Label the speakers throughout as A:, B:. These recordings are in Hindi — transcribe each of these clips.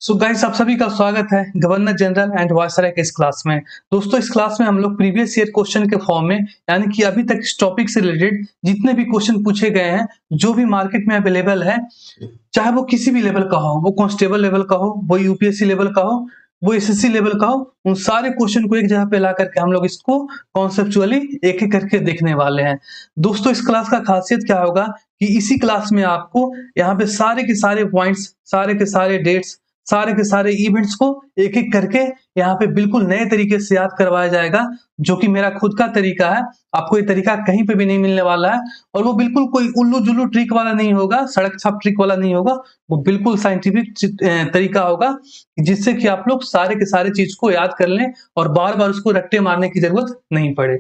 A: सो गाइस, आप सभी का स्वागत है गवर्नर जनरल एंड वायसराय के इस क्लास में। दोस्तों, इस क्लास में हम लोग प्रीवियस ईयर क्वेश्चन के फॉर्म में यानी कि अभी तक इस टॉपिक से रिलेटेड जितने भी क्वेश्चन पूछे गए हैं, जो भी मार्केट में अवेलेबल है, चाहे वो किसी भी लेवल का हो, वो कांस्टेबल लेवल का हो, वो यूपीएससी लेवल का हो, वो एसएससी लेवल का हो, उन सारे क्वेश्चन को एक जगह पे ला करके हम लोग इसको कॉन्सेप्चुअली एक एक करके देखने वाले हैं। दोस्तों, इस क्लास का खासियत क्या होगा कि इसी क्लास में आपको यहाँ पे सारे के सारे पॉइंट्स, सारे के सारे डेट्स, सारे के सारे इवेंट्स को एक एक करके यहाँ पे बिल्कुल नए तरीके से याद करवाया जाएगा, जो कि मेरा खुद का तरीका है। आपको ये तरीका कहीं पे भी नहीं मिलने वाला है और वो बिल्कुल कोई उल्लू जुल्लू ट्रिक वाला नहीं होगा, सड़क छाप ट्रिक वाला नहीं होगा। वो बिल्कुल साइंटिफिक तरीका होगा, जिससे कि आप लोग सारे के सारे चीज को याद कर लें और बार बार उसको रट्टे मारने की जरूरत नहीं पड़े।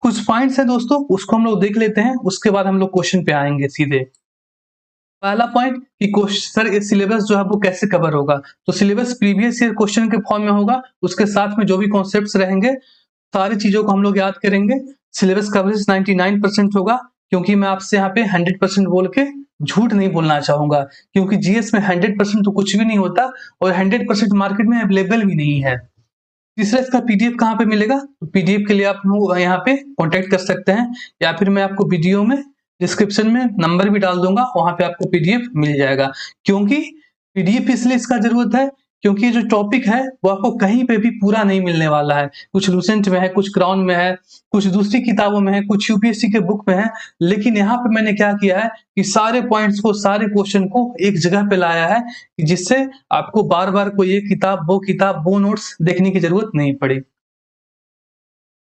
A: कुछ पॉइंट्स है दोस्तों, उसको हम लोग देख लेते हैं, उसके बाद हम लोग क्वेश्चन पे आएंगे सीधे। पहला पॉइंट कि सर ये सिलेबस जो है वो कैसे कवर होगा। तो सिलेबस प्रीवियस ईयर क्वेश्चन के फॉर्म में होगा, उसके साथ में जो भी कॉन्सेप्ट्स रहेंगे सारी चीजों को हम लोग याद करेंगे। सिलेबस कवरेज 99% होगा, क्योंकि मैं आपसे यहाँ पे 100% बोल के झूठ नहीं बोलना चाहूंगा, क्योंकि जीएस में 100% तो कुछ भी नहीं होता और 100% मार्केट में अवेलेबल भी नहीं है। तीसरा, इसका पीडीएफ कहाँ पे मिलेगा? तो पीडीएफ के लिए आप लोग यहाँ पे कॉन्टेक्ट कर सकते हैं, या फिर मैं आपको वीडियो में डिस्क्रिप्शन में नंबर भी डाल दूंगा, वहां पे आपको पीडीएफ मिल जाएगा। क्योंकि पीडीएफ इसलिए इसका जरूरत है क्योंकि जो टॉपिक है वो आपको कहीं पे भी पूरा नहीं मिलने वाला है। कुछ लूसेंट में है, कुछ क्राउन में है, कुछ दूसरी किताबों में है, कुछ यूपीएससी के बुक में है, लेकिन यहाँ पे मैंने क्या किया है कि सारे पॉइंट्स को, सारे क्वेश्चन को एक जगह पे लाया है, जिससे आपको बार बार कोई ये किताब वो नोट्स देखने की जरूरत नहीं पड़ी।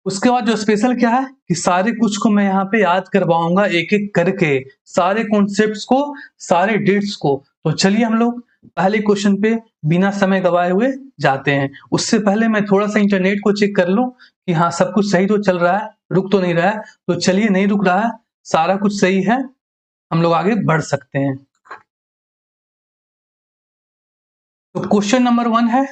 A: उसके बाद जो स्पेशल क्या है कि सारे कुछ को मैं यहाँ पे याद करवाऊंगा एक एक करके, सारे कॉन्सेप्ट्स को, सारे डेट्स को। तो चलिए हम लोग पहले क्वेश्चन पे बिना समय गवाए हुए जाते हैं। उससे पहले मैं थोड़ा सा इंटरनेट को चेक कर लूं कि हाँ सब कुछ सही तो चल रहा है, रुक तो नहीं रहा है। तो चलिए, नहीं रुक रहा है, सारा कुछ सही है, हम लोग आगे बढ़ सकते हैं। तो क्वेश्चन नंबर 1 है,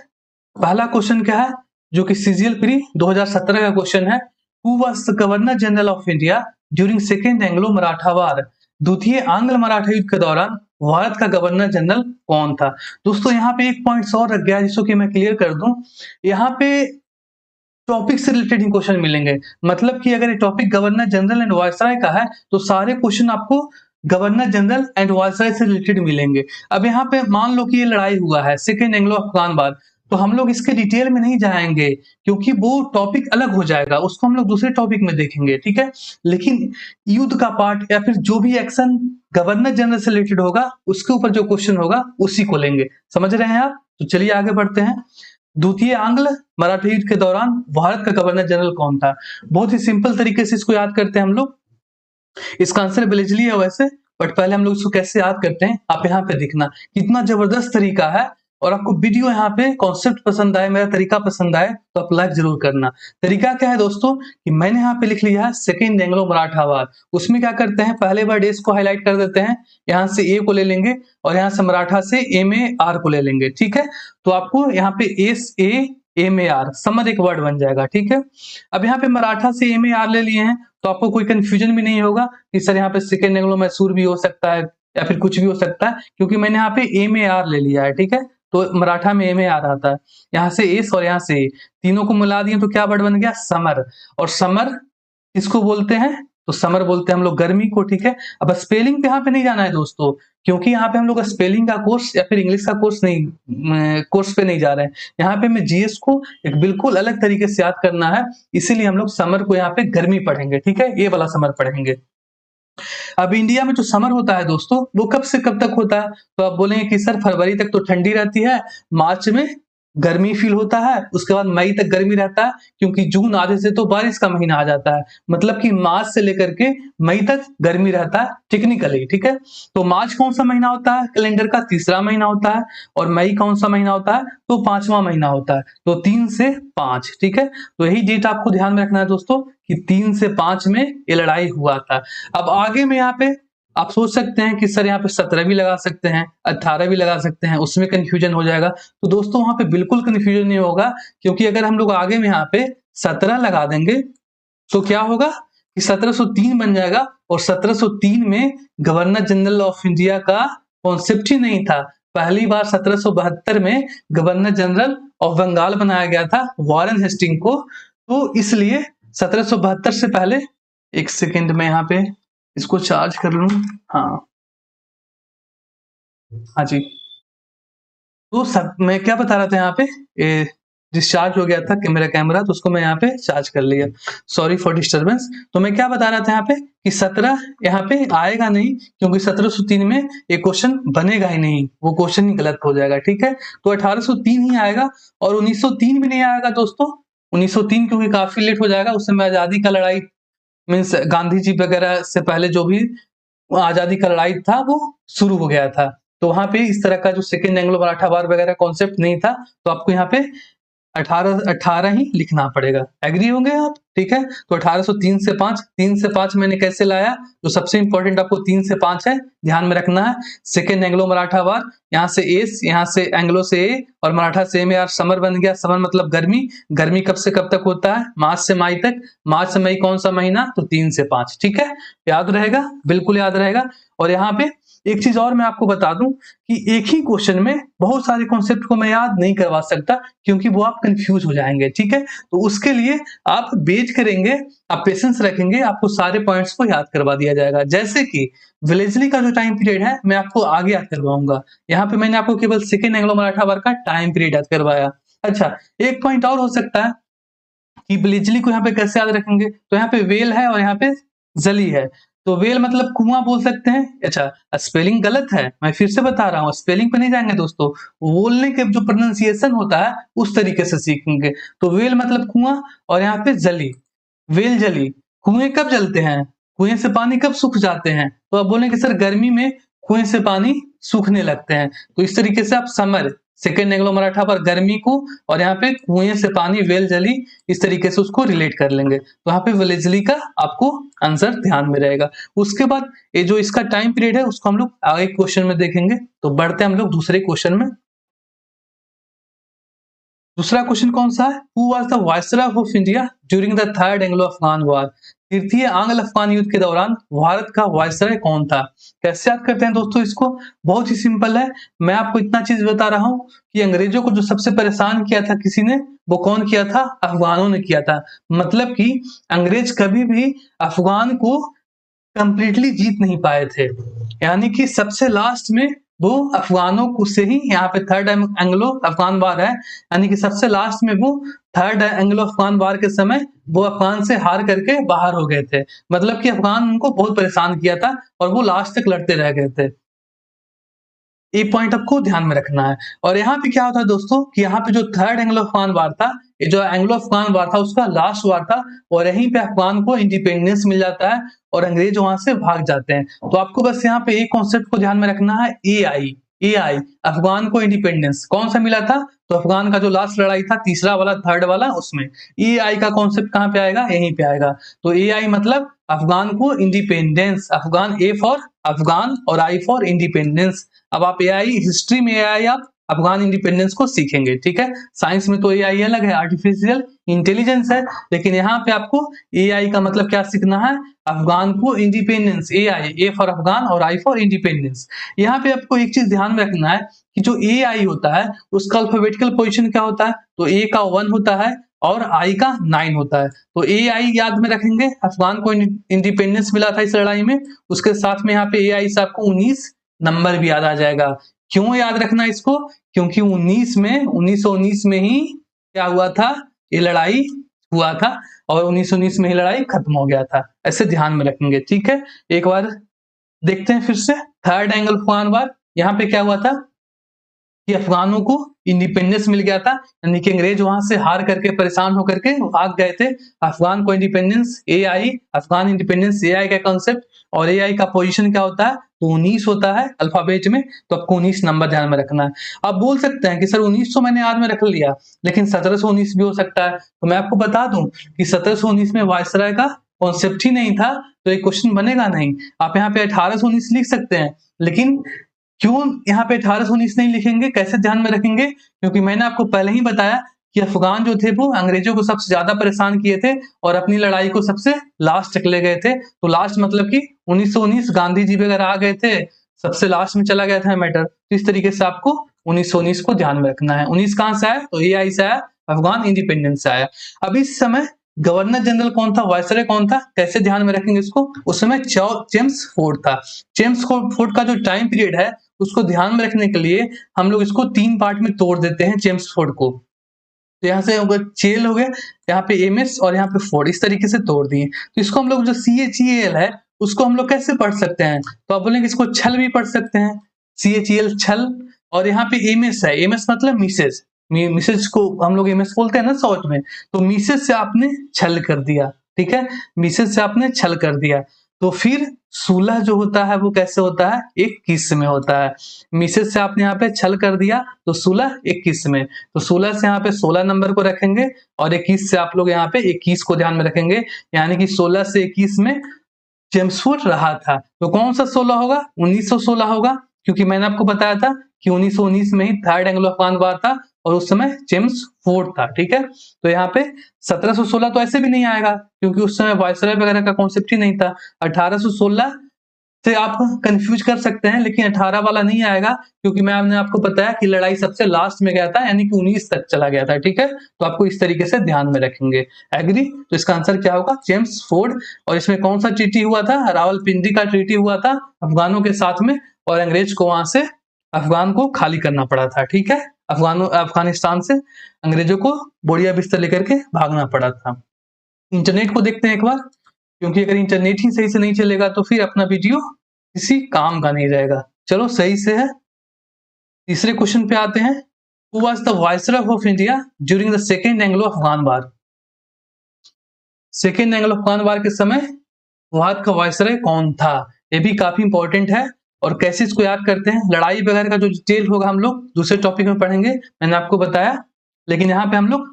A: पहला क्वेश्चन क्या है, जो कि सीजीएल प्री 2017 का क्वेश्चन है। Who was the governor general of India during second Anglo Maratha war? द्वितीय आंग्ल मराठा युद्ध के दौरान भारत का गवर्नर जनरल कौन था? दोस्तों, यहाँ पे एक पॉइंट और रख गया है, जिसको कि मैं क्लियर कर दूं। यहाँ पे टॉपिक से रिलेटेड ही क्वेश्चन मिलेंगे। मतलब कि अगर ये topic governor general and viceroy का है, तो सारे क्वेश्चन आपको गवर्नर जनरल एंड वायसराय से रिलेटेड मिलेंगे। अब यहाँ पे मान लो कि ये लड़ाई हुआ है, सेकेंड एंग्लो अफगान वार, तो हम लोग इसके डिटेल में नहीं जाएंगे, क्योंकि वो टॉपिक अलग हो जाएगा, उसको हम लोग दूसरे टॉपिक में देखेंगे, ठीक है। लेकिन युद्ध का पार्ट या फिर जो भी एक्शन गवर्नर जनरल से रिलेटेड होगा, उसके ऊपर जो क्वेश्चन होगा उसी को लेंगे। समझ रहे हैं आप? तो चलिए आगे बढ़ते हैं। द्वितीय आंग्ल मराठा युद्ध के दौरान भारत का गवर्नर जनरल कौन था? बहुत ही सिंपल तरीके से इसको याद करते हैं हम लोग। इसका आंसर बिलेजली है वैसे, बट पहले हम लोग इसको कैसे याद करते हैं, आप यहाँ पे देखना कितना जबरदस्त तरीका है। और आपको वीडियो यहाँ पे कॉन्सेप्ट पसंद आए, मेरा तरीका पसंद आए, तो आप लाइक जरूर करना। तरीका क्या है दोस्तों कि मैंने यहाँ पे लिख लिया है सेकेंड एंग्लो मराठा वार। उसमें क्या करते हैं, पहले बार डेज को हाईलाइट कर देते हैं, यहाँ से ए को ले लेंगे और यहाँ से मराठा से एम ए आर को ले लेंगे, ठीक है। तो आपको यहाँ पे S A M A R समर एक वर्ड बन जाएगा, ठीक है। अब यहाँ पे मराठा से एम ए आर ले लिए हैं, तो आपको कोई कंफ्यूजन भी नहीं होगा कि सर यहाँ पे सेकेंड एंग्लो मैसूर भी हो सकता है या फिर कुछ भी हो सकता है, क्योंकि मैंने यहाँ पे एम ए आर ले लिया है, ठीक है। तो मराठा में एम ए आर आता है, यहाँ से एस और यहाँ से ए, तीनों को मिला दिए तो क्या वर्ड बन गया, समर। और समर किसको बोलते हैं? तो समर बोलते हैं हम लोग गर्मी को, ठीक है। अब स्पेलिंग पे यहाँ पे नहीं जाना है दोस्तों, क्योंकि यहाँ पे हम लोग स्पेलिंग का कोर्स या फिर इंग्लिश का कोर्स नहीं, कोर्स पे नहीं जा रहे हैं। यहाँ पे मैं जीएस को एक बिल्कुल अलग तरीके से याद करना है, इसीलिए हम लोग समर को यहाँ पे गर्मी पढ़ेंगे, ठीक है, ये वाला समर पढ़ेंगे। अब इंडिया में जो समर होता है दोस्तों, वो कब से कब तक होता है? तो आप बोलेंगे कि सर फरवरी तक तो ठंडी रहती है, मार्च में गर्मी फील होता है, उसके बाद मई तक गर्मी रहता है, क्योंकि जून आधे से तो बारिश का महीना आ जाता है। मतलब कि मार्च से लेकर के मई तक गर्मी रहता है टेक्निकली, ठीक है। तो मार्च कौन सा महीना होता है? कैलेंडर का तीसरा महीना होता है। और मई कौन सा महीना होता है? तो पांचवा महीना होता है। तो 3 से 5, ठीक है। तो यही डेट आपको ध्यान में रखना है दोस्तों कि 3 से 5 में ये लड़ाई हुआ था। अब आगे में यहाँ पे आप सोच सकते हैं कि सर यहाँ पे 17 भी लगा सकते हैं, 18 भी लगा सकते हैं, उसमें कंफ्यूजन हो जाएगा। तो दोस्तों वहां पे बिल्कुल कंफ्यूजन नहीं होगा, क्योंकि अगर हम लोग आगे में यहाँ पे 17 लगा देंगे तो क्या होगा कि 1703 बन जाएगा, और 1703 में गवर्नर जनरल ऑफ इंडिया का कॉन्सेप्ट ही नहीं था। पहली बार 1772 में गवर्नर जनरल ऑफ बंगाल बनाया गया था वॉरेन हेस्टिंग को। तो इसलिए 1772 से पहले, एक सेकेंड में यहाँ पे इसको चार्ज कर लूं। हाँ हाँ जी, तो मैं क्या बता रहा था यहाँ पे, डिस्चार्ज हो गया था कि मेरा कैमरा, तो उसको मैं यहाँ पे चार्ज कर लिया। Sorry for disturbance. तो मैं क्या बता रहा था यहाँ पे कि 17 यहाँ पे आएगा नहीं, क्योंकि 1703 में एक क्वेश्चन बनेगा ही नहीं, वो क्वेश्चन ही गलत हो जाएगा। ठीक है, तो 1803 ही आएगा, और 1903 भी नहीं आएगा दोस्तों। 1903 क्योंकि काफी लेट हो जाएगा, उस समय आजादी का लड़ाई मीन्स गांधी जी वगैरह से पहले जो भी आजादी का लड़ाई था वो शुरू हो गया था। तो वहां पे इस तरह का जो सेकेंड एंग्लो मराठा वार वगैरह कॉन्सेप्ट नहीं था, तो आपको यहाँ पे 18 ही लिखना पड़ेगा। एग्री होंगे आप? ठीक है, तो 1803 से 5, 3 से 5 मैंने कैसे लाया, तो सबसे इंपॉर्टेंट आपको 3 से 5 है, ध्यान में रखना है। सेकेंड एंग्लो मराठा वार, यहाँ से एस, यहाँ से एंग्लो से ए और मराठा से ए में यार समर बन गया। समर मतलब गर्मी। गर्मी कब से कब तक होता है? मार्च से मई तक। मार्च से मई कौन सा महीना? तो 3 से 5। ठीक है, याद रहेगा, बिल्कुल याद रहेगा। और यहाँ पे एक चीज और मैं आपको बता दूं कि एक ही क्वेश्चन में बहुत सारे कॉन्सेप्ट को मैं याद नहीं करवा सकता, क्योंकि वो आप कंफ्यूज हो जाएंगे। ठीक है, तो उसके लिए आप बेच करेंगे, आप पेशेंस रखेंगे, आपको सारे पॉइंट्स को याद करवा दिया जाएगा। जैसे कि विलेजली का जो टाइम पीरियड है मैं आपको आगे याद करवाऊंगा। यहाँ पे मैंने आपको केवल सेकेंड एंग्लो मराठा वार का टाइम पीरियड याद करवाया। अच्छा, एक पॉइंट और हो सकता है कि बिजली को यहाँ पे कैसे याद रखेंगे, तो यहाँ पे वेल है और यहाँ पे जली है। तो वेल मतलब कुआं बोल सकते हैं। अच्छा, स्पेलिंग गलत है, मैं फिर से बता रहा हूँ, स्पेलिंग पे नहीं जाएंगे दोस्तों, बोलने के जो प्रोनाउंसिएशन होता है उस तरीके से सीखेंगे। तो वेल मतलब कुआं, और यहाँ पे जली, वेल जली। कुएं कब जलते हैं? कुएं से पानी कब सूख जाते हैं? तो आप बोलेंगे सर गर्मी में कुएं से पानी सूखने लगते हैं। तो इस तरीके से आप समर, सेकेंड एंग्लो मराठा पर गर्मी को, और यहाँ पे कुएं से पानी वेल जली, इस तरीके से उसको रिलेट कर लेंगे। तो यहाँ पे वेलेजली का आपको आंसर ध्यान में रहेगा। उसके बाद ये जो इसका टाइम पीरियड है उसको हम लोग आगे क्वेश्चन में देखेंगे। तो बढ़ते हैं हम लोग दूसरे क्वेश्चन में। दूसरा क्वेश्चन कौन सा है? Who was the viceroy of India during the third Anglo Afghan war? तृतीय आंग्ल अफगान युद्ध के दौरान भारत का वायसरॉय कौन था? कैसे याद करते हैं दोस्तों इसको? बहुत ही सिंपल है। मैं आपको इतना चीज बता रहा हूं कि अंग्रेजों को जो सबसे परेशान किया था किसी ने, वो कौन किया था? अफगानों ने किया था। मतलब कि अंग्रेज कभी भी अफगान को कंप्लीटली जीत नहीं पाए थे, यानी कि सबसे लास्ट में वो अफगानों को से ही, यहाँ पे थर्ड एंग्लो अफगान वार है, यानी कि सबसे लास्ट में वो थर्ड एंग्लो अफगान वार के समय वो अफगान से हार करके बाहर हो गए थे। मतलब कि अफगान उनको बहुत परेशान किया था और वो लास्ट तक लड़ते रह गए थे। ये पॉइंट आपको ध्यान में रखना है। और यहाँ पे क्या होता है दोस्तों कि यहाँ पे जो थर्ड एंग्लो अफगान वार था, ये जो एंग्लो अफगान वार था उसका लास्ट वार था, और यहीं पे अफगान को इंडिपेंडेंस मिल जाता है और अंग्रेज वहां से भाग जाते हैं। तो आपको बस यहाँ पे एक कॉन्सेप्ट को ध्यान में रखना है, एआई। एआई, अफगान को इंडिपेंडेंस कौन सा मिला था? तो अफगान का जो लास्ट लड़ाई था, तीसरा वाला, थर्ड वाला, उसमें एआई का कॉन्सेप्ट कहाँ पे आएगा? यहीं पे आएगा। तो एआई मतलब अफगान को independence, Afghan, A for Afghan और आई फॉर इंडिपेंडेंस। अब आप एआई हिस्ट्री में एआई आप अफगान इंडिपेंडेंस को सीखेंगे। ठीक है, साइंस में तो एआई अलग है, आर्टिफिशियल इंटेलिजेंस है, लेकिन यहाँ पे आपको एआई का मतलब क्या सीखना है? अफगान को independence, AI, A for Afghan और आई फॉर इंडिपेंडेंस। यहाँ पे आपको एक चीज ध्यान में रखना है कि जो एआई होता है उसका अल्फाबेटिकल पोजीशन क्या होता है? तो ए का 1 होता है और आई का 9 होता है। तो एआई याद में रखेंगे, अफगान को इंडिपेंडेंस मिला था इस लड़ाई में, उसके साथ में यहाँ पे एआई से आपको 19 नंबर भी याद आ जाएगा। क्यों याद रखना इसको? क्योंकि 1919 में ही क्या हुआ था? ये लड़ाई हुआ था, और 1919 में ही लड़ाई खत्म हो गया था। ऐसे ध्यान में रखेंगे। ठीक है, एक बार देखते हैं फिर से थर्ड एंग्लो अफगान वार। यहाँ पे क्या हुआ था कि अफगानों को इंडिपेंडेंस मिल गया था, यानी कि अंग्रेज वहां से हार करके परेशान होकर के भाग गए थे। अफगान को independence, AI, Afghan independence, AI का कॉन्सेप्ट, और एआई का पोजीशन क्या होता है? तो 19 होता है अल्फाबेट में। तो आपको 19 नंबर ध्यान में रखना है। आप बोल सकते हैं कि सर 19 तो मैंने याद में रख लिया, लेकिन 1719 भी हो सकता है। तो मैं आपको बता दूं कि 1719 में वायसराय का कॉन्सेप्ट ही नहीं था, तो एक क्वेश्चन बनेगा नहीं। आप यहाँ पे 1819 लिख सकते हैं, लेकिन क्यों यहाँ पे 1819 नहीं लिखेंगे? कैसे ध्यान में रखेंगे? क्योंकि मैंने आपको पहले ही बताया कि अफगान जो थे वो अंग्रेजों को सबसे ज्यादा परेशान किए थे और अपनी लड़ाई को सबसे लास्ट तक ले गए थे। तो लास्ट मतलब कि 1919 गांधी जी वगैरह आ गए थे, सबसे लास्ट में चला गया था मैटर। तो इस तरीके से आपको 1919 को ध्यान में रखना है। 19 कहां से आया? तो एआई से आया, अफगान इंडिपेंडेंस से आया। अब इस समय गवर्नर जनरल कौन था, वायसराय कौन था, कैसे ध्यान में रखेंगे इसको? उस समय जेम्स फोर्ड था। जेम्स फोर्ड का जो टाइम पीरियड है उसको ध्यान में रखने के लिए हम लोग इसको 3 पार्ट में तोड़ देते हैं जेम्स फोर्ड को। तो यहाँ से चेल हो गया, यहाँ पे एमएस और यहाँ पे फोर्ड, इस तरीके से तोड़ दिए। तो इसको हम लोग जो CHEL है उसको हम लोग कैसे पढ़ सकते हैं? तो आप बोलेंगे इसको छल भी पढ़ सकते हैं, CHEL छल। और यहाँ पे एमएस है, एमएस मतलब मिसेज, मिसेज को हम लोग एमएस बोलते हैं ना शॉर्ट में। तो मिसेज से आपने छल कर दिया, ठीक है, मिसेज से आपने छल कर दिया। तो फिर 16 जो होता है वो कैसे होता है? 21 में होता है। मिसेज से आपने यहाँ पे छल कर दिया तो 16 21 में। तो 16 से यहाँ पे 16 नंबर को रखेंगे और 21 से आप लोग यहाँ पे 21 को ध्यान में रखेंगे, यानी कि 16 से 21 में जेम्स फोर्ड रहा था। तो कौन सा 16 होगा? 1916 होगा, क्योंकि मैंने आपको बताया था कि 1919 में ही थर्ड एंग्लो अफगान वार था और उस समय जेम्स फोर्ड था, ठीक है। तो यहाँ पे 1716 तो ऐसे भी नहीं आएगा क्योंकि उस समय वायसराय वगैरह का कॉन्सेप्ट ही नहीं था। 1816 से आप कंफ्यूज कर सकते हैं, लेकिन 18 वाला नहीं आएगा क्योंकि मैंने आपको बताया कि लड़ाई सबसे लास्ट में गया था, यानी कि 19 तक चला गया था, ठीक है। तो आपको इस तरीके से ध्यान में रखेंगे। एग्री? तो इसका आंसर क्या होगा? James Ford. और इसमें कौन सा ट्रीटी हुआ था? रावलपिंडी का ट्रीटी हुआ था अफगानों के साथ में, और अंग्रेज को वहां से अफगान को खाली करना पड़ा था, ठीक है। अफगानिस्तान से अंग्रेजों को बोरिया बिस्तर लेकर के भागना पड़ा था। इंटरनेट को देखते हैं एक बार, क्योंकि अगर इंटरनेट ही सही से नहीं चलेगा तो फिर अपना वीडियो किसी काम का नहीं रहेगा। चलो सही से है। तीसरे क्वेश्चन पे आते हैं। Who was the viceroy of India during the second Anglo Afghan war? Second Anglo Afghan war के समय भारत का वायसरॉय कौन था? ये भी काफी इंपॉर्टेंट है। और कैसे इसको याद करते हैं, लड़ाई वगैरह का जो डिटेल होगा हम लोग दूसरे टॉपिक में पढ़ेंगे, मैंने आपको बताया। लेकिन यहाँ पे हम लोग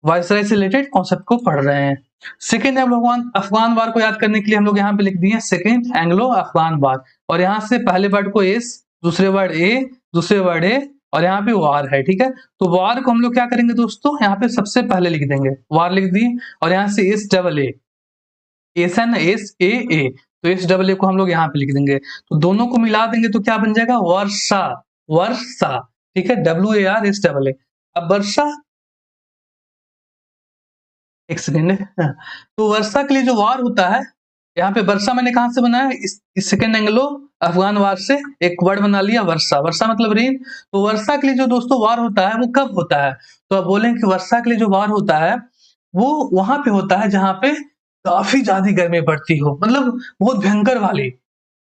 A: वायसराय से रिलेटेड कॉन्सेप्ट को पढ़ रहे हैं। सेकेंड एंग्लो अफगान वार को याद करने के लिए हम लोग यहाँ पे लिख दिए सेकेंड एंग्लो अफगान वार, और यहाँ से पहले वर्ड को एस, दूसरे वर्ड ए, दूसरे वर्ड ए, और यहाँ पे वार है, ठीक है। तो वार को हम लोग क्या करेंगे दोस्तों, यहाँ पे सबसे पहले लिख देंगे, वार लिख दिए, और यहाँ से एस डबल ए, एस है ना, एस ए ए, तो एस डबल ए को हम लोग यहाँ पे लिख देंगे। तो दोनों को मिला देंगे तो क्या बन जाएगा? वर्षा, वर्षा, ठीक है, WAR SAA। अब वर्षा, एक सेकेंड, तो वर्षा के लिए जो वार होता है, यहाँ पे वर्षा मैंने कहां से बनाया? इस सेकेंड एंग्लो अफगान वार से एक वर्ड बना लिया वर्षा, वर्षा मतलब रेन। तो वर्षा के लिए जो दोस्तों वार होता है वो कब होता है? तो आप बोलेंगे कि वर्षा के लिए जो वार होता है वो वहां पे होता है जहां पे काफी ज्यादा गर्मी पड़ती हो, मतलब बहुत भयंकर वाली,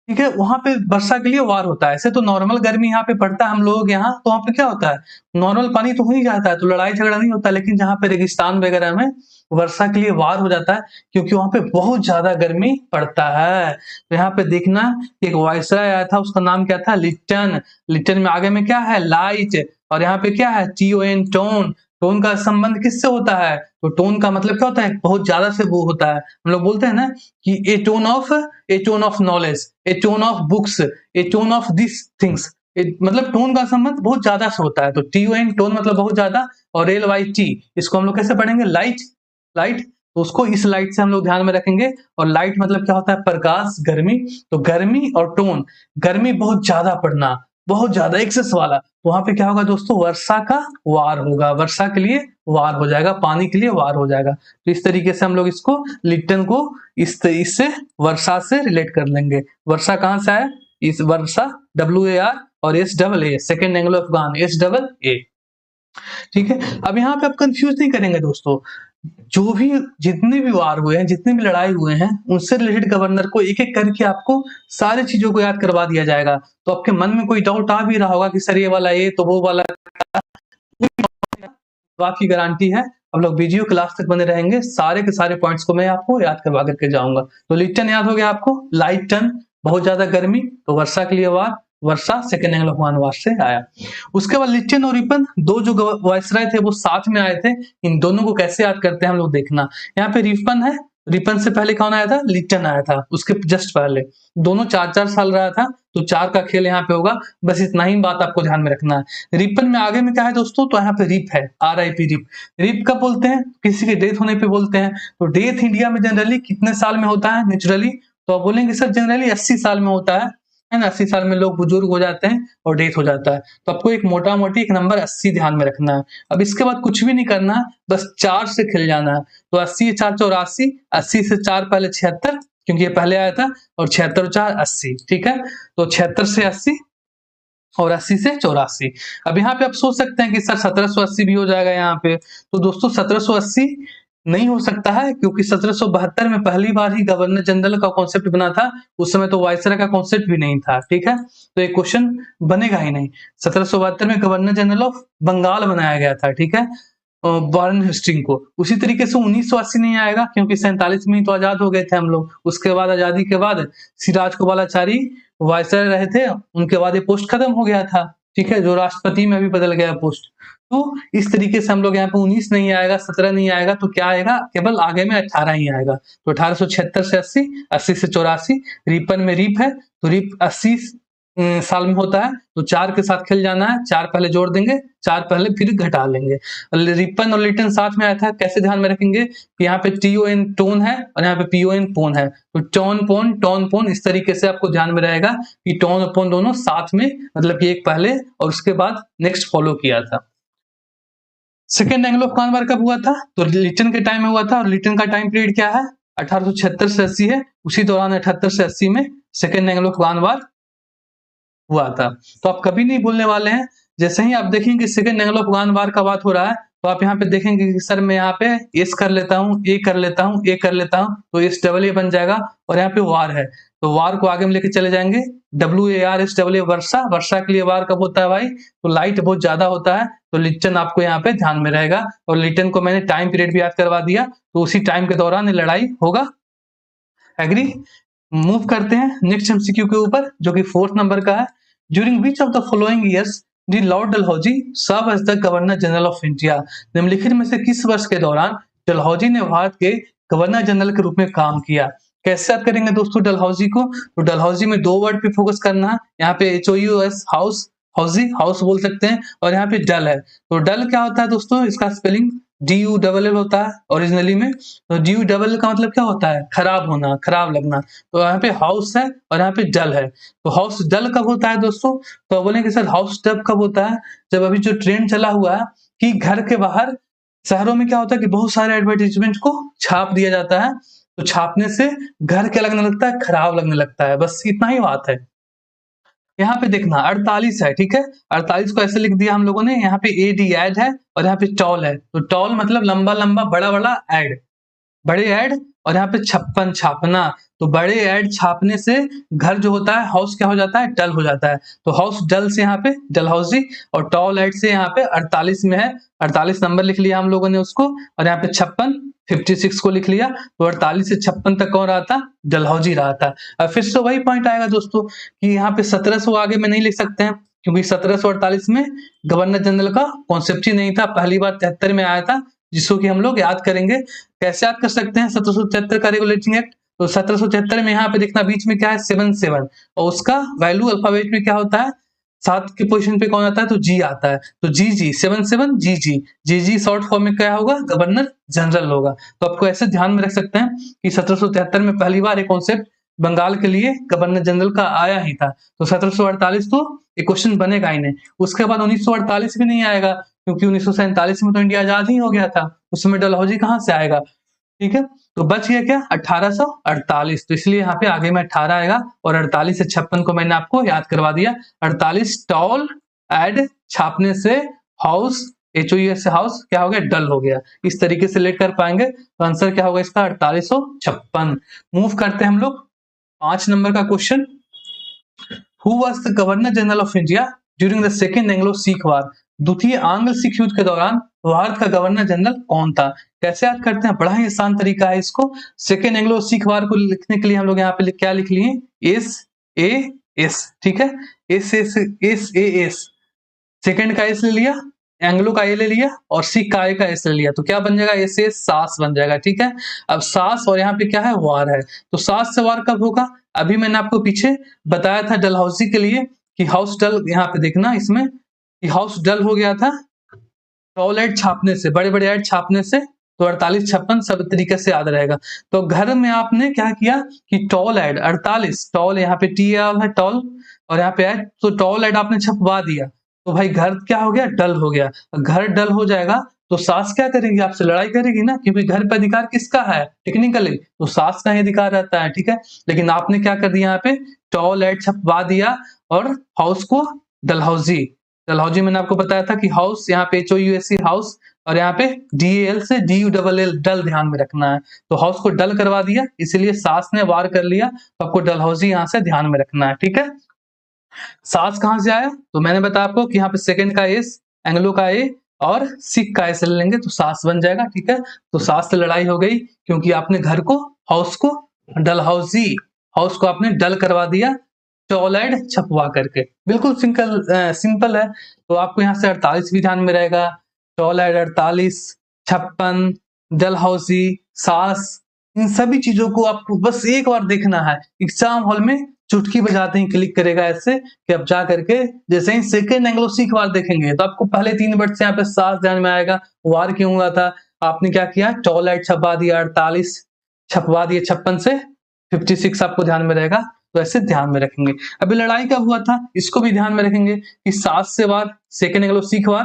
A: ठीक है, वहां पे वर्षा के लिए वार होता है। ऐसे तो नॉर्मल गर्मी यहाँ पे पड़ता है हम लोग यहाँ, तो वहां पे क्या होता है, नॉर्मल पानी तो हो ही जाता है, तो लड़ाई झगड़ा नहीं होता। लेकिन जहाँ पे रेगिस्तान वगैरह में वर्षा के लिए वार हो जाता है क्योंकि वहां पे बहुत ज्यादा गर्मी पड़ता है। तो यहाँ पे देखना, एक वायसराय आया था, उसका नाम क्या था? लिटन। लिटन में आगे में क्या है? लाइट, और यहाँ पे क्या है? TON, tone. टोन का संबंध किससे होता है? तो टोन का मतलब क्या होता है? बहुत ज्यादा से वो होता है। हम लोग बोलते हैं ना कि a ton of knowledge, a ton of books, a ton of this things, मतलब टोन का संबंध बहुत ज्यादा से होता है। तो TON टोन मतलब बहुत ज्यादा, और LYT इसको हम लोग कैसे पढ़ेंगे? Light, light. तो उसको इस लाइट से हम लोग ध्यान में रखेंगे। और लाइट मतलब क्या होता है? प्रकाश, गर्मी। तो गर्मी और टोन, गर्मी बहुत ज्यादा पड़ना, बहुत ज्यादा एक्सेस वाला, तो वहां पे क्या होगा दोस्तों? वर्षा का वार होगा, वर्षा के लिए वार हो जाएगा, पानी के लिए वार हो जाएगा। तो इस तरीके से हम लोग इसको लिप्टन को इससे वर्षा से रिलेट कर लेंगे। वर्षा कहां से आया? इस वर्षा WAR और SAA, second Anglo Afghan SAA, ठीक है। अब यहाँ पे आप कंफ्यूज नहीं करेंगे दोस्तों, जो भी जितने भी वार हुए हैं, जितने भी लड़ाई हुए हैं, उनसे रिलेटेड गवर्नर को एक एक करके आपको सारी चीजों को याद करवा दिया जाएगा। तो आपके मन में कोई डाउट आ भी रहा होगा कि सर ये वाला ये तो वो वाला, बात की गारंटी है। हम लोग वीडियो क्लास तक बने रहेंगे, सारे के सारे पॉइंट्स को मैं आपको याद करवा करके जाऊंगा। तो लिप्टन याद हो गया आपको, लाइट टन, बहुत ज्यादा गर्मी, तो वर्षा के लिए वार, वर्षा सेकेंड एंग्लो अफगान वार से आया। उसके बाद लिप्टन और रिपन, दो जो वायसराय थे वो साथ में आए थे। इन दोनों को कैसे याद करते हैं हम लोग देखना। यहाँ पे रिपन है, रिपन से पहले कौन आया था? लिप्टन आया था, उसके जस्ट पहले। दोनों 4-4 साल रहा था, तो 4 का खेल यहाँ पे होगा। बस इतना ही बात आपको ध्यान में रखना है। रिपन में आगे में क्या है दोस्तों? तो यहाँ पे रिप है, RIP रिप। रिप कब बोलते हैं? किसी की डेथ होने पे बोलते हैं। तो डेथ इंडिया में जनरली कितने साल में होता है नेचुरली? तो आप बोलेंगे सर जनरली 80 साल में होता है। है ना, 80 साल में लोग बुजुर्ग हो जाते हैं और डेथ हो जाता है। तो आपको एक मोटा मोटी एक नंबर 80 ध्यान में रखना है। अब इसके बाद कुछ भी नहीं करना है, बस 4 से खिल जाना है। तो 80 4 84, 80 से 4 पहले 76, क्योंकि ये पहले आया था, और 76 4 80, ठीक है। तो 76 से 80 और 80 से 84। अब यहाँ पे आप सोच सकते हैं कि सर 1780 भी हो जाएगा यहाँ पे। तो दोस्तों 1780 नहीं हो सकता है, क्योंकि 1772 में पहली बार ही गवर्नर जनरल का कॉन्सेप्ट बना था। उस समय तो वायसराय का कॉन्सेप्ट भी नहीं था, ठीक है। तो ये क्वेश्चन बनेगा ही नहीं। 1772 में गवर्नर जनरल ऑफ बंगाल बनाया गया था, ठीक है, वारेन हेस्टिंग को। उसी तरीके से 1980 नहीं आएगा, क्योंकि 47 में ही तो आजाद हो गए थे हम लोग। उसके बाद आजादी के बाद सिराज गोपालाचारी वायसराय रहे थे, उनके बाद ये पोस्ट खत्म हो गया था, ठीक है, जो राष्ट्रपति में भी बदल गया पोस्ट। तो इस तरीके से हम लोग यहाँ पे 19 नहीं आएगा, 17 नहीं आएगा, तो क्या आएगा, केवल आगे में 18 ही आएगा। तो 1876 से 80, 80 से 84, रिपन में रीप है, तो रीप 80 साल में होता है, तो 4 के साथ खेल जाना है। 4 पहले जोड़ देंगे, 4 पहले फिर घटा लेंगे। रिपन और लिटन साथ में आया था, कैसे ध्यान में रखेंगे कि यहाँ पे TON टोन है और यहाँ पे PON पोन है, तो टोन पोन इस तरीके से आपको ध्यान में रहेगा कि टोन और पोन दोनों साथ में, मतलब कि एक पहले और उसके बाद नेक्स्ट फॉलो किया था। सेकेंड एंग्लो अफगान वार कब हुआ था, तो लिटन के टाइम में हुआ था, और लिटन का टाइम पीरियड क्या है, 1876 से 80 है। उसी दौरान 78 से 80 में सेकेंड एंग्लो अफगान वार हुआ था। तो आप कभी नहीं भूलने वाले हैं। जैसे ही आप देखेंगे सेकेंड एंग्लो अफगान वार का बात हो रहा है, तो आप यहाँ पे देखेंगे कि सर मैं यहाँ पे एस कर लेता हूँ, ए कर लेता हूँ, ए कर लेता हूँ, तो एस डबल ए बन जाएगा, और यहाँ पे वार है, तो वार को आगे में लेके चले जाएंगे। WARSA वर्षा, वर्षा के लिए वार कब होता है भाई, तो लाइट बहुत ज्यादा होता है, तो लिटन आपको यहाँ पे ध्यान में रहेगा। और लिटन को मैंने टाइम पीरियड भी याद करवा दिया, तो उसी टाइम के दौरान ये लड़ाई होगा। एग्री। मूव करते हैं नेक्स्ट MCQ के ऊपर, जो कि 4th नंबर का है। During which of the following years did Lord Dalhousie serve as the governor general of India, निम्नलिखित में से किस वर्ष के दौरान डलहौजी ने भारत के गवर्नर जनरल के रूप में काम किया। कैसे याद करेंगे दोस्तों डलहौजी को, तो डलहौजी में 2 वर्ड पे फोकस करना है। यहाँ पे HOUS हाउस, हौजी हाउस बोल सकते हैं, और यहाँ पे डल है, तो डल क्या होता है दोस्तों, इसका स्पेलिंग DULL होता है ओरिजिनली में। तो DULL का मतलब क्या होता है, खराब होना, खराब लगना। तो यहाँ पे हाउस है और यहाँ पे डल है, तो हाउस डल कब होता है दोस्तों, तो बोलेंगे सर हाउस डब कब होता है, जब अभी जो ट्रेंड चला हुआ है कि घर के बाहर शहरों में क्या होता है कि बहुत सारे एडवर्टाइजमेंट को छाप दिया जाता है, तो छापने से घर क्या लगने लगता है, खराब लगने लगता है, बस इतना ही बात है। यहाँ पे देखना 48 है, ठीक है, 48 को ऐसे लिख दिया हम लोगों ने। यहाँ पे AD ऐड है और यहाँ पे टॉल है, तो टॉल मतलब लंबा लंबा बड़ा बड़ा ऐड, बड़े ऐड, और यहाँ पे 56 छापना, तो बड़े ऐड छापने से घर जो होता है हाउस क्या हो जाता है, डल हो जाता है, तो हाउस डल से यहाँ पे डलहौजी, और टॉल ऐड से यहाँ पे 48 में है, 48 नंबर लिख लिया हम लोगों ने उसको, और यहाँ पे 56 को लिख लिया, तो 48 से 56 तक कौन रहा था, डलहौजी रहा था। अब फिर से वही पॉइंट आएगा दोस्तों कि यहाँ पे 1700 आगे में नहीं लिख सकते हैं, क्योंकि 1748 में गवर्नर जनरल का कॉन्सेप्ट ही नहीं था, पहली बार 73 में आया था, जिसको कि हम लोग याद करेंगे। कैसे याद कर सकते हैं 1773 का रेगुलेटिंग एक्ट, तो 1773 में यहाँ पे देखना बीच में क्या है 77, और उसका वैल्यू अल्फाबेट में क्या होता है, 7 के पोजीशन पे कौन आता है, तो G आता है, तो GG 77 GG शॉर्ट फॉर्म में क्या होगा, गवर्नर जनरल होगा। तो आपको ऐसे ध्यान में रख सकते हैं कि 1773 में पहली बार एक कॉन्सेप्ट बंगाल के लिए गवर्नर जनरल का आया ही था, तो 1748 तो एक क्वेश्चन बनेगा ही नहीं। उसके बाद 1948 भी नहीं आएगा, क्योंकि 1947 में तो इंडिया आजाद ही हो गया था, उसमें डलहौजी कहाँ से आएगा, ठीक है। तो बच गया क्या 1848, तो इसलिए यहाँ पे आगे में 18 आएगा, और 48 से 56 को मैंने आपको याद करवा दिया। 48 टॉल एड छापने से हाउस, HOUS से हाउस क्या हो गया, डल हो गया। इस तरीके से लेट कर पाएंगे, तो आंसर क्या होगा इसका 4856। मूव करते हैं हम लोग 5 नंबर का question. Who was the governor general of India during the second Anglo Sikh war, द्वितीय आंग्ल सिख युद्ध के दौरान भारत का गवर्नर जनरल कौन था। कैसे याद करते हैं, बड़ा ही आसान तरीका है इसको। सेकेंड एंग्लो सिख वार को लिखने के लिए हम लोग यहाँ पे क्या लिख लिए, SAS, ठीक है, SAS, सेकेंड का एस ले लिया, एंग्लो का ए ले लिया, और सिख का ए का एस ले लिया, तो क्या बन जाएगा, ऐसे सास बन जाएगा, ठीक है। अब सास और यहाँ पे क्या है, वार है, तो सास से वार कब होगा, अभी मैंने आपको पीछे बताया था डलहौजी के लिए कि हाउस डल, यहाँ पे देखना इसमें कि हाउस डल हो गया था टॉल ऐड छापने से, बड़े बड़े ऐड छापने से, तो 48 56 सब तरीके से याद रहेगा। तो घर में आपने क्या किया कि टॉल ऐड 48, टॉल यहाँ पे टी है टॉल, और यहाँ पे ऐड, तो टॉल ऐड आपने छपवा दिया, तो भाई घर क्या हो गया, डल हो गया। घर डल हो जाएगा तो सास क्या करेगी, आपसे लड़ाई करेगी ना, क्योंकि घर पे अधिकार किसका है टेक्निकली, तो सास का ही अधिकार रहता है, ठीक है। लेकिन आपने क्या कर दिया यहाँ पे टॉल ऐड छपवा दिया और हाउस को डलहौजी, डलहौजी मैंने आपको बताया था कि हाउस यहाँ पे HOUSE हाउस, और यहाँ पे DAL से DULL डल ध्यान में रखना है, तो हाउस को डल करवा दिया, इसीलिए सास ने वार कर लिया, तो आपको डलहौजी यहाँ से ध्यान में रखना है, ठीक है। सास कहां से आया, तो मैंने बताया आपको कि यहाँ पे सेकंड का एस, एंग्लो का ए और सिख का एस ले लेंगे तो सास बन जाएगा, ठीक है। तो सास से लड़ाई हो गई क्योंकि आपने घर को, हाउस को डलहौजी, हाउस को आपने डल करवा दिया टॉलेड छपवा करके, बिल्कुल सिंपल है। तो आपको यहाँ से 48 भी ध्यान में रहेगा, टॉलेड 48, 56, डलहौजी, सास, इन सभी चीजों को आपको बस एक बार देखना है, एग्जाम हॉल में चुटकी बजाते ही क्लिक करेगा ऐसे कि अब जा करके जैसे ही सेकंड एंग्लो सीख वार देखेंगे तो आपको पहले 3 वर्ड से यहाँ पे सास ध्यान में आएगा, वार क्यों हुआ था, आपने क्या किया टॉलेट छपवा दिया 48, छपवा दिया 56 से 56 आपको ध्यान में रहेगा, तो ऐसे ध्यान में रखेंगे। अभी लड़ाई कब हुआ था इसको भी ध्यान में रखेंगे कि सास से वार, सेकंड एंग्लो सीख वार,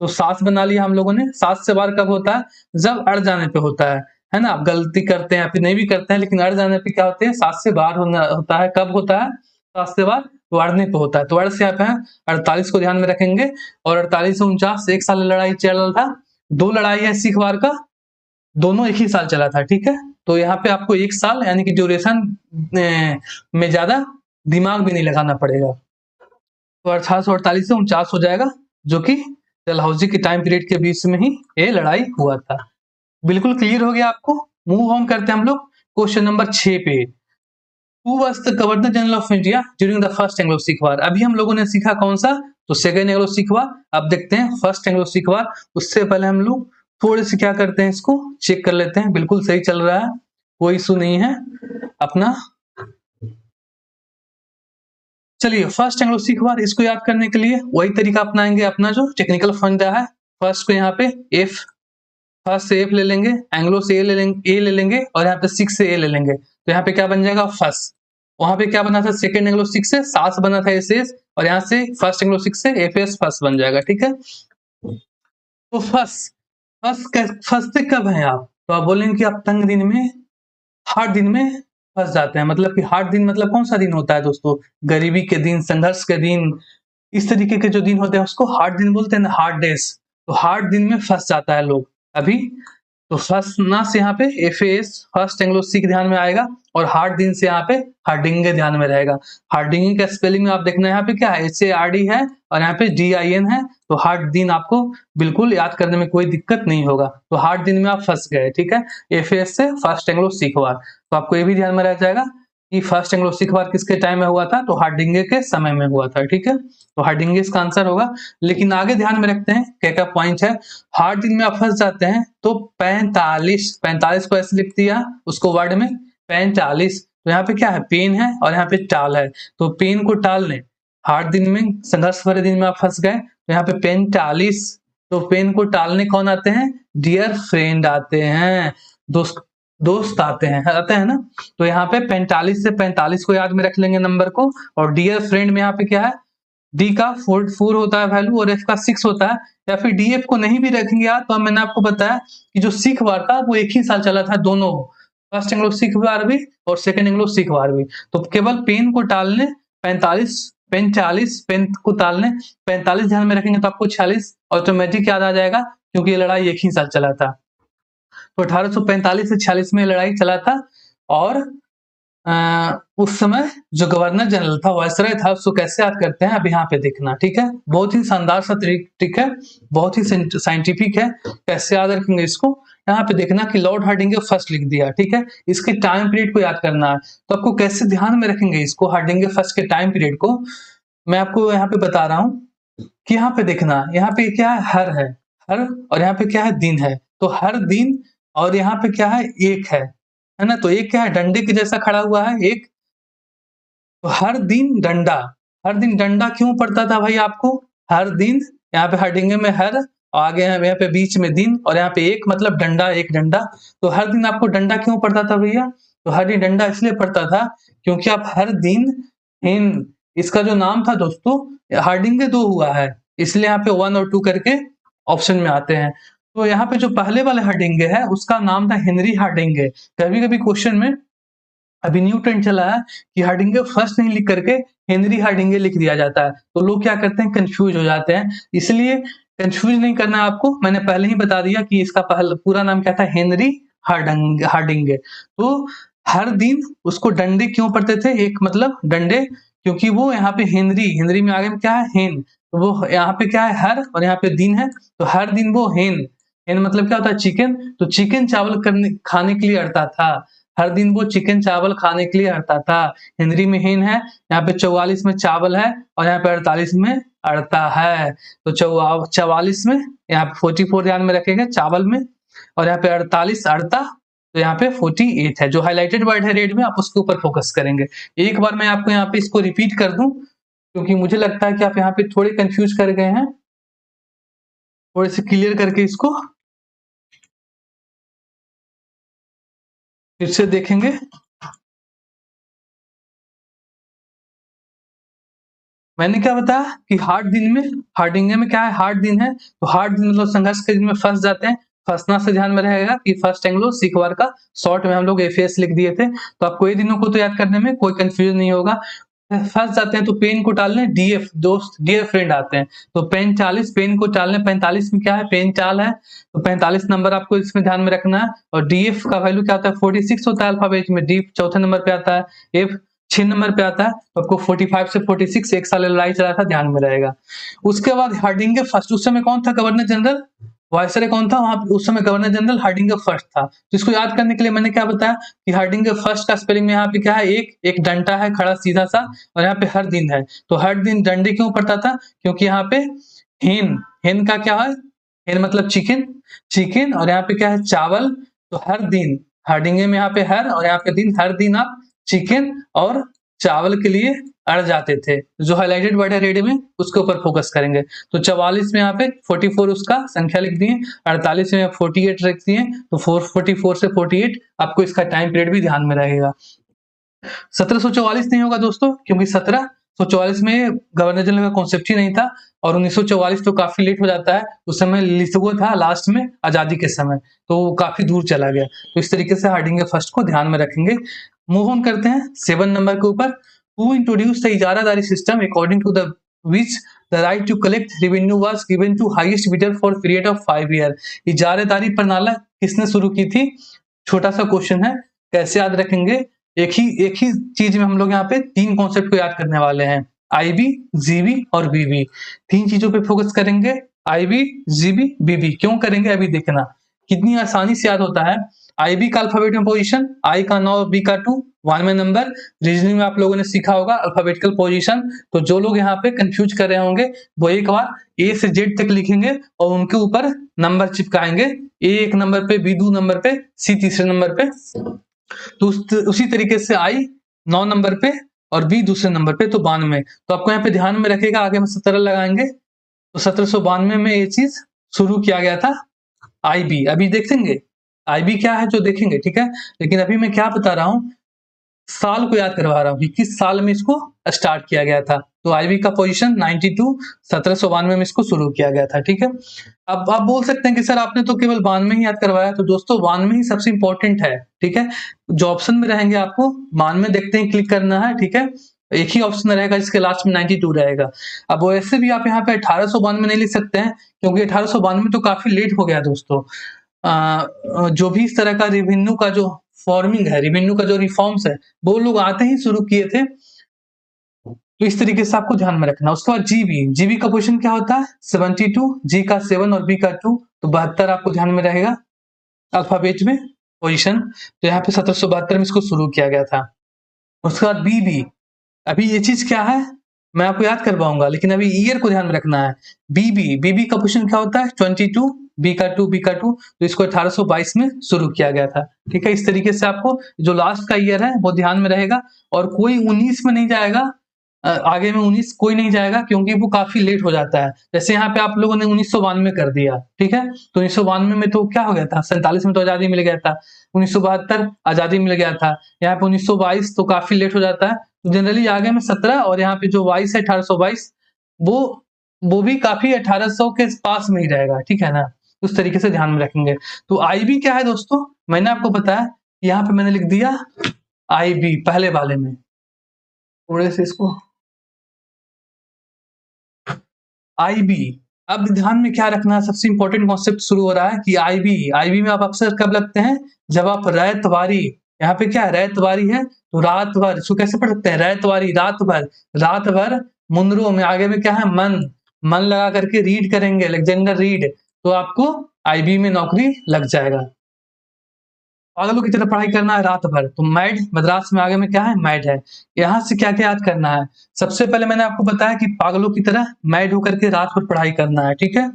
A: तो सास बना लिया हम लोगों ने। सास से वार कब होता है, जब अड़ जाने पे होता है ना, आप गलती करते हैं फिर नहीं भी करते हैं लेकिन अड़ जाने पे क्या होते हैं, सास से बाहर होना होता है। कब होता है सास से बाहर, तो अड़ने पे होता है, तो अड़ से आप है 48 को ध्यान में रखेंगे, और 48 से 49 एक साल लड़ाई चल रहा था, 2 लड़ाई है सीख वार का, दोनों एक ही साल चला था, ठीक है। तो यहाँ पे आपको 1 साल यानी कि ड्यूरेशन में ज्यादा दिमाग भी नहीं लगाना पड़ेगा, तो 1848 से 49 हो जाएगा, जो कि डलहौजी के टाइम पीरियड के बीच में ही ये लड़ाई हुआ था। बिल्कुल क्लियर हो गया आपको। मूव ऑन करते हैं हम लोग क्वेश्चन नंबर 6 पे। Who was the governor general of India during the first Anglo Sikh war. अभी हम लोगों ने सीखा कौन सा, तो सेकेंड एंग्लो सिख वार। अब देखते हैं फर्स्ट एंग्लो सिख वार। उससे पहले हम लोग थोड़े से क्या करते हैं, इसको चेक कर लेते हैं, बिल्कुल सही चल रहा है, कोई इशू नहीं है अपना। चलिए फर्स्ट एंग्लो सिख वार, इसको याद करने के लिए वही तरीका अपनाएंगे, अपना जो टेक्निकल फंडा है। फर्स्ट को यहाँ पे एफ, फर्स्ट से एफ ले लेंगे, एंग्लो से ए ले लेंगे और यहाँ पे सिक्स से ए ले लेंगे, तो यहाँ पे क्या बन जाएगा फर्स्ट। वहां पे क्या बना था सेकेंड एंग्लो सिक्स से सास बना था एस एस, और यहाँ से फर्स्ट एंग्लो सिक्स से एफ एस फर्स्ट बन जाएगा, ठीक है। तो फर्स्ट फंसते कब हैं आप, तो आप बोलेंगे कि आप तंग दिन में, हार्ड दिन में फंस जाते हैं। मतलब कि हार्ड दिन मतलब कौन सा दिन होता है दोस्तों, गरीबी के दिन, संघर्ष के दिन, इस तरीके के जो दिन होते हैं उसको हार्ड दिन बोलते हैं ना, हार्ड डेज। तो हार्ड दिन में फंस जाता है लोग अभी। तो फर्स्ट ना से यहाँ पे F S first Anglo Sikh ध्यान में आएगा, और हार्ड दिन से यहाँ पे हार्डिंगे ध्यान में रहेगा। हार्डिंगे का स्पेलिंग में आप देखना यहाँ पे क्या है, HARD है और यहाँ पे DIN है, तो हार्ड दिन आपको बिल्कुल याद करने में कोई दिक्कत नहीं होगा। तो हार्ड दिन में आप फंस गए, ठीक है। FAS से फर्स्ट एंग्लो सिख वार, तो आपको ये भी ध्यान में रह जाएगा कि फर्स्ट एंग्लो सिख वार किसके टाइम में हुआ था, तो हार्डिंगे के समय में हुआ था, ठीक है। तो हार्डिंगे इसका आंसर होगा। लेकिन आगे ध्यान में रखते हैं क्या क्या पॉइंट है। हार्ड दिन में आप फंस जाते हैं तो 45 को ऐसे लिख दिया उसको वर्ड में 45, तो यहाँ पे क्या है पेन है और यहाँ पे टाल है, तो पेन को टालने, हार्ड दिन में संघर्ष भरे दिन में आप फंस गए तो यहाँ पे 45, तो पेन को टालने कौन आते हैं, डियर फ्रेंड आते हैं, दोस्त आते हैं ना। तो यहाँ पे 45 से 45 को याद में रख लेंगे नंबर को, और डियर फ्रेंड में यहाँ पे क्या है, डी का 4 होता है वैल्यू और एफ का 6 होता है, या फिर डी एफ को नहीं भी रखेंगे यार, तो मैंने आपको बताया कि जो सिख वार था वो एक ही साल चला था दोनों, फर्स्ट एंग्लो सिख वार भी और सेकंड एंग्लो सिख वार भी। तो केवल पेन को टालने 45 पेन को टालने 45 ध्यान में रखेंगे तो आपको 46 ऑटोमेटिक याद आ जाएगा, क्योंकि ये लड़ाई एक ही साल चला था। तो 1845 से 46 में लड़ाई चला था, और उस समय जो गवर्नर जनरल था वायसराय था, उसको कैसे याद करते हैं अब यहाँ पे देखना, ठीक है। बहुत ही शानदार सा ट्रिक है, बहुत ही साइंटिफिक है, कैसे याद रखेंगे इसको, यहाँ पे देखना कि लॉर्ड हार्डिंगे फर्स्ट लिख दिया, ठीक है। इसके टाइम पीरियड को याद करना है, तो आपको कैसे ध्यान में रखेंगे इसको, हार्डिंगे फर्स्ट के टाइम पीरियड को मैं आपको यहाँ पे बता रहा हूँ कि यहाँ पे देखना, यहाँ पे क्या है, हर, और यहाँ पे क्या है, दिन है, तो हर दिन, और यहाँ पे क्या है, एक है ना, तो एक क्या है, डंडे के जैसा खड़ा हुआ है एक, तो हर दिन डंडा क्यों पड़ता था भाई आपको, हर दिन, यहाँ पे हार्डिंगे में हर और आगे यहाँ पे बीच में दिन, और यहाँ पे एक मतलब डंडा, एक डंडा। तो हर दिन आपको डंडा क्यों पड़ता था भैया? तो हर दिन डंडा इसलिए पड़ता था क्योंकि आप हर दिन हिन, इसका जो नाम था दोस्तों हार्डिंगे 2 हुआ है, इसलिए यहाँ पे 1 और 2 करके ऑप्शन में आते हैं। तो यहाँ पे जो पहले वाले हार्डिंगे है उसका नाम था हेनरी हार्डिंगे। कभी कभी क्वेश्चन में अभी न्यू ट्रेंड चला है कि हार्डिंगे फर्स्ट नहीं लिख करके हेनरी हार्डिंगे लिख दिया जाता है, तो लोग क्या करते हैं कंफ्यूज हो जाते हैं। इसलिए कंफ्यूज नहीं करना है आपको, मैंने पहले ही बता दिया कि इसका पहला पूरा नाम क्या था, हेनरी हार्डिंगे। तो हर दिन उसको डंडे क्यों पड़ते थे, एक मतलब डंडे, क्योंकि वो यहाँ पे हेनरी में आगे में क्या है हेन, तो वो यहाँ पे क्या है हर, और यहाँ पे दिन है, तो हर दिन वो हेन मतलब क्या होता है चिकन, तो चिकन चावल खाने के लिए अड़ता था, हर दिन वो चिकन चावल खाने के लिए अड़ता था। हेनरी में हेन है, यहाँ पे 44 में चावल है, और यहाँ पे 48 में अड़ता है। तो 44 में, यहाँ पे 44 ध्यान में रखेंगे चावल में, और यहाँ पे 48 अड़ता, तो यहाँ पे 48 है। जो हाईलाइटेड वर्ड है रेड में, आप उसके ऊपर फोकस करेंगे। एक बार मैं आपको यहाँ पे इसको रिपीट कर दूं, क्योंकि मुझे लगता है कि आप यहाँ पे थोड़े कंफ्यूज कर गए हैं, थोड़े से क्लियर करके इसको फिर से देखेंगे। मैंने क्या बताया कि हार्डिंगे में क्या है, हार्ड दिन है, तो हार्ड दिन मतलब संघर्ष के दिन में फंस जाते हैं। फंसना से ध्यान में रहेगा कि फर्स्ट एंग्लो सिखवार का शॉर्ट में हम लोग एफएस लिख दिए थे, तो आपको ये दिनों को तो याद करने में कोई कंफ्यूजन नहीं होगा। फंस जाते हैं तो पेन को टालने डीएफ, दोस्त डियर फ्रेंड आते हैं, तो पेन 40, पेन को टालने 45 में क्या है पेन चाल है, तो 45 नंबर आपको इसमें ध्यान में रखना है। और डीएफ का वैल्यू क्या होता है 46 होता है अल्फाबेट में, डी चौथे नंबर पे आता है, एफ 6 नंबर पे आता है, तो आपको 45 से 46 एक साल लड़ाई चला था, ध्यान में रहेगा। उसके बाद हार्डिंगे फर्स्ट, उस समय कौन था गवर्नर जनरल, वायसराय कौन था वहां, उस समय गवर्नर जनरल हार्डिंगे फर्स्ट था। तो इसको याद करने के लिए मैंने क्या बताया कि हार्डिंगे फर्स्ट का स्पेलिंग में यहाँ पे क्या है, एक डंडा है खड़ा सीधा सा, और यहाँ पे हर दिन है, तो हर दिन डंडे क्यों पड़ता था, क्योंकि यहाँ पे हेन का क्या है, हेन मतलब चिकन, और यहाँ पे क्या है चावल, तो हर दिन हार्डिंगे में यहाँ पे हर, और यहाँ पे दिन, हर दिन आप चिकन और चावल के लिए अड़ जाते थे। जो हाईलाइटेड वर्ड है रेड में उसके ऊपर फोकस करेंगे। तो 44 में यहाँ पे 44 उसका संख्या लिख दिए, 48 में 48 रख दिए, तो 444 से 48 आपको इसका टाइम पीरियड भी ध्यान में रहेगा। 1744 नहीं होगा दोस्तों, क्योंकि 1744 में गवर्नर जनरल का कॉन्सेप्ट ही नहीं था, और 1944 तो काफी लेट हो जाता है, उस समय लिथगो था लास्ट में आजादी के समय, तो काफी दूर चला गया। तो इस तरीके से हार्डिंगे फर्स्ट को ध्यान में रखेंगे। मूव ऑन करते हैं 7 नंबर के ऊपर। Who introduced the इजारादारी system according to the which the right to collect revenue was given to highest bidder for period of 5 year। इजारादारी प्रणाली किसने शुरू की थी, छोटा सा क्वेश्चन है, कैसे याद रखेंगे, एक ही चीज में हम लोग यहाँ पे 3 कॉन्सेप्ट को याद करने वाले हैं, आईबी, जीबी और बीबी। 3 चीजों पे फोकस करेंगे, आईबी, जीबी, बीबी। क्यों करेंगे अभी देखना, कितनी आसानी से याद होता है। आईबी का अल्फाबेट में पोजीशन, आई का 9, बी का 2, 1 में नंबर। रीजनिंग में आप लोगों ने सीखा होगा अल्फाबेटिकल पोजीशन, तो जो लोग यहाँ पे कंफ्यूज कर रहे होंगे वो एक बार ए से जेड तक लिखेंगे और उनके ऊपर नंबर चिपकाएंगे, ए 1 नंबर पे, बी 2 नंबर पे, सी तीसरे नंबर पे। तो उसी तरीके से आई 9 नंबर पे और बी दूसरे नंबर पे, तो 92। तो आपको यहाँ पे ध्यान में रखेगा, आगे में 17 लगाएंगे, तो 1792 में ये चीज शुरू किया गया था आईबी। अभी देखेंगे आईबी क्या है जो देखेंगे, ठीक है, लेकिन अभी मैं क्या बता रहा हूँ, साल को याद करवा रहा हूँ कि किस साल में इसको स्टार्ट किया गया था। तो आईबी का पोजीशन 92, 1792 में इसको शुरू किया गया था, ठीक है। अब आप बोल सकते हैं कि सर आपने तो केवल 92 ही याद करवाया, तो दोस्तों 92 ही सबसे इंपॉर्टेंट है, ठीक है। जो ऑप्शन में रहेंगे आपको 92 देखते हैं क्लिक करना है, ठीक है। एक ही ऑप्शन रहेगा जिसके लास्ट में 92 रहेगा। अब वैसे भी आप यहाँ पे 1892 नहीं लिख सकते हैं, क्योंकि 1892 तो काफी लेट हो गया दोस्तों। जो भी इस तरह का रेवेन्यू का जो फॉर्मिंग है, रेवेन्यू का जो रिफॉर्म्स है, वो लोग आते ही शुरू किए थे, तो इस तरीके से आपको ध्यान में रखना। उसके बाद जीबी का पोजीशन क्या होता है 72, जी का 7 और बी का 2, तो 72 आपको ध्यान में रहेगा अल्फाबेट में पोजीशन। तो यहाँ पे 1772 में इसको शुरू किया गया था। उसके बाद बीबी, अभी ये चीज क्या है मैं आपको याद करवाऊंगा, लेकिन अभी ईयर को ध्यान में रखना है। बीबी का पोजीशन क्या होता है 22, बी का 2, तो इसको 1822 में शुरू किया गया था, ठीक है। इस तरीके से आपको जो लास्ट का ईयर है वो ध्यान में रहेगा, और कोई 19 में नहीं जाएगा, आगे में 19 कोई नहीं जाएगा क्योंकि वो काफी लेट हो जाता है। जैसे यहाँ पे आप लोगों ने 1992 कर दिया, ठीक है, तो 1992 में तो क्या हो गया था, 47 में तो आजादी मिल गया था, 1972 आजादी मिल गया था, यहाँ पे 1922 तो काफी लेट हो जाता है। तो जनरली आगे में 17 और यहाँ पे जो 22 है 1822 वो वो भी काफी 1800 के पास में ही रहेगा, ठीक है ना, उस तरीके से ध्यान में रखेंगे। तो आईबी क्या है दोस्तों, मैंने आपको बताया, यहाँ पे मैंने लिख दिया आईबी पहले वाले में, थोड़े से इसको आईबी। अब ध्यान में क्या रखना है, सबसे इंपॉर्टेंट कॉन्सेप्ट शुरू हो रहा है कि आईबी, आईबी में आप अक्सर कब लगते हैं, जब आप रैतवारी, यहाँ पे क्या है रैतवारी है तो रात भर, इसको कैसे पढ़ सकते हैं, रैतवारी रात भर, रात भर मुनरो में आगे में क्या है मन, मन लगा करके रीड करेंगे, अलेक्जेंडर रीड, तो आपको आईबी में नौकरी लग जाएगा। पागलों की तरह पढ़ाई करना है रात भर, तो मैड मद्रास में आगे में क्या है मैड है। यहाँ से क्या क्या याद करना है, सबसे पहले मैंने आपको बताया कि पागलों की तरह मैड होकर के रात भर पढ़ाई करना है, ठीक है।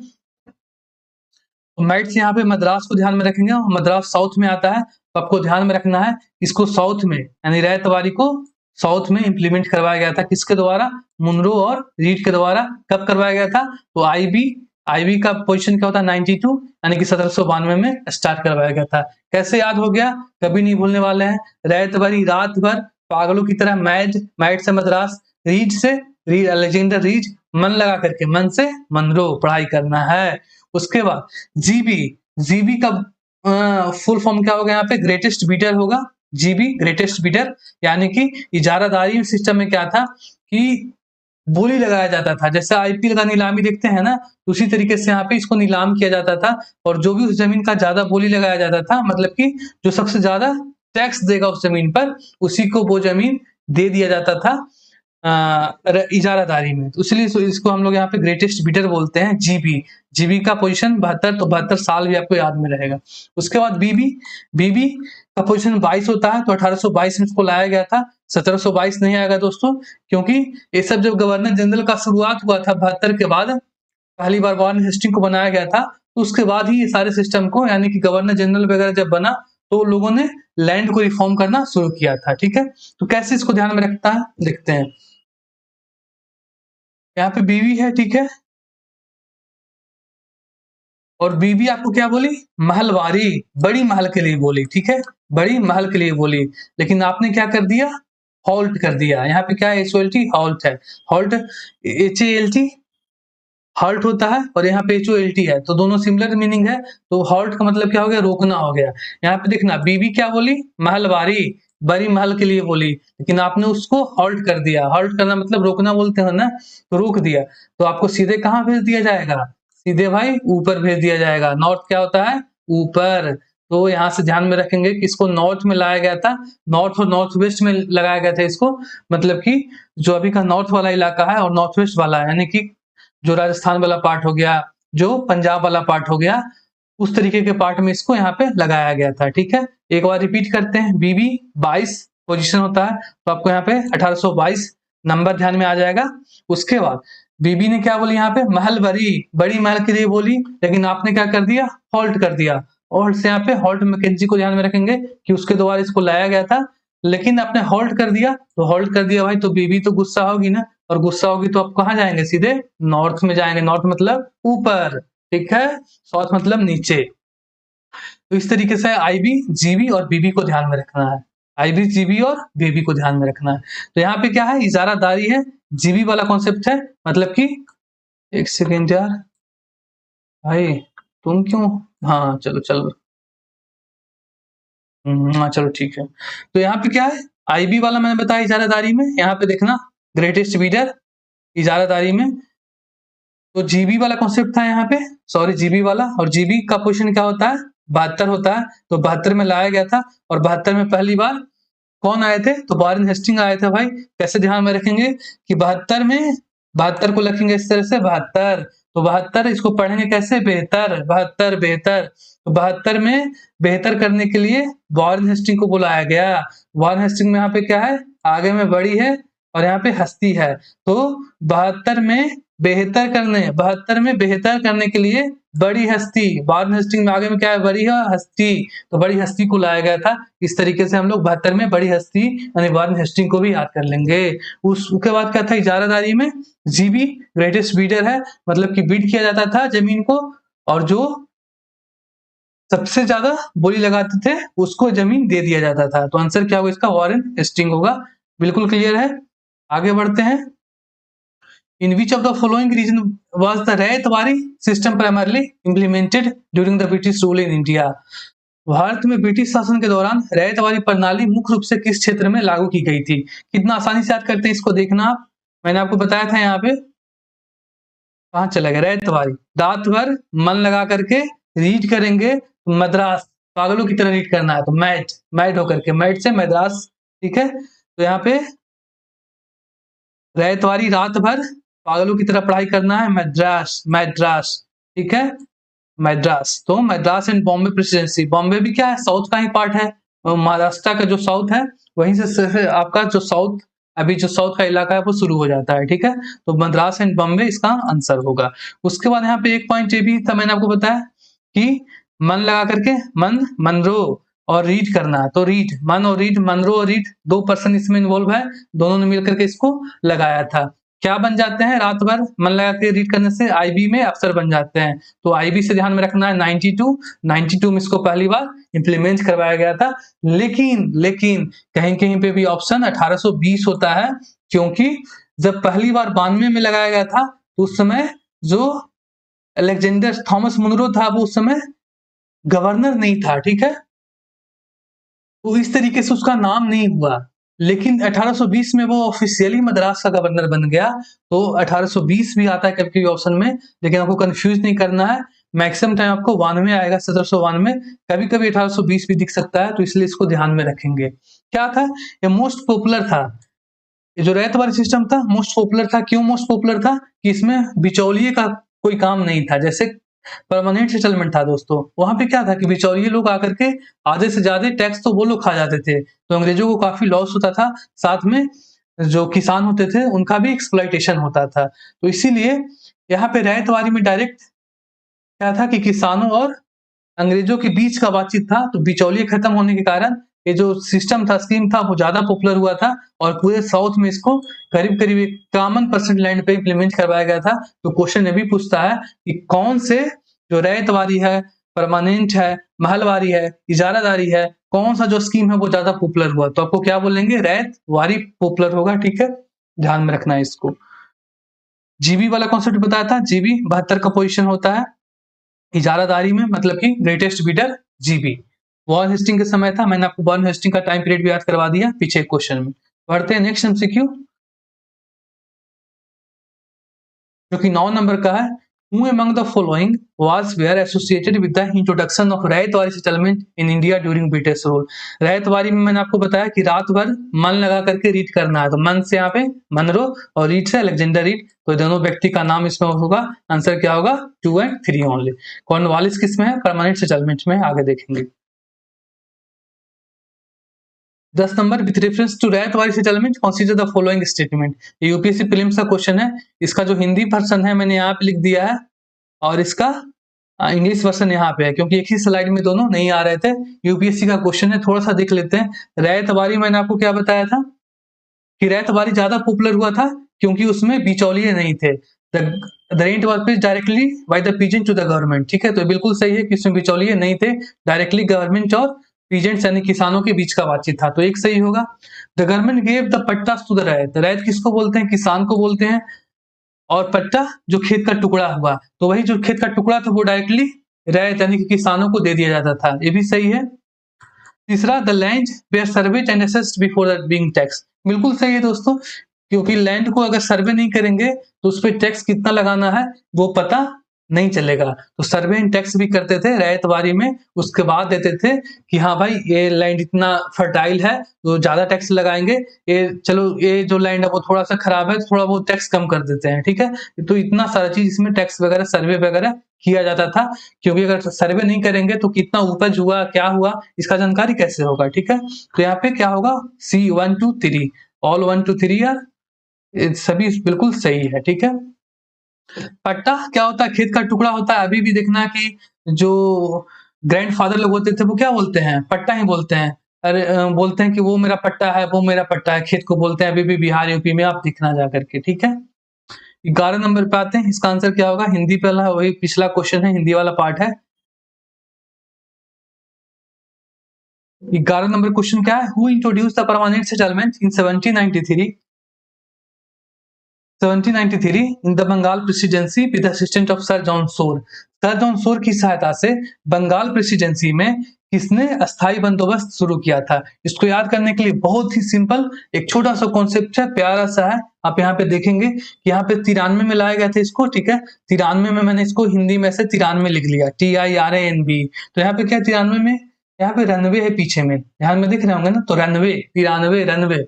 A: तो मैड से यहाँ पे मद्रास को ध्यान में रखेंगे, और मद्रास साउथ में आता है, तो आपको ध्यान में रखना है इसको साउथ में, यानी रैतवारी को साउथ में इंप्लीमेंट करवाया गया था, किसके द्वारा, मुनरो और रीड के द्वारा। कब करवाया गया था, तो आईबी, आईबी का पोजीशन क्या होता है 92, यानी कि 1792 में स्टार्ट करवाया गया था। कैसे याद हो गया, कभी नहीं भूलने वाले हैं, रैतवारी रात भर, पागलों की तरह मैड, मैड से मद्रास, रीड से रीड अलेक्जेंडर रीड, मन लगा करके मन से मनरो पढ़ाई करना है। उसके बाद जीबी, जीबी का फुल फॉर्म क्या होगा, यहाँ पे ग्रेटेस्ट बीटर होगा, जीबी ग्रेटेस्ट बीटर, यानी कि इजारादारी सिस्टम में क्या था कि बोली लगाया जाता था, जैसे आईपीएल का नीलामी देखते हैं ना, उसी तरीके से यहाँ पे इसको नीलाम किया जाता था, और जो भी उस जमीन का ज्यादा बोली लगाया जाता था, मतलब कि जो सबसे ज्यादा टैक्स देगा उस जमीन पर, उसी को वो जमीन दे दिया जाता था इजारादारी में, तो इसलिए इसको हम लोग यहाँ पे ग्रेटेस्ट बीटर बोलते हैं, जीबी। जीबी का पोजीशन 72, तो 72 साल भी आपको याद में रहेगा। उसके बाद बीबी, बीबी का पोजीशन 22 होता है, तो 1822 में इसको लाया गया था, 1722 नहीं आएगा दोस्तों, क्योंकि ये सब जब गवर्नर जनरल का शुरुआत हुआ था 72 के बाद, पहली बार वॉरेन हेस्टिंग को बनाया गया था, तो उसके बाद ही ये सारे सिस्टम को, यानी कि गवर्नर जनरल वगैरह जब बना, तो लोगों ने लैंड को रिफॉर्म करना शुरू किया था, ठीक है। तो कैसे इसको ध्यान में रखता है देखते हैं, यहाँ पे बीवी है, ठीक है, और बीवी आपको क्या बोली, महलवारी, बड़ी महल के लिए बोली, ठीक है, बड़ी महल के लिए बोली, लेकिन आपने क्या कर दिया, हॉल्ट कर दिया। यहाँ पे क्या है, HOLT हॉल्ट है, हॉल्ट HALT हॉल्ट होता है, और यहाँ पे HOLT है, तो दोनों सिमिलर मीनिंग है, तो हॉल्ट का मतलब क्या हो गया, रोकना हो गया। यहाँ पे देखना बीवी क्या बोली, महलवारी, बड़ी महल के लिए बोली, लेकिन आपने उसको हॉल्ट कर दिया, हॉल्ट करना मतलब रोकना बोलते हैं ना, तो रोक दिया, तो आपको सीधे कहाँ भेज दिया जाएगा, सीधे भाई ऊपर भेज दिया जाएगा। नॉर्थ क्या होता है, ऊपर, तो यहाँ से ध्यान में रखेंगे कि इसको नॉर्थ में लाया गया था, नॉर्थ और नॉर्थ वेस्ट में लगाया गया था इसको, मतलब कि जो अभी का नॉर्थ वाला इलाका है और नॉर्थ वेस्ट वाला है, यानी कि जो राजस्थान वाला पार्ट हो गया, जो पंजाब वाला पार्ट हो गया, उस तरीके के पार्ट में इसको यहाँ पे लगाया गया था, ठीक है। एक बार रिपीट करते हैं, बीबी 22 पोजीशन होता है, तो आपको यहाँ पे 1822 नंबर ध्यान में आ जाएगा। उसके बाद बीबी ने क्या बोली, यहाँ पे महल बड़ी, बड़ी महल के लिए बोली, लेकिन आपने क्या कर दिया, हॉल्ट कर दिया, और से यहाँ पे हॉल्ट मैकेंजी को ध्यान में रखेंगे कि उसके द्वारा इसको लाया गया था, लेकिन आपने हॉल्ट कर दिया, तो हॉल्ट कर दिया भाई, तो बीबी तो गुस्सा होगी ना, और गुस्सा होगी तो आप कहाँ जाएंगे, सीधे नॉर्थ में जाएंगे, नॉर्थ मतलब ऊपर, ठीक है, साउथ मतलब नीचे। तो इस तरीके से आईबी, जीबी और बीबी को ध्यान में रखना है, आईबी, जीबी और बीबी को ध्यान में रखना है। तो यहाँ पे क्या है, इजारादारी है, जीबी वाला कॉन्सेप्ट है, मतलब कि एक सेकेंड यार भाई, तुम क्यों, हाँ चलो चलो, हाँ चलो ठीक है। तो यहाँ पे क्या है, आईबी वाला मैंने बताया इजारादारी में, यहाँ पे देखना ग्रेटेस्ट लीडर इजारादारी में, तो जीबी वाला कॉन्सेप्ट था यहाँ पे, सॉरी जीबी वाला, और जीबी का पोजीशन क्या होता है, 72 होता है, तो 72 में लाया गया था, और 72 में पहली बार कौन आए थे, तो वॉरेन हेस्टिंग आए थे भाई। कैसे ध्यान में रखेंगे कि 72 में, 72 को लिखेंगे इस तरह से 72, तो 72 इसको पढ़ेंगे कैसे, बेहतर, 72 बेहतर, तो 72 में बेहतर करने के लिए वॉरेन हेस्टिंग को बुलाया गया। वॉरेन हेस्टिंग में यहाँ पे क्या है, आगे में बड़ी है और यहाँ पे हस्ती है, तो 72 में बेहतर करने, 72 में बेहतर करने के लिए बड़ी हस्ती, वॉरेन हेस्टिंग में आगे में क्या है, बड़ी हस्ती, तो बड़ी हस्ती को लाया गया था। इस तरीके से हम लोग 72 में बड़ी हस्ती यानी वॉरेन हेस्टिंग को भी याद कर लेंगे। उसके बाद क्या था, इजारादारी में जीबी ग्रेटेस्ट बीडर है, मतलब कि बीड किया जाता था जमीन को, और जो सबसे ज्यादा बोली लगाते थे उसको जमीन दे दिया जाता था। तो आंसर क्या होगा इसका, वॉरेन हेस्टिंग होगा। बिल्कुल क्लियर है, आगे बढ़ते हैं। In which of the following region was the ryotwari system primarily implemented during the British rule in India. भारत में ब्रिटिश शासन के दौरान रैयतवाड़ी प्रणाली मुख्य रूप से किस क्षेत्र में लागू की गई थी। कितना आसानी से याद करते हैं इसको, देखना आप, मैंने आपको बताया था यहाँ पे, कहाँ चला गया, रैयतवाड़ी, रात भर मन लगा करके रीड करेंगे, मद्रास, पागलों की तरह रीड करना है, तो मैट, मैट होकर के, मैट से मद्रास, ठीक है। तो यहाँ पे रैयतवाड़ी रात भर पागलों की तरह पढ़ाई करना है, मद्रास, मद्रास, ठीक है, मद्रास। तो मद्रास एंड बॉम्बे प्रेसिडेंसी, बॉम्बे भी क्या है, साउथ का ही पार्ट है, महाराष्ट्र का जो साउथ है वहीं से आपका जो साउथ, अभी जो साउथ का इलाका है वो शुरू हो जाता है, ठीक है। तो मद्रास एंड बॉम्बे इसका आंसर होगा। उसके बाद यहाँ पे एक पॉइंट ये भी था, मैंने आपको बताया कि मन लगा करके, मन, मनरो और रीड करना है, तो रीड, मन और रीड, मनरो और रीड, दो पर्सन इसमें इन्वॉल्व है, दोनों ने मिलकर के इसको लगाया था। क्या बन जाते हैं, रात भर मन लगा के रीड करने से आईबी में अफसर बन जाते हैं। तो आईबी से ध्यान में रखना है 92 में इसको पहली बार इंप्लीमेंट करवाया गया था। लेकिन कहीं कहीं पे भी ऑप्शन 1820 होता है, क्योंकि जब पहली बार 92 में लगाया गया था तो उस समय जो अलेक्जेंडर थॉमस मुनरो था वो उस समय गवर्नर नहीं था, ठीक है, तो इस तरीके से उसका नाम नहीं हुआ। लेकिन 1820 में वो ऑफिशियली मद्रास का गवर्नर बन गया। तो 1820 भी आता है कभी कभी ऑप्शन में, लेकिन आपको कंफ्यूज नहीं करना है, मैक्सिमम टाइम आपको 92 आएगा, 1792, कभी कभी 1820 भी दिख सकता है, तो इसलिए इसको ध्यान में रखेंगे। क्या था, ये मोस्ट पॉपुलर था, ये जो रैयत वाला सिस्टम था मोस्ट पॉपुलर था। क्यों मोस्ट पॉपुलर था, कि इसमें बिचौलिए का कोई काम नहीं था, जैसे परमानेंट सेटलमेंट था दोस्तों, वहां पे क्या था कि बिचौलिए लोग आकर के आधे से ज्यादा टैक्स तो वो लोग खा जाते थे, तो अंग्रेजों को काफी लॉस होता था, साथ में जो किसान होते थे उनका भी एक्सप्लॉइटेशन होता था। तो इसीलिए यहाँ पे रैयतवाड़ी में डायरेक्ट क्या था कि किसानों और अंग्रेजों के बीच का बातचीत था, तो बिचौलिए खत्म होने के कारण ये जो सिस्टम था, स्कीम था, वो ज्यादा पॉपुलर हुआ था, और पूरे साउथ में इसको करीब करीब 51% लैंड पे इम्प्लीमेंट करवाया गया था। तो क्वेश्चन ये भी पूछता है कि कौन से जो रैयतवाड़ी है, परमानेंट है, महलवारी है, इजारादारी है, कौन सा जो स्कीम है वो ज्यादा पॉपुलर हुआ, तो आपको क्या बोलेंगे, रैयतवाड़ी पॉपुलर होगा, ठीक है, ध्यान में रखना है इसको। जीबी वाला कॉन्सेप्ट बताया था, जीबी 72 का पोजिशन होता है इजारादारी में, मतलब कि ग्रेटेस्ट बीडर जीबी। वॉरेन हेस्टिंग के समय था, मैंने आपको वॉरेन हेस्टिंग का टाइम पीरियड भी याद करवा दिया पीछे क्वेश्चन में। बढ़ते हैं नेक्स्ट एमसीक्यू, जो कि 9 नंबर का है। Who among the following was were associated with the introduction of ryotwari settlement in India during British rule. Ryotwari में मैंने आपको बताया कि रात भर मन लगा करके रीड करना है, तो मन से यहाँ पे मनरो और रीड से अलेक्जेंडर रीड, तो दोनों व्यक्ति का नाम इसमें होगा, आंसर क्या होगा 2 and 3 ओनली। कॉर्नवालिस किसमें है, परमानेंट सेटलमेंट में, आगे देखेंगे। 10 number, with reference to Ryotwari settlement consider the following statement. UPSC prelims का क्वेश्चन है, इसका जो हिंदी वर्जन है मैंने यहाँ पे लिख दिया है, और इसका इंग्लिश वर्जन यहाँ पे है, क्योंकि एक ही स्लाइड में दोनों नहीं आ रहे थे। यूपीएससी का क्वेश्चन है, थोड़ा सा देख लेते हैं। रैयतवाड़ी मैंने आपको क्या बताया था कि रैयतवाड़ी ज्यादा पॉपुलर हुआ था क्योंकि उसमें बिचौलिए नहीं थे। The rent was paid directly by the peasant to the government, ठीक है, तो बिल्कुल सही है कि इसमें बिचौलिए नहीं थे, डायरेक्टली गवर्नमेंट और पीजेंट्स यानी किसानों के बीच का बातचीत था, तो एक सही होगा। The government gave the pattas to the ryot, रैयत किसको बोलते हैं, किसान को बोलते हैं, और पट्टा जो खेत का टुकड़ा हुआ, तो वही जो खेत का टुकड़ा था वो डायरेक्टली रैयत यानी कि किसानों को दे दिया जाता था, ये भी सही है। तीसरा, the land were surveyed and assessed before being tax, बिल्कुल सही है दोस्तों, क्योंकि लैंड को अगर सर्वे नहीं करेंगे तो उस पर टैक्स कितना लगाना है वो पता नहीं चलेगा, तो सर्वे एंड टैक्स भी करते थे रैयतवाड़ी में, उसके बाद देते थे कि हाँ भाई ये लैंड इतना फर्टाइल है तो ज्यादा टैक्स लगाएंगे, ये चलो ये जो लैंड है वो थोड़ा सा खराब है तो थोड़ा बहुत टैक्स कम कर देते हैं, ठीक है। तो इतना सारा चीज इसमें टैक्स वगैरह सर्वे वगैरह किया जाता था, क्योंकि अगर सर्वे नहीं करेंगे तो कितना उपज हुआ क्या हुआ इसका जानकारी कैसे होगा, ठीक है। तो यहाँ पे क्या होगा, सी 1 2 3, ऑल 1 2 3 यार, सभी बिल्कुल सही है, ठीक है। पट्टा क्या होता है? खेत का टुकड़ा होता है। अभी भी देखना कि जो ग्रैंडफादर लोग होते थे वो क्या बोलते हैं? पट्टा ही बोलते हैं। अरे बोलते हैं कि वो मेरा पट्टा है, वो मेरा पट्टा है। खेत को बोलते हैं अभी भी बिहार यूपी में, आप देखना जा करके, ठीक है। 11 नंबर पे आते हैं, इसका आंसर क्या होगा? हिंदी पे वाला, वही पिछला क्वेश्चन है, हिंदी वाला पार्ट है। 11 नंबर क्वेश्चन क्या है? Who introduce the permanent settlement in 1793 in the Bengal presidency with assistant of sir John Shore. Sir John Shore की सहायता से बंगाल प्रेसिडेंसी में किसने अस्थाई बंदोबस्त शुरू किया था? इसको याद करने के लिए बहुत ही सिंपल एक छोटा सा कॉन्सेप्ट है, प्यारा सा है। आप यहाँ पे देखेंगे कि यहाँ पे 93 में लाया गया था इसको, ठीक है। 93 में मैंने इसको हिंदी में से 93 लिख लिया, TIRANB। तो यहाँ पे क्या 93 में? यहाँ पे रनवे है पीछे में, ध्यान में दिख रहे होंगे ना, तो रनवे, 93 रनवे।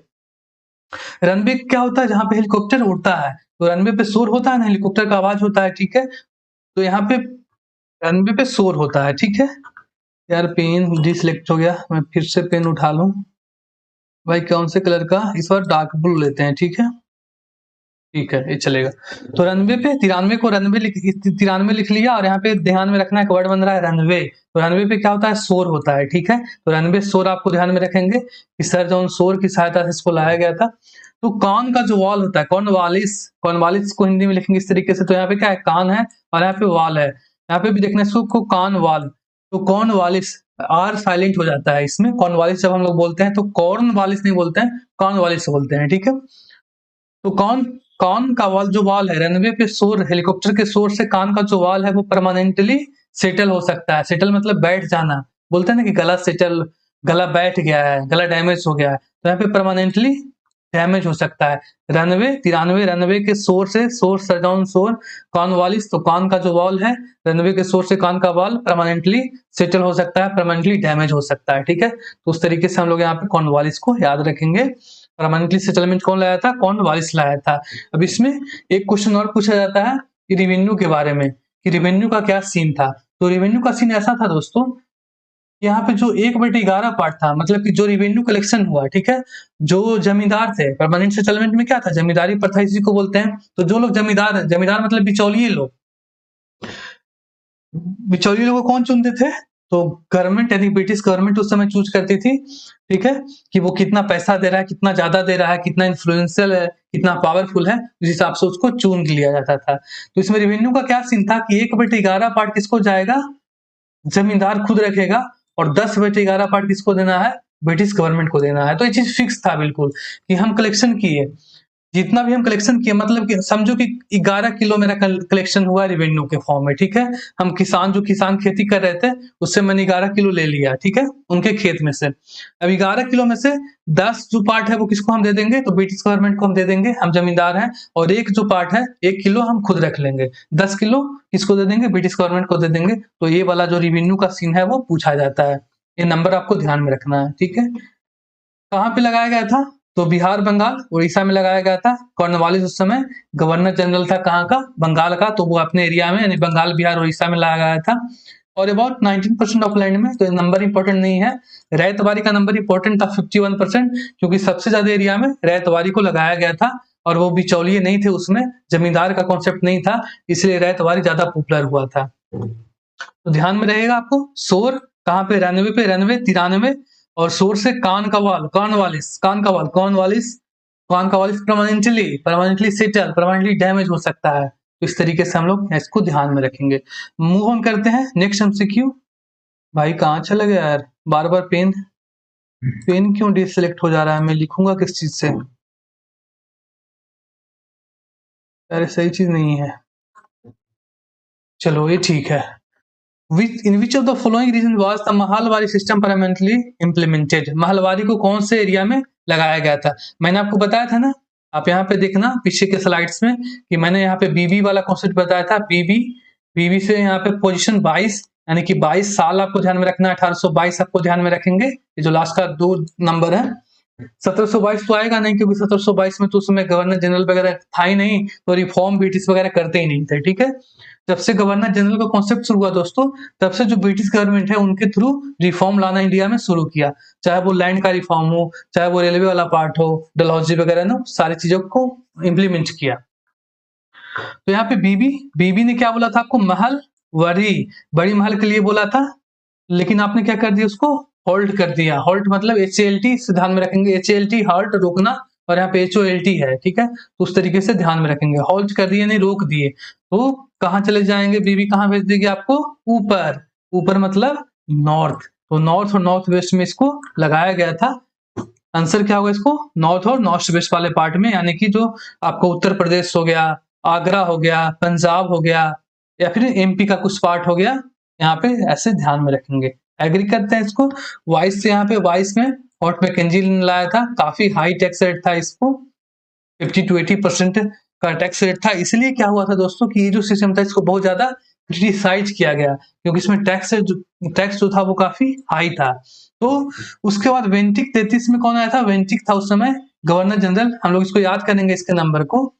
A: रनवे क्या होता है? जहां पे हेलीकॉप्टर उड़ता है, तो रनवे पे शोर होता है ना, हेलीकॉप्टर का आवाज होता है, ठीक है। तो यहाँ पे रनवे पे शोर होता है, ठीक है। यार पेन डिसलेक्ट हो गया, मैं फिर से पेन उठा लूं। भाई कौन से कलर का? इस बार डार्क ब्लू लेते हैं, ठीक है। ठीक है, ये चलेगा। तो रनवे पे 93 को रनवे 93 लिख लिया, और यहाँ पे ध्यान में रखना है वर्ड बन रहा है रनवे। तो रनवे पे क्या होता है? शोर होता है, ठीक है। तो रनवे शोर आपको ध्यान में रखेंगे कि सर जॉन शोर की सहायता से इसको लाया गया था। तो कान का जो वॉल होता है, कॉर्नवालिस, कॉर्नवालिस को हिंदी में लिखेंगे इस तरीके से। तो यहाँ पे क्या है? कान है, और यहाँ पे वाल है। यहाँ पे भी देखना इसको कान वाल। तो कॉर्नवालिस, आर साइलेंट हो जाता है इसमें। कॉर्नवालिस जब हम लोग बोलते हैं तो कॉर्नवालिस नहीं बोलते हैं, कॉर्नवालिस बोलते हैं, ठीक है। तो कान, कान का वाल जो वाल है, रनवे पे शोर, हेलीकॉप्टर के शोर से कान का जो वाल है वो परमानेंटली सेटल हो सकता है। सेटल मतलब बैठ जाना, बोलते हैं ना कि गला सेटल, गला बैठ गया है, गला डैमेज हो गया है, तो यहाँ पे परमानेंटली डैमेज हो सकता है। रनवे 93 रनवे के शोर से, शोर सजाउन शोर, कॉर्नवालिस, तो कान का जो वॉल है, रनवे के शोर से कान का वाल परमानेंटली सेटल हो सकता है, परमानेंटली डैमेज हो सकता है, ठीक है। तो उस तरीके से हम लोग यहाँ पे कॉर्नवालिस को याद रखेंगे। परमानेंटली सेटलमेंट कौन लाया था? कॉर्नवालिस लाया था। अब इसमें एक क्वेश्चन और पूछा जाता है कि रेवेन्यू के बारे में, कि रेवेन्यू का क्या सीन था। तो रेवेन्यू का सीन ऐसा था दोस्तों, यहाँ पे जो 1/11 पार्ट था, मतलब कि जो रेवेन्यू कलेक्शन हुआ, ठीक है। जो जमींदार थे, परमानेंट सेटलमेंट में क्या था? जमींदारी प्रथा इसी को बोलते हैं। तो जो लोग जमींदार, जमींदार मतलब बिचौलिए लोग, बिचौलिए लोगों को कौन चुनते थे? तो गवर्नमेंट, यानी ब्रिटिश गवर्नमेंट उस समय चूज करती थी, ठीक है, कि वो कितना पैसा दे रहा है, कितना ज्यादा दे रहा है, कितना इन्फ्लुएंशियल है, कितना पावरफुल है, उस हिसाब से उसको चुन लिया जाता था। तो इसमें रेवेन्यू का क्या सीन था कि 1/11 पार्ट किसको जाएगा? जमींदार खुद रखेगा, और 10/11 पार्ट किसको देना है? ब्रिटिश गवर्नमेंट को देना है। तो ये चीज फिक्स था बिल्कुल, कि हम कलेक्शन किए, जितना भी हम कलेक्शन किए, मतलब कि समझो कि 11 किलो मेरा कलेक्शन हुआ रेवेन्यू के फॉर्म में, ठीक है। हम किसान, जो किसान खेती कर रहे थे, उससे मैंने 11 किलो ले लिया, ठीक है, उनके खेत में से। अब 11 किलो में से 10 जो पार्ट है वो किसको हम दे देंगे? तो ब्रिटिश गवर्नमेंट को हम दे देंगे, हम जमींदार हैं। और एक जो पार्ट है, 1 किलो हम खुद रख लेंगे। 10 किलो किसको दे देंगे? ब्रिटिश गवर्नमेंट को दे देंगे। तो ये वाला जो रेवेन्यू का सीन है वो पूछा जाता है। ये नंबर आपको ध्यान में रखना है, ठीक है। कहाँ पे लगाया गया था? तो बिहार, बंगाल, उड़ीसा में लगाया गया था। कॉर्नवालिस उस समय गवर्नर जनरल था, कहाँ का? बंगाल का। तो वो अपने एरिया में, यानी बंगाल, बिहार, उड़ीसा में लगाया गया था। और अबाउट 19% ऑफ लैंड में, तो नंबर इंपॉर्टेंट नहीं है। रैयतवारी का नंबर इंपॉर्टेंट था 51%, क्योंकि सबसे ज्यादा एरिया में रैयतवारी को लगाया गया था, और वो बिचौलिए नहीं थे उसमें, जमींदार का कॉन्सेप्ट नहीं था, इसलिए रैयतवारी ज्यादा पॉपुलर हुआ था। तो ध्यान में रहेगा आपको, शोर कहाँ पे? रनवे पे, रनवे 93, और शोर से कान का वाल, कॉर्नवालिस, कान का वाल, कॉर्नवालिस, कान का Wallis permanently, permanently settle, permanently damage हो सकता है। तो इस तरीके से हम लोग इसको ध्यान में रखेंगे। मूव ऑन करते हैं नेक्स्ट एमसीक्यू। भाई कहाँ चला गया यार? बार बार पेन, पेन क्यों डिसलेक्ट हो जा रहा है? मैं लिखूंगा किस चीज से? अरे सही चीज नहीं है। चलो ये ठीक है। In which of the following region was the Mahalwari system permanently implemented? Mahalwari को कौन से एरिया में लगाया गया था? मैंने आपको बताया था ना, आप यहाँ पे देखना पीछे के स्लाइड्स में, कि मैंने यहाँ पे बीबी वाला कॉन्सेप्ट बताया था। बीबी, बीबी से यहाँ पे पोजीशन 22, यानी कि 22 साल आपको ध्यान में रखना है। 1822 आपको ध्यान में रखेंगे, ये जो लास्ट का 2 नंबर है। 1722 तो आएगा नहीं, क्योंकि 1722 में तो उसमें गवर्नर जनरल वगैरह था ही नहीं, तो रिफॉर्म ब्रिटिश वगैरह करते ही नहीं थे, ठीक है। जब से गवर्नर जनरल का कॉन्सेप्ट शुरू हुआ दोस्तों, तब से जो ब्रिटिश गवर्नमेंट है उनके थ्रू रिफॉर्म लाना इंडिया में शुरू किया, चाहे वो लैंड का रिफॉर्म हो, चाहे वो रेलवे वाला पार्ट हो, डलहौजी वगैरह ना, सारी चीजों को इम्प्लीमेंट किया। तो यहाँ पे बीबी ने क्या बोला था आपको, महल वरी, बड़ी महल के लिए बोला था, लेकिन आपने क्या कर दिया, उसको होल्ड कर दिया। होल्ड मतलब HALT से ध्यान में रखेंगे, HALT हाल्ट रोकना, और यहाँ पे HOLT है, ठीक है, तो उस तरीके से ध्यान में रखेंगे। होल्ड कर दिए नहीं रोक दिए, तो कहाँ चले जाएंगे, बीबी कहाँ भेज देगी आपको, ऊपर। ऊपर मतलब नॉर्थ, तो नॉर्थ और नॉर्थ वेस्ट में इसको लगाया गया था। आंसर क्या होगा इसको, नॉर्थ और नॉर्थ वेस्ट वाले पार्ट में, यानी कि जो आपको उत्तर प्रदेश हो गया, आगरा हो गया, पंजाब हो गया, या फिर MP का कुछ पार्ट हो गया, यहाँ पे ऐसे ध्यान में रखेंगे। एग्री करते हैं इसको। वाइस से यहाँ पे वाइस में हॉट मैकेंजी ने लाया था, काफी हाई टैक्स रेट था इसको, 50 to 80% का टैक्स रेट था। इसलिए क्या हुआ था दोस्तों कि ये जो सिस्टम था इसको बहुत ज्यादा क्रिटिसाइज किया गया, क्योंकि इसमें टैक्स जो था वो काफी हाई था। तो उसके बाद वेंटिक 33 में कौन आया था, वेंटिक था उस समय गवर्नर जनरल, हम लोग इसको याद करेंगे इसके नंबर को।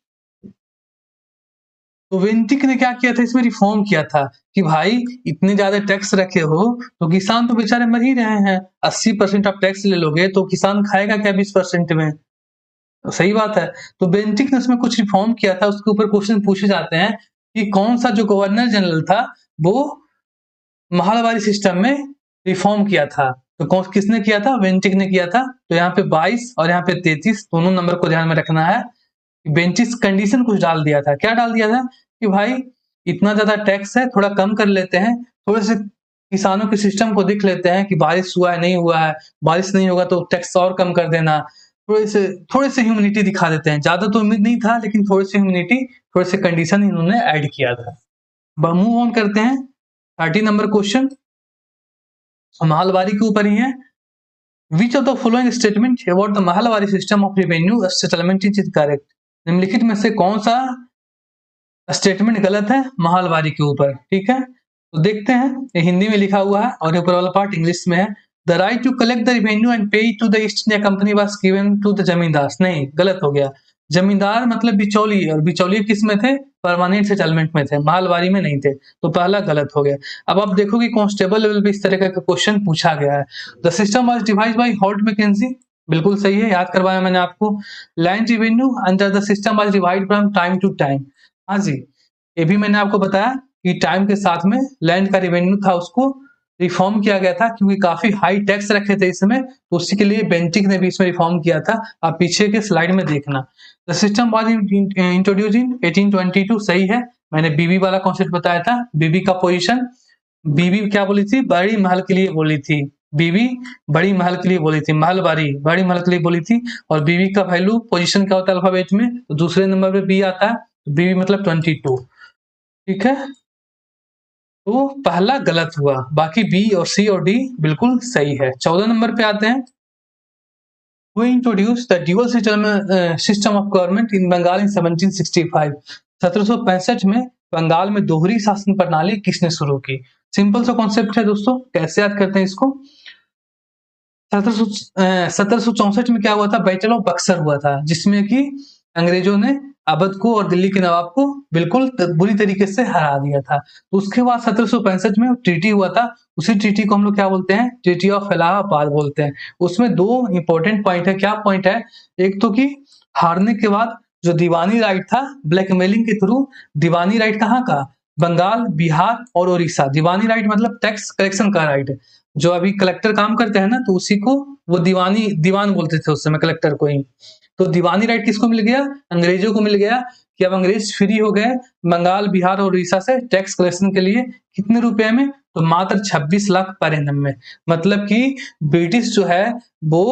A: तो वेंटिक ने क्या किया था, इसमें रिफॉर्म किया था कि भाई इतने ज्यादा टैक्स रखे हो तो किसान तो बेचारे मर ही रहे हैं, 80% आप टैक्स ले लोगे तो किसान खाएगा क्या 20% में, तो सही बात है। तो बेंटिक ने उसमें कुछ रिफॉर्म किया था, उसके ऊपर क्वेश्चन पूछे जाते हैं कि कौन सा जो गवर्नर जनरल था वो महालवारी सिस्टम में रिफॉर्म किया था, तो कौन किसने किया था, बेंटिक ने किया था। तो यहाँ पे 22 और यहाँ पे 33 दोनों नंबर को ध्यान में रखना है। बेंटिस कंडीशन कुछ डाल दिया था, क्या डाल दिया था कि भाई इतना ज्यादा टैक्स है, थोड़ा कम कर लेते हैं, थोड़े से किसानों के सिस्टम को देख लेते हैं कि बारिश हुआ है नहीं हुआ है, बारिश नहीं होगा तो टैक्स और कम कर देना, थोड़े से ह्यूमिनिटी दिखा देते हैं। ज्यादा तो उम्मीद नहीं था, लेकिन थोड़ी सी ह्यूमिनिटी, थोड़े से कंडीशन इन्होंने ऐड किया था। मूव ऑन करते हैं 30 नंबर क्वेश्चन, माहलवारी के ऊपर ही है। Which of the following statement about the Mahalwari system of revenue settlement is correct, निम्नलिखित में से कौन सा स्टेटमेंट गलत है माहलवारी के ऊपर, ठीक है। तो देखते हैं, ये हिंदी में लिखा हुआ है और ये ऊपर वाला पार्ट इंग्लिश में है। The right to collect the revenue and pay to the East India Company was given to the zamindar, नहीं गलत हो गया। जमींदार मतलब बिचौली, और बिचौली किस में थे, परमानेंट सेटलमेंट में थे, माहलवारी में नहीं थे, तो पहला गलत हो गया। अब आप देखो कि कांस्टेबल लेवल पे इस तरह का क्वेश्चन पूछा गया है। The system was divide by Holt Mackenzie, बिल्कुल सही है, याद करवाया मैंने आपको। Land revenue under the system was divide from time to time, हाँ जी, ये भी मैंने आपको बताया कि टाइम के साथ में लैंड का रेवेन्यू था उसको रिफॉर्म किया गया था, क्योंकि काफी हाई टैक्स रखे थे इसमें, तो उसी के लिए बेंटिक ने भी इसमें रिफॉर्म किया था। आप पीछे के स्लाइड में देखना। द सिस्टम वाज इंट्रोड्यूस इन 1822, सही है। मैंने बीबी वाला कॉन्सेप्ट बताया था, बीबी का पोजीशन, बीबी क्या बोली थी, बड़ी महल के लिए बोली थी, बीबी बड़ी महल के लिए बोली थी, महलबारी बड़ी महल के लिए बोली थी। और बीबी का वैल्यू पोजीशन क्या होता है अल्फाबेट में, तो दूसरे नंबर पे बी आता है, तो बीबी मतलब 22, ठीक है। तो पहला गलत हुआ, बाकी बी और सी और डी बिल्कुल सही है। 14 नंबर पे आते हैं। Who introduced the dual system of government in Bengal in 1765? 1765 में बंगाल में दोहरी शासन प्रणाली किसने शुरू की? सिंपल सा कॉन्सेप्ट है दोस्तों, कैसे याद करते हैं इसको। 1764 में क्या हुआ था, बैटल ऑफ बक्सर हुआ था, जिसमें कि अंग्रेजों ने अवध को और दिल्ली के नवाब को बिल्कुल बुरी तरीके से हरा दिया था। तो उसके बाद 1765 में ट्रीटी हुआ था, उसी ट्रीटी को हम लोग क्या बोलते हैं, ट्रीटी ऑफ इलाहाबाद बोलते हैं। उसमें दो इंपॉर्टेंट पॉइंट है, क्या पॉइंट है, एक तो कि हारने के बाद जो दीवानी राइट था, ब्लैकमेलिंग के थ्रू, दीवानी राइट कहाँ का, बंगाल, बिहार और उड़ीसा। दीवानी राइट मतलब टैक्स कलेक्शन का राइट, जो अभी कलेक्टर काम करते हैं ना, तो उसी को वो दीवान बोलते थे उस समय कलेक्टर को ही। तो दीवानी राइट किसको मिल गया, अंग्रेजों को मिल गया, कि अब अंग्रेज फ्री हो गए बंगाल, बिहार और उड़ीसा से टैक्स कलेक्शन के लिए। कितने रुपए में, तो मात्र 26 लाख पर एनम में। मतलब कि ब्रिटिश जो है वो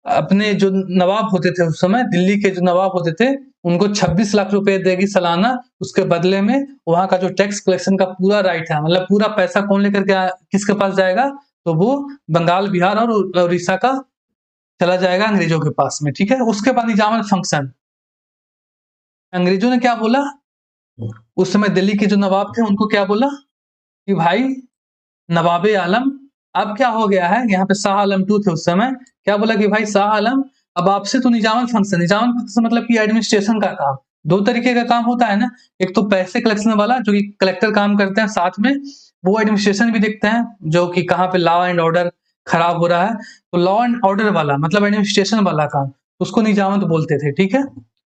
A: अपने जो नवाब होते थे उस समय, दिल्ली के जो नवाब होते थे, उनको 26 लाख रुपए देगी सालाना, उसके बदले में वहां का जो टैक्स कलेक्शन का पूरा राइट है, मतलब पूरा पैसा कौन लेकर के किसके पास जाएगा, तो वो बंगाल, बिहार और उड़ीसा का चला जाएगा अंग्रेजों के पास में, ठीक है। उसके बाद निजामत फंक्शन, अंग्रेजों ने क्या बोला, उस समय दिल्ली के जो नवाब थे उनको क्या बोला कि भाई नवाबे आलम, अब क्या हो गया है, यहाँ पे शाह आलम 2 थे उस समय, क्या बोला कि भाई शाह आलम, अब आपसे तो निजामत फंक्शन मतलब कि एडमिनिस्ट्रेशन का काम, दो तरीके का काम होता है ना, एक तो पैसे कलेक्शन वाला जो कि कलेक्टर काम करते हैं, साथ में वो एडमिनिस्ट्रेशन भी देखते हैं, जो कि कहाँ पे लॉ एंड ऑर्डर खराब हो रहा है, तो लॉ एंड ऑर्डर वाला मतलब एडमिनिस्ट्रेशन वाला काम, उसको निजामत बोलते थे, ठीक है।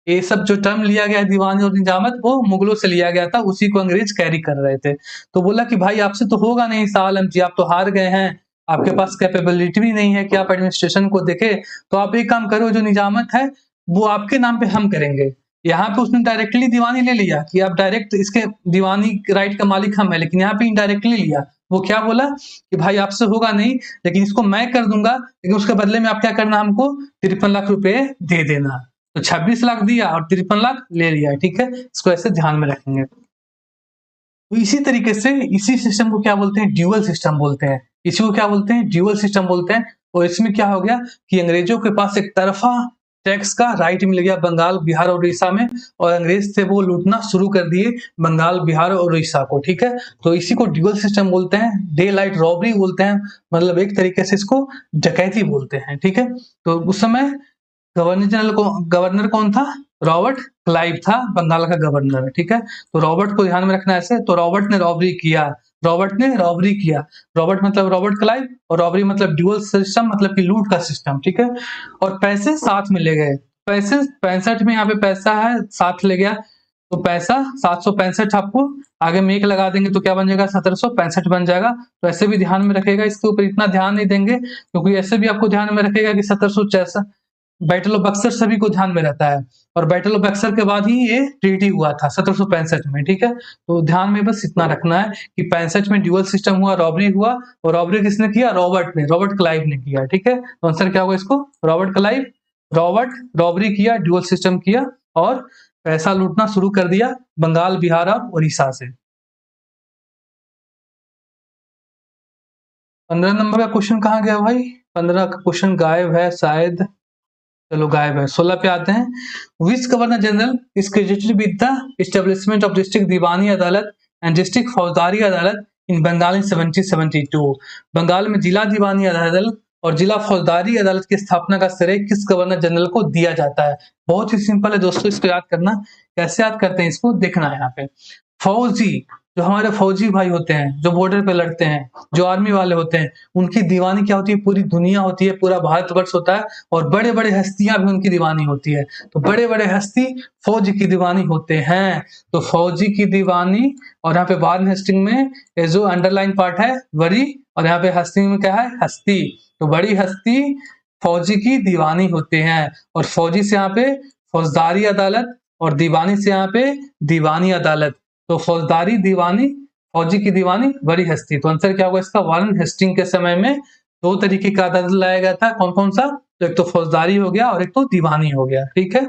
A: ये सब जो टर्म लिया गया है दीवानी और निजामत, वो मुगलों से लिया गया था, उसी को अंग्रेज कैरी कर रहे थे। तो बोला कि भाई आपसे तो होगा नहीं शाह आलम जी, आप तो हार गए हैं, आपके पास कैपेबिलिटी भी नहीं है कि आप एडमिनिस्ट्रेशन को देखे, तो आप एक काम करो, जो निजामत है वो आपके नाम पे हम करेंगे। यहाँ पे उसने डायरेक्टली दीवानी ले लिया कि आप डायरेक्ट इसके दीवानी राइट का मालिक हम है, लेकिन यहाँ पे इनडायरेक्टली लिया। वो क्या बोला कि भाई आपसे होगा नहीं, लेकिन इसको मैं कर दूंगा, लेकिन उसके बदले में आप क्या करना, हमको 53 लाख रुपए दे देना। तो 26 लाख दिया और 53 लाख ले लिया, ठीक है, इसको ऐसे ध्यान में रखेंगे। तो इसी तरीके से इसी सिस्टम को क्या बोलते हैं, ड्यूअल सिस्टम बोलते हैं। इसी को क्या बोलते हैं, ड्यूअल सिस्टम बोलते हैं। और इसमें क्या हो गया कि अंग्रेजों के पास एक तरफा टैक्स का राइट मिल गया बंगाल, बिहार और उड़ीसा में, और अंग्रेज थे वो लूटना शुरू कर दिए बंगाल, बिहार और उड़ीसा को, ठीक है। तो इसी को ड्यूअल सिस्टम बोलते हैं, डे लाइट रॉबरी बोलते हैं, मतलब एक तरीके से इसको डकैती बोलते हैं, ठीक है। तो उस समय गवर्नर कौन था, रॉबर्ट क्लाइव था बंगाल का गवर्नर, ठीक है। तो रॉबर्ट को ध्यान में रखना ऐसे, तो रॉबर्ट ने रॉबरी किया, रॉबर्ट मतलब रॉबर्ट क्लाइव, और रॉबरी मतलब ड्यूअल सिस्टम, मतलब कि लूट का सिस्टम, ठीक है। और पैसे साथ में ले गए, पैसे 65 में यहाँ पे पैसा है, साथ ले गया, तो पैसा 765, आपको आगे में एक लगा देंगे तो क्या बन जाएगा, 1765 बन जाएगा। तो ऐसे भी ध्यान में रखेगा, इसके ऊपर इतना ध्यान नहीं देंगे, क्योंकि ऐसे भी आपको ध्यान में रखेगा कि 1766 बैटल ऑफ बक्सर सभी को ध्यान में रहता है, और बैटल ऑफ बक्सर के बाद ही ये ट्रीटी हुआ था 1765 में, ठीक है। तो ध्यान में बस इतना रखना है कि 65 में ड्यूअल सिस्टम हुआ, रॉबरी हुआ, और रॉबरी किसने किया, रॉबर्ट क्लाइव ने किया, ठीक है। तो आंसर क्या होगा इसको, रॉबर्ट क्लाइव, रॉबर्ट रॉबरी किया, ड्यूअल सिस्टम किया, और पैसा लूटना शुरू कर दिया बंगाल, बिहार और उड़ीसा से। 15 नंबर का क्वेश्चन कहाँ गया भाई, 15 का क्वेश्चन गायब है शायद, चलो गायब है। 16 पे आते हैं, which governor general is credited with the establishment of district Diwani Adalat and district फौजदारी अदालत इन बंगाल इन 1772। बंगाल में जिला दीवानी अदालत और जिला फौजदारी अदालत की स्थापना का श्रेय किस गवर्नर जनरल को दिया जाता है। बहुत ही सिंपल है दोस्तों, इसको याद करना। कैसे याद करते हैं, इसको देखना है यहाँ पे। फौजी, जो हमारे फौजी भाई होते हैं, जो बॉर्डर पे लड़ते हैं, जो आर्मी वाले होते हैं, उनकी दीवानी क्या होती है, पूरी दुनिया होती है, पूरा भारतवर्ष होता है, और बड़े बड़े हस्तियां भी उनकी दीवानी होती है। तो बड़े बड़े हस्ती फौज की दीवानी होते हैं, तो फौजी की दीवानी। और यहाँ पे वार्न हेस्टिंग में ये जो अंडरलाइन पार्ट है वरी, और यहाँ पे हस्ती में क्या है, हस्ती। तो बड़ी हस्ती फौजी की दीवानी होते हैं, और फौजी से यहाँ पे फौजदारी अदालत, और दीवानी से यहाँ पे दीवानी अदालत। तो फौजदारी दीवानी, फौजी की दीवानी, बड़ी हस्ती। तो आंसर क्या होगा इसका, वारन हेस्टिंग के समय में दो तरीके का अदालत लाया गया था, कौन कौन सा, तो एक तो फौजदारी हो गया और एक तो दीवानी हो गया, ठीक है।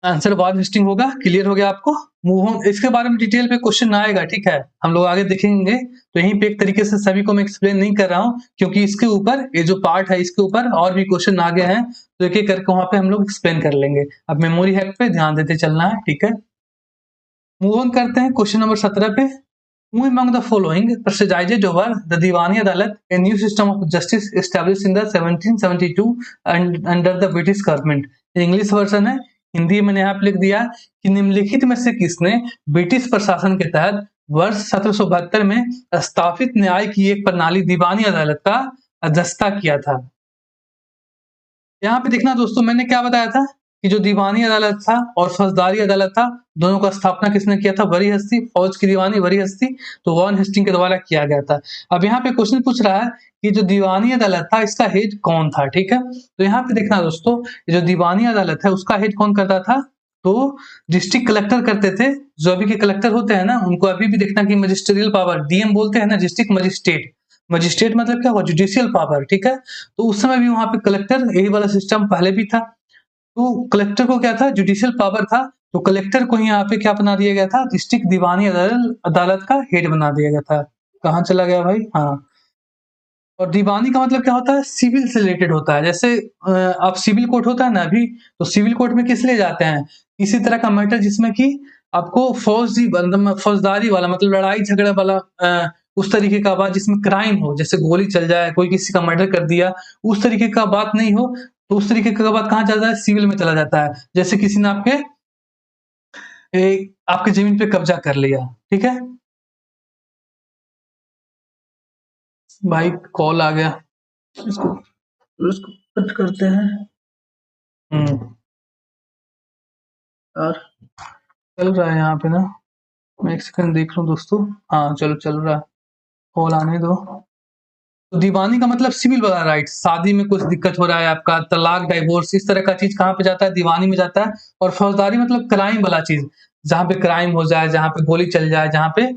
A: आंसर वारन हेस्टिंग होगा, क्लियर हो गया आपको। मूव ऑन, इसके बारे में डिटेल पे क्वेश्चन आएगा, ठीक है, हम लोग आगे देखेंगे। तो यहीं पे एक तरीके से सभी को मैं एक्सप्लेन नहीं कर रहा हूँ, क्योंकि इसके ऊपर ये जो पार्ट है इसके ऊपर और भी क्वेश्चन आ गए हैं, तो एक एक करके वहां पे हम लोग एक्सप्लेन कर लेंगे। अब मेमोरी हैक पे ध्यान देते चलना है, ठीक है। मूव ऑन करते हैं क्वेश्चन नंबर 17 पे। Who among the following presided over the Diwani Adalat, a new system of justice established in the 1772 and under the British government? English version है, हिंदी मैंने यहाँ पे लिख दिया कि निम्नलिखित में से किसने ब्रिटिश प्रशासन के तहत वर्ष 1772 में स्थापित न्याय की एक प्रणाली दीवानी अदालत का अध्यक्षता किया था। यहाँ पे देखना दोस्तों, मैंने क्या बताया था कि जो दीवानी अदालत था और फौजदारी अदालत था, दोनों का स्थापना किसने किया था, वरी हस्ती, फौज की दीवानी वरी हस्ती, तो वॉरेन हेस्टिंग के द्वारा किया गया था। अब यहाँ पे क्वेश्चन पूछ रहा है कि जो दीवानी अदालत था इसका हेड कौन था, ठीक है। तो यहाँ पे देखना दोस्तों, जो दीवानी अदालत है उसका हेड कौन करता था, तो डिस्ट्रिक्ट कलेक्टर करते थे। जो अभी के कलेक्टर होते हैं ना, उनको अभी भी देखना कि मजिस्ट्रियल पावर, डीएम बोलते हैं ना, डिस्ट्रिक्ट मजिस्ट्रेट। मजिस्ट्रेट मतलब क्या हुआ, जुडिशियल पावर, ठीक है। तो उस समय भी वहां पे कलेक्टर, यही वाला सिस्टम पहले भी था। तो कलेक्टर को क्या था, जुडिशियल पावर था, तो कलेक्टर को ही यहाँ पे क्या बना दिया गया था, डिस्ट्रिक्ट दीवानी अदालत का हेड बना दिया गया था। कहाँ चला गया भाई, हाँ। और दीवानी का मतलब क्या होता है, सिविल से रिलेटेड होता है। जैसे आप सिविल कोर्ट होता है ना अभी, तो सिविल कोर्ट में किस लिए जाते हैं, इसी तरह का मैटर जिसमें कि आपको फौजदारी वाला, मतलब लड़ाई झगड़ा वाला, उस तरीके का बात जिसमें क्राइम हो, जैसे गोली चल जाए, कोई किसी का मर्डर कर दिया, उस तरीके का बात नहीं हो, तो उस तरीके का बात कहाँ जाता है, सिविल में चला जाता है। जैसे किसी ने आपके जमीन पे कब्जा कर लिया, ठीक है। भाई कॉल आ गया, इसको इसको कट करते हैं। और चल रहा है यहाँ पे ना, मैं एक सेकंड देख लूँ दोस्तों। हाँ चलो चल रहा है, कॉल आने दो। तो दीवानी का मतलब सिविल वाला राइट, शादी में कुछ दिक्कत हो रहा है आपका, तलाक, डाइवोर्स, इस तरह का चीज कहाँ पे जाता है, दीवानी में जाता है। और फौजदारी मतलब क्राइम वाला चीज, जहाँ पे क्राइम हो जाए, जहाँ पे गोली चल जाए, जहाँ पे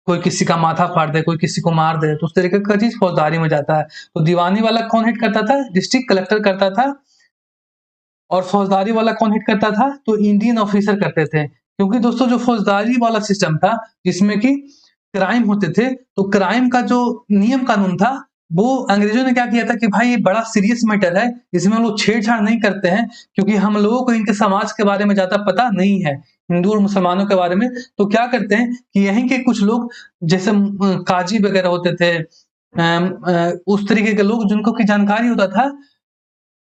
A: कोई किसी का माथा फाड़ दे, कोई किसी को मार दे, तो उस तरीके का चीज फौजदारी में जाता है। तो दीवानी वाला कौन हिट करता था, डिस्ट्रिक्ट कलेक्टर करता था। और फौजदारी वाला कौन हिट करता था, तो इंडियन ऑफिसर करते थे। क्योंकि दोस्तों जो फौजदारी वाला सिस्टम था, जिसमें कि क्राइम होते थे, तो क्राइम का जो नियम कानून था, वो अंग्रेजों ने क्या किया था कि भाई ये बड़ा सीरियस मैटर है, इसमें हम लोग छेड़छाड़ नहीं करते हैं, क्योंकि हम लोगों को इनके समाज के बारे में ज्यादा पता नहीं है, हिंदू और मुसलमानों के बारे में। तो क्या करते हैं कि यहीं के कुछ लोग, जैसे काजी वगैरह होते थे, उस तरीके के लोग जिनको की जानकारी होता था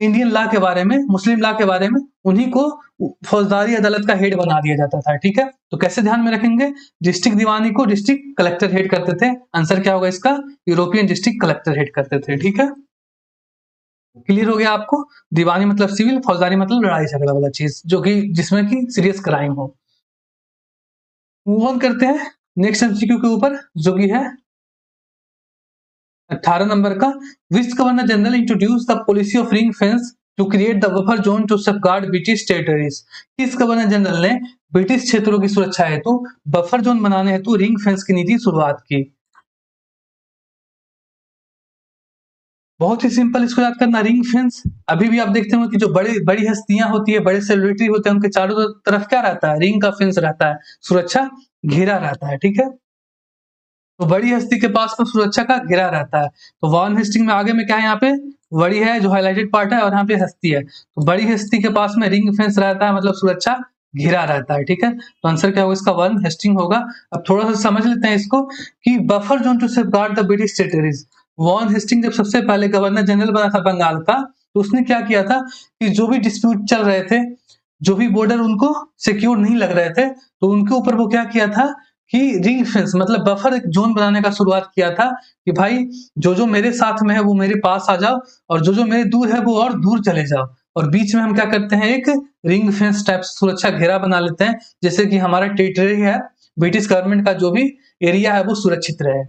A: इंडियन लॉ के बारे में, मुस्लिम लॉ के बारे में, उन्हीं को फौजदारी अदालत का हेड बना दिया जाता था। ठीक है, तो कैसे ध्यान में रखेंगे, डिस्ट्रिक्ट दीवानी को डिस्ट्रिक्ट कलेक्टर हेड करते थे। आंसर क्या होगा इसका, यूरोपियन डिस्ट्रिक्ट कलेक्टर हेड करते थे। ठीक है, क्लियर हो गया आपको। दीवानी मतलब सिविल, फौजदारी मतलब लड़ाई झगड़ा वाला चीज, जो कि जिसमें कि सीरियस क्राइम हो। मूव ऑन करते हैं नेक्स्ट एमसीक्यू के ऊपर, जो कि है 18 नंबर का। Which governor general introduce the policy of ring fence to create the buffer zone to safeguard British territories. किस गवर्नर जनरल ने ब्रिटिश क्षेत्रों की सुरक्षा हेतु बफर जोन बनाने हेतु रिंग फेंस की नीति शुरुआत की। बहुत ही सिंपल, इसको याद करना, रिंग फेंस। अभी भी आप देखते हो कि जो बड़ी बड़ी हस्तियां होती है, बड़े सेलिब्रिटी होते हैं, उनके चारों तरफ क्या रहता है, रिंग का फेंस रहता है, सुरक्षा घेरा रहता है। ठीक है, तो बड़ी हस्ती के पास तो सुरक्षा का घेरा रहता है। तो वॉन हेस्टिंग में आगे में क्या है, यहाँ पे बड़ी है जो हाईलाइटेड पार्ट है, और यहाँ पे हस्ती है। तो बड़ी हस्ती के पास में रिंग फेंस रहता है, मतलब सुरक्षा घेरा रहता है। ठीक है, तो आंसर क्या होगा इसका, वन हेस्टिंग होगा। अब थोड़ा सा समझ लेते हैं इसको कि buffer zone to safeguard the British territories. Warren Hasting जब सबसे पहले गवर्नर जनरल बना था बंगाल का, तो उसने क्या किया था कि जो भी डिस्प्यूट चल रहे थे, जो भी बॉर्डर उनको सिक्योर नहीं लग रहे थे, तो उनके ऊपर वो क्या किया था कि रिंग फेंस मतलब बफर एक जोन बनाने का शुरुआत किया था कि भाई जो जो मेरे साथ में है वो मेरे पास आ जाओ, और जो जो मेरे दूर है वो और दूर चले जाओ। और बीच में हम क्या करते हैं, एक रिंग फेंस टाइप सुरक्षा घेरा बना लेते हैं, जैसे कि हमारा टेरिटरी है, ब्रिटिश गवर्नमेंट का जो भी एरिया है वो सुरक्षित रहे।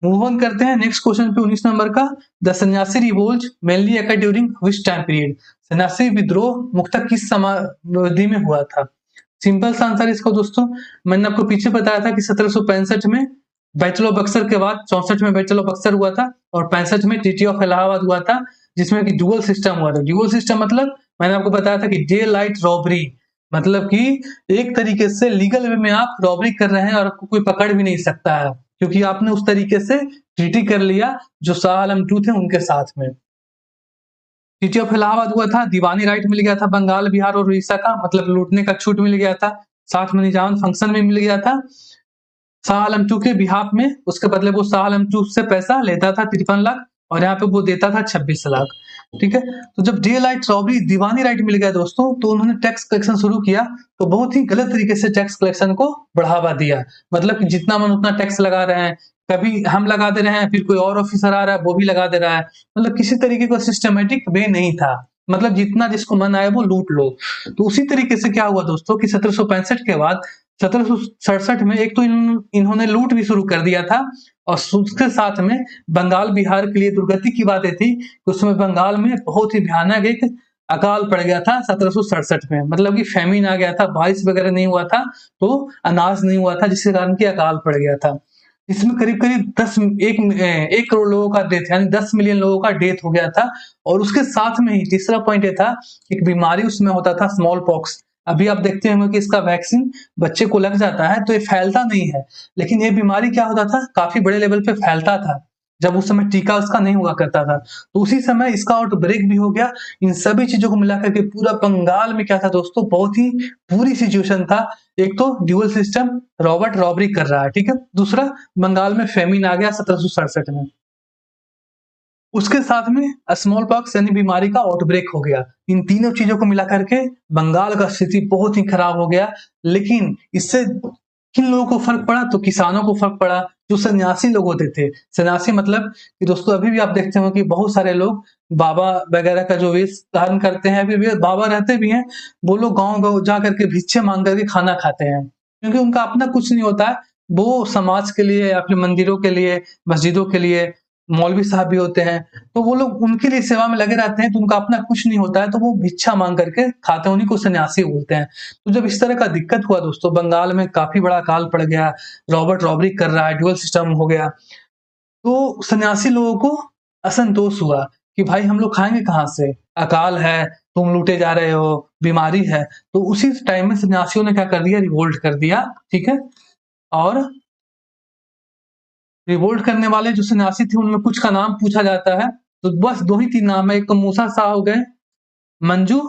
A: मूव ऑन करते हैं नेक्स्ट क्वेश्चन पे, 19 नंबर का। द सन्यासी revolt mainly occur during which time period. सन्यासी विद्रोह मुख्यतः किस समावधि में हुआ था। सिंपल सा आंसर इसको दोस्तों, मैंने आपको पीछे बताया था कि 1765 में बैटल ऑफ बक्सर के बाद 64 में बैटल ऑफ बक्सर हुआ था, और 65 में ट्रीटी ऑफ इलाहाबाद हुआ था, जिसमें कि ड्यूअल सिस्टम हुआ था। ड्यूअल सिस्टम मतलब मैंने आपको बताया था कि डे लाइट रॉबरी, मतलब कि एक तरीके से लीगल वे में आप रॉबरी कर रहे हैं और आपको कोई पकड़ भी नहीं सकता है, क्योंकि आपने उस तरीके से ट्रीटी कर लिया जो शाह आलम II थे उनके साथ में। ट्रीटी ऑफ इलाहाबाद हुआ था, दीवानी राइट मिल गया था बंगाल, बिहार और उड़ीसा का, मतलब लूटने का छूट मिल गया था, साथ में निजाम फंक्शन भी मिल गया था शाह आलम II के बिहाफ में। उसके बदले वो शाह आलम II से पैसा लेता था 53 लाख, और यहाँ पे वो देता था 26 लाख। ठीक है, तो जब डे लाइट रॉबरी दीवानी राइट मिल गया दोस्तों, तो उन्होंने टैक्स कलेक्शन शुरू किया, तो बहुत ही गलत तरीके से टैक्स कलेक्शन को बढ़ावा दिया। मतलब कि जितना मन उतना टैक्स लगा रहे हैं, कभी हम लगा दे रहे हैं, फिर कोई और ऑफिसर आ रहा है वो भी लगा दे रहा है, मतलब किसी तरीके का सिस्टमेटिक वे नहीं था, मतलब जितना जिसको मन आए वो लूट लो। तो उसी तरीके से क्या हुआ दोस्तों कि 1765 के बाद 1767 में एक तो इन्होंने लूट भी शुरू कर दिया था, और उसके साथ में बंगाल बिहार के लिए दुर्गति की बातें थी कि उसमें बंगाल में बहुत ही भयानक एक अकाल पड़ गया था 1767 में, मतलब कि फैमिन आ गया था, बारिश वगैरह नहीं हुआ था, तो अनाज नहीं हुआ था, जिसके कारण की अकाल पड़ गया था। इसमें करीब करीब 1 करोड़ लोगों का डेथ, यानी 10 मिलियन लोगों का डेथ हो गया था। और उसके साथ में ही तीसरा पॉइंट ये था, एक बीमारी उसमें होता था, स्मॉल पॉक्स। अभी आप देखते होंगे कि इसका वैक्सीन बच्चे को लग जाता है तो ये फैलता नहीं है, लेकिन ये बीमारी क्या होता था, काफी बड़े लेवल पे फैलता था जब उस समय टीका उसका नहीं हुआ करता था। तो उसी समय इसका आउटब्रेक भी हो गया। इन सभी चीजों को मिलाकर के पूरा बंगाल में क्या था दोस्तों, बहुत ही बुरी सिचुएशन था। एक तो ड्यूअल सिस्टम, रॉबर्ट रॉबरी कर रहा है, ठीक है, दूसरा बंगाल में फेमिन आ गया 1767 में, उसके साथ में स्मॉल पॉक्स यानी बीमारी का आउटब्रेक हो गया। इन तीनों चीजों को मिला करके बंगाल का स्थिति बहुत ही खराब हो गया। लेकिन इससे किन लोगों को फर्क पड़ा? तो किसानों को फर्क पड़ा, जो सन्यासी लोग होते थे। सन्यासी मतलब कि दोस्तों अभी भी आप देखते हो कि बहुत सारे लोग बाबा वगैरह का जो वेश धारण करते हैं, अभी भी बाबा रहते भी हैं, वो लोग गाँव-गाँव जा करके भिक्षे माँग करके खाना खाते हैं। क्योंकि उनका अपना कुछ नहीं होता है, वो समाज के लिए या फिर मंदिरों के लिए, मस्जिदों के लिए, मौलवी साहब भी होते हैं, तो वो लोग उनके लिए सेवा में लगे रहते हैं, तो उनका अपना कुछ नहीं होता है, तो वो भिक्षा माँग करके खाते हैं, उन्हीं को सन्यासी बोलते हैं। तो जब इस तरह का दिक्कत हुआ दोस्तों, बंगाल में काफ़ी बड़ा अकाल पड़ गया, रॉबर्ट रॉबरी कर रहा है, ड्यूअल सिस्टम हो गया, तो सन्यासी लोगों को असंतोष हुआ कि भाई हम लोग खाएँगे कहाँ से? अकाल है, तुम लूटे जा रहे हो, बीमारी है। तो उसी टाइम में सन्यासियों ने क्या कर दिया, रिवोल्ट कर दिया, ठीक है? और रिवोल्ट करने वाले जो सन्यासी थे उनमें कुछ का नाम पूछा जाता है, तो बस 2 ही 3 नाम है, एक तो मूसा शाह हो गए, मंजू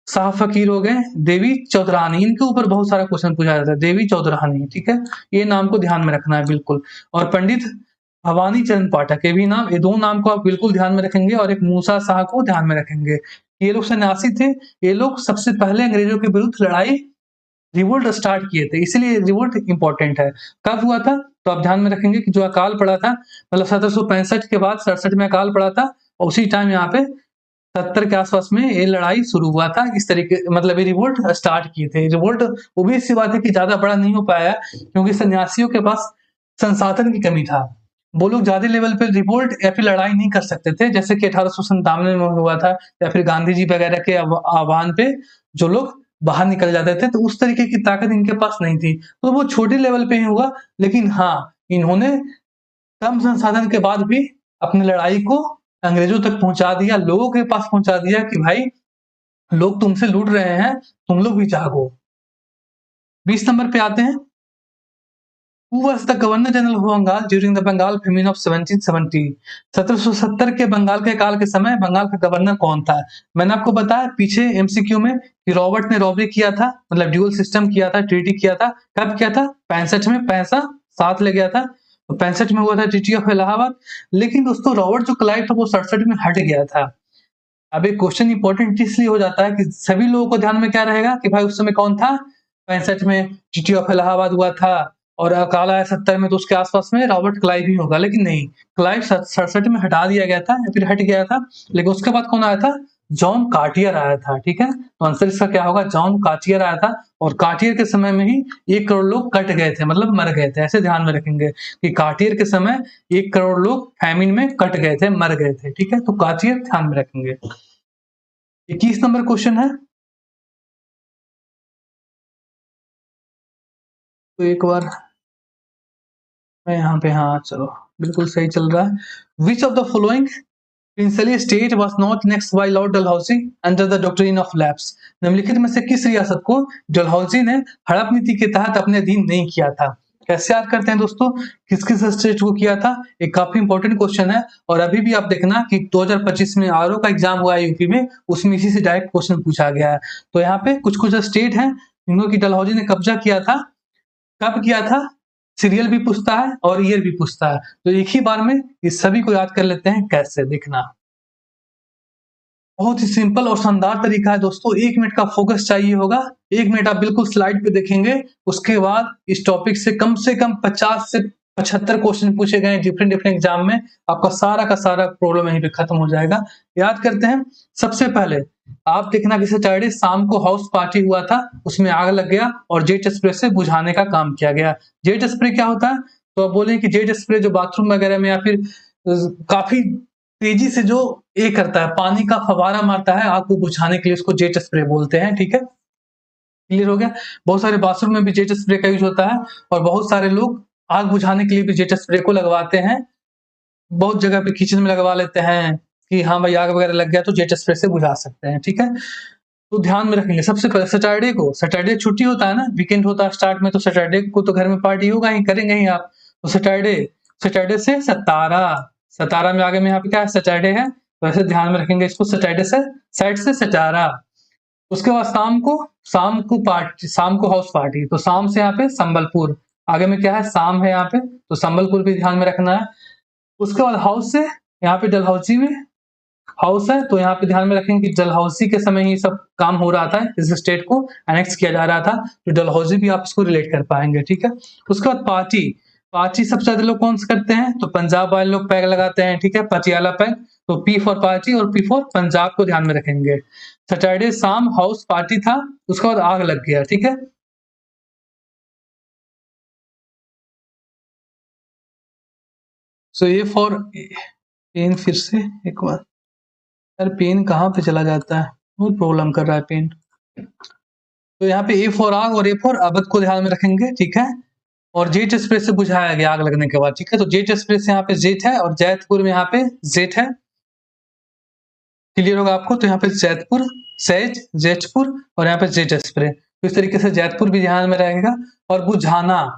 A: शाह फकीर हो गए, देवी चौधरानी, इनके ऊपर बहुत सारा क्वेश्चन पूछा जाता है, देवी चौधरानी, ठीक है? ये नाम को ध्यान में रखना है बिल्कुल। और पंडित भवानी चरण पाठक, ये भी नाम, ये 2 नाम को आप बिल्कुल ध्यान में रखेंगे और एक मूसा शाह को ध्यान में रखेंगे। ये लोग सन्यासी थे, ये लोग सबसे पहले अंग्रेजों के विरुद्ध लड़ाई रिवोल्ट स्टार्ट किए थे, इसीलिए रिवोल्ट इम्पोर्टेंट है। कब हुआ था? तो आप ध्यान में रखेंगे कि जो अकाल पड़ा था, मतलब 1765 के बाद 67 में अकाल पड़ा था और उसी टाइम यहाँ पे 70 के आसपास में ये लड़ाई शुरू हुआ था। इस तरीके मतलब ये रिवोल्ट स्टार्ट किए थे। रिवोल्ट ऑब्वियस सी बात है कि ज़्यादा बड़ा नहीं हो पाया क्योंकि सन्यासियों के पास संसाधन की कमी था। वो लोग ज़्यादा लेवल पे रिवोल्ट या फिर लड़ाई नहीं कर सकते थे, जैसे कि 1897 में हुआ था या फिर गांधी जी वगैरह के आह्वान पे जो लोग बाहर निकल जाते थे, तो उस तरीके की ताकत इनके पास नहीं थी। तो वो छोटे लेवल पे ही हुआ, लेकिन हाँ, इन्होंने कम संसाधन के बाद भी अपनी लड़ाई को अंग्रेजों तक पहुँचा दिया, लोगों के पास पहुँचा दिया कि भाई लोग तुमसे लूट रहे हैं, तुम लोग भी जागो। 20 नंबर पे आते हैं। Who was the Governor General of Bengal during the Bengal Famine of 1770? 1770 के बंगाल के काल के समय बंगाल का गवर्नर कौन था? मैंने आपको बताया पीछे एमसीक्यू में कि रॉबर्ट ने रॉबरी किया था, मतलब ड्यूअल सिस्टम किया था, ट्रीटी किया था। कब किया था? 65 में, पैसा साथ ले गया था, तो 65 में हुआ था ट्रीटी ऑफ इलाहाबाद। लेकिन दोस्तों रॉबर्ट जो क्लाइव था वो 67 में हट गया था। अब एक क्वेश्चन इंपॉर्टेंट इसलिए हो जाता है कि सभी लोगों को ध्यान में क्या रहेगा कि भाई उस समय कौन था? 65 में ट्रीटी ऑफ इलाहाबाद हुआ था और अकाल आया 70 में, तो उसके आसपास में रॉबर्ट क्लाइव ही होगा, लेकिन नहीं, क्लाइव 67 में हटा दिया गया था या फिर हट गया था। लेकिन उसके बाद कौन आया था? जॉन कार्टियर आया था, ठीक है? तो आंसर इसका क्या होगा? जॉन कार्टियर आया था और कार्टियर के समय में ही 1 करोड़ लोग कट गए थे, मतलब मर गए थे। ऐसे ध्यान में रखेंगे कि कार्टियर के समय 1 करोड़ लोग फैमिन में कट गए थे, मर गए थे, ठीक है? तो कार्टियर ध्यान में रखेंगे। 21 नंबर क्वेश्चन है, तो एक बार मैं यहाँ पे, हाँ चलो बिल्कुल सही चल रहा है। Which of the following princely state was not annexed by Lord Dalhousie under the doctrine of lapse? निम्नलिखित में से किस रियासत को डलहौजी ने हड़प नीति के तहत अपने अधीन नहीं किया था? कैसे याद करते हैं दोस्तों, किस किस स्टेट को किया था? एक काफी इंपॉर्टेंट क्वेश्चन है और अभी भी आप देखना कि 2025 में आरओ का एग्जाम हुआ है यूपी में, उसमें इसी से डायरेक्ट क्वेश्चन पूछा गया है। तो यहाँ पे कुछ कुछ स्टेट हैं जिनको की डलहौजी ने कब्जा किया था। कब किया था? सीरियल भी पूछता है और ईयर भी पूछता है, तो एक ही बार में इस सभी को याद कर लेते हैं। कैसे देखना, बहुत ही सिंपल और शानदार तरीका है दोस्तों। 1 मिनट का फोकस चाहिए होगा, 1 मिनट आप बिल्कुल स्लाइड पे देखेंगे, उसके बाद इस टॉपिक से कम 50 से 75 क्वेश्चन पूछे गए डिफरेंट डिफरेंट एग्जाम में, आपका सारा का सारा प्रॉब्लम यहीं पे खत्म हो जाएगा। याद करते हैं, सबसे पहले आप देखना कि सैटरडे शाम को हाउस पार्टी हुआ था, उसमें आग लग गया और जेट स्प्रे से बुझाने का काम किया गया। जेट स्प्रे क्या होता है? तो आप बोले कि जेट स्प्रे जो बाथरूम वगैरह में या फिर काफी तेजी से जो ये करता है, पानी का फव्वारा मारता है आग को बुझाने के लिए, उसको जेट स्प्रे बोलते हैं, ठीक है? क्लियर हो गया? बहुत सारे बाथरूम में भी जेट स्प्रे का यूज होता है और बहुत सारे लोग आग बुझाने के लिए भी जेट स्प्रे को लगवाते हैं। बहुत जगह पे किचन में लगवा लेते हैं कि हाँ भाई आग वगैरह लग गया तो जेट स्प्रे से बुझा सकते हैं, ठीक है? तो ध्यान में रखेंगे। सबसे पहले सैटरडे को, सैटरडे छुट्टी होता है ना, वीकेंड होता है स्टार्ट में, तो सैटरडे को तो घर में पार्टी होगा ही, करेंगे ही आप। तो सैटरडे, सैटरडे से सतारा, सतारा में आगे में यहाँ पे क्या है? सैटरडे है, तो ऐसे ध्यान में रखेंगे इसको, सैटरडे से सेट से सतारा। उसके बाद शाम को पार्टी, शाम को हाउस पार्टी, तो शाम से यहाँ पे संबलपुर, आगे में क्या है? शाम है यहाँ पे, तो संबलपुर भी ध्यान में रखना है। उसके बाद हाउस से यहाँ पे डलहौजी में हाउस है, तो यहाँ पे ध्यान में रखेंगे कि डलहौजी के समय ही सब काम हो रहा था, इस स्टेट को एनेक्स किया जा रहा था, तो डलहौजी भी आप इसको रिलेट कर पाएंगे, ठीक है। उसके बाद पार्टी, पार्टी सबसे ज्यादा लोग कौन से करते हैं, तो पंजाब वाले लोग पैग लगाते हैं, ठीक है, पटियाला पैग। तो पी फॉर पार्टी और पी फॉर पंजाब को ध्यान में रखेंगे। सैटरडे शाम हाउस पार्टी था, उसके बाद आग लग गया, ठीक है। सो ये फॉर पेन, फिर से एक बार, यार पेन कहाँ पे चला जाता है, बहुत प्रॉब्लम कर रहा है पेन। तो यहाँ पे ए फॉर आग और ए फॉर अवध को ध्यान में रखेंगे, ठीक है। और जेट एक्सप्रेस से बुझाया गया आग लगने के बाद, ठीक है। तो जेट एक्सप्रेस यहाँ पे जेट है और जैतपुर में यहाँ पे जेट है, क्लियर होगा आपको। तो यहाँ पे जैतपुर, सैज, जेतपुर और यहाँ पे जेट एक्सप्रेस, तो इस तरीके से जैतपुर भी ध्यान में रहेगा। और बुझाना,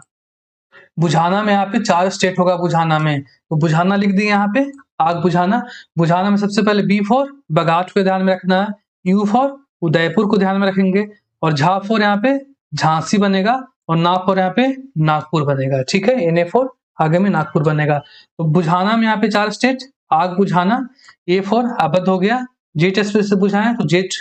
A: बुझाना में यहाँ पे 4 स्टेट होगा बुझाना में, तो बुझाना लिख दिए यहाँ पे, आग बुझाना। बुझाना में सबसे पहले बी फॉर बगाट को ध्यान में रखना है, यू फॉर उदयपुर को ध्यान में रखेंगे, और झा फॉर यहाँ पे झांसी बनेगा, और ना फॉर यहाँ पे नागपुर बनेगा, ठीक है। एन ए फॉर आगे में नागपुर बनेगा। तो बुझाना में यहाँ पे 4 स्टेट, आग बुझाना। ए फॉर अवध हो गया, जेट एक्सप्रेस से बुझाए तो जेट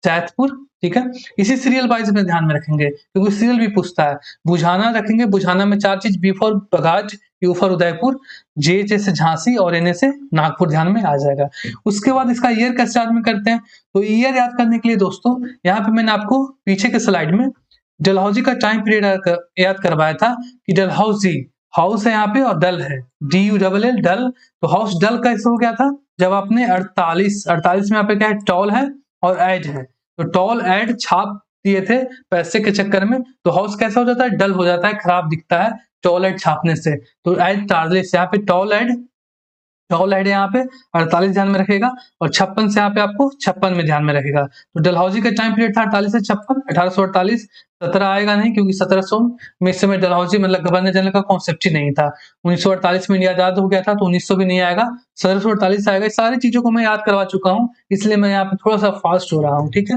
A: जैतपुर, ठीक है। इसी सीरियल वाइज में ध्यान में रखेंगे, क्योंकि सीरियल भी पूछता है। बुझाना रखेंगे, बुझाना में 4 चीज, B for Bagaj, U for Udaipur, J से झांसी और एन से नागपुर ध्यान में आ जाएगा। उसके बाद इसका ईयर कैसे याद में करते हैं, तो ईयर याद करने के लिए दोस्तों यहाँ पे मैंने आपको पीछे के स्लाइड में डलहौजी का टाइम पीरियड याद करवाया था कि डलहौजी, हाउस है यहाँ पे और डल है, DULL डल। तो हाउस डल कैसे हो गया था, जब आपने 48 में यहाँ पे क्या है, टॉल है और एड है, तो टॉल एड छाप दिए थे पैसे के चक्कर में, तो हाउस कैसा हो जाता है, डल हो जाता है, खराब दिखता है टॉल एड छापने से। तो एड टार्लिस, यहाँ पे टॉल एड, टॉल एड यहाँ पे 48 ध्यान में रखेगा, और 56 से यहाँ पे आपको 56 में ध्यान में रखेगा। तो डलहौजी का टाइम पीरियड था 48 से 56, 1848, 17 आएगा नहीं, क्योंकि 1700 में इस समय डलहौजी मतलब गवर्नर जनरल का कॉन्सेप्ट ही नहीं था। 1948 में इंडिया आजाद हो गया था, तो 1900 भी नहीं आएगा, 1748 आएगा। इस सारी चीजों को मैं याद करवा चुका हूँ, इसलिए मैं यहाँ पे थोड़ा सा फास्ट हो रहा हूँ, ठीक है।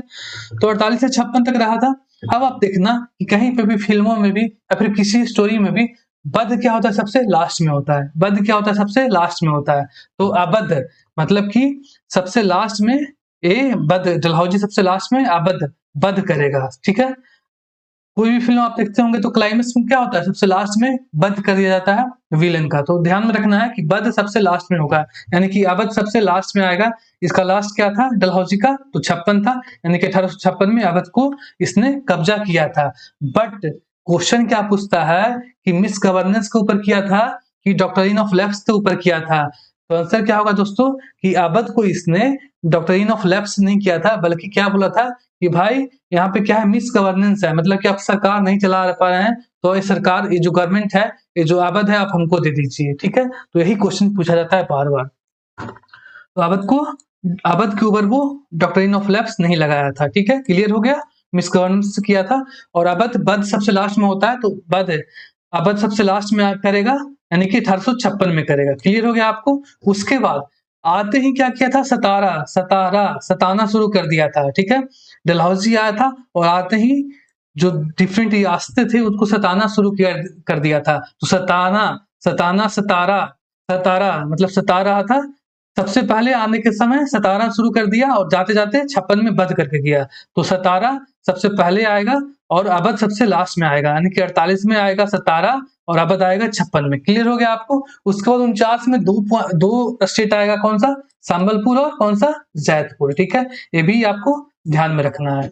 A: तो 48 से 56 तक रहा था। अब आप देखना कि कहीं पे भी फिल्मों में भी या फिर किसी स्टोरी में भी बध क्या होता है, सबसे लास्ट में होता है। बध क्या होता है, सबसे लास्ट में होता है। तो अबध मतलब कि सबसे लास्ट में, ए बध, डलहौजी सबसे लास्ट में, अबध बध करेगा, ठीक है। कोई भी फिल्म आप देखते होंगे तो क्लाइमेक्स में क्या होता है, सबसे लास्ट में बध कर दिया जाता है विलेन का। तो ध्यान में रखना है कि बध सबसे लास्ट में होगा, यानी कि अबध सबसे लास्ट में आएगा। इसका लास्ट क्या था डलहौजी का, तो 56 था, यानी कि 1856 में अवध को इसने कब्जा किया था। बट क्वेश्चन क्या पूछता है कि मिस गवर्नेंस के ऊपर किया था कि डॉक्ट्रिन ऑफ लैप्स के ऊपर किया था। तो आंसर क्या होगा दोस्तों कि अवध को इसने डॉक्ट्रिन ऑफ लैप्स नहीं किया था, बल्कि क्या बोला था कि भाई यहाँ पे क्या है, मिस गवर्नेंस है, मतलब कि आप सरकार नहीं चला पा रहे हैं, तो ये सरकार, ये जो गवर्नमेंट है, ये जो अवध है, आप हमको दे दीजिए, ठीक है। तो यही क्वेश्चन पूछा जाता है बार बार। तो अवध के ऊपर वो डॉक्ट्रिन ऑफ लैप्स नहीं लगाया था, ठीक है, क्लियर हो गया। मिस गवर्नेंस किया था। और अवध, बध सबसे लास्ट में होता है, तो बध अवध सबसे लास्ट में करेगा, यानी कि 1856 में करेगा, क्लियर हो गया आपको। उसके बाद आते ही क्या किया था, सताना शुरू कर दिया था, ठीक है। डलहौजी आया था और आते ही जो डिफरेंट रियासतें थे उसको सताना शुरू किया कर दिया था। तो सतारा मतलब सता रहा था। सबसे पहले आने के समय सतारा शुरू कर दिया और जाते जाते 56 में बंद करके गया। तो सतारा सबसे पहले आएगा और अवध सबसे लास्ट में आएगा, यानी कि 48 में आएगा सतारा और अवध आएगा 56 में। क्लियर हो गया आपको। उसके बाद 49 में दो स्टेट आएगा, कौन सा, संबलपुर और कौन सा, जैतपुर, ठीक है। ये भी आपको ध्यान में रखना है।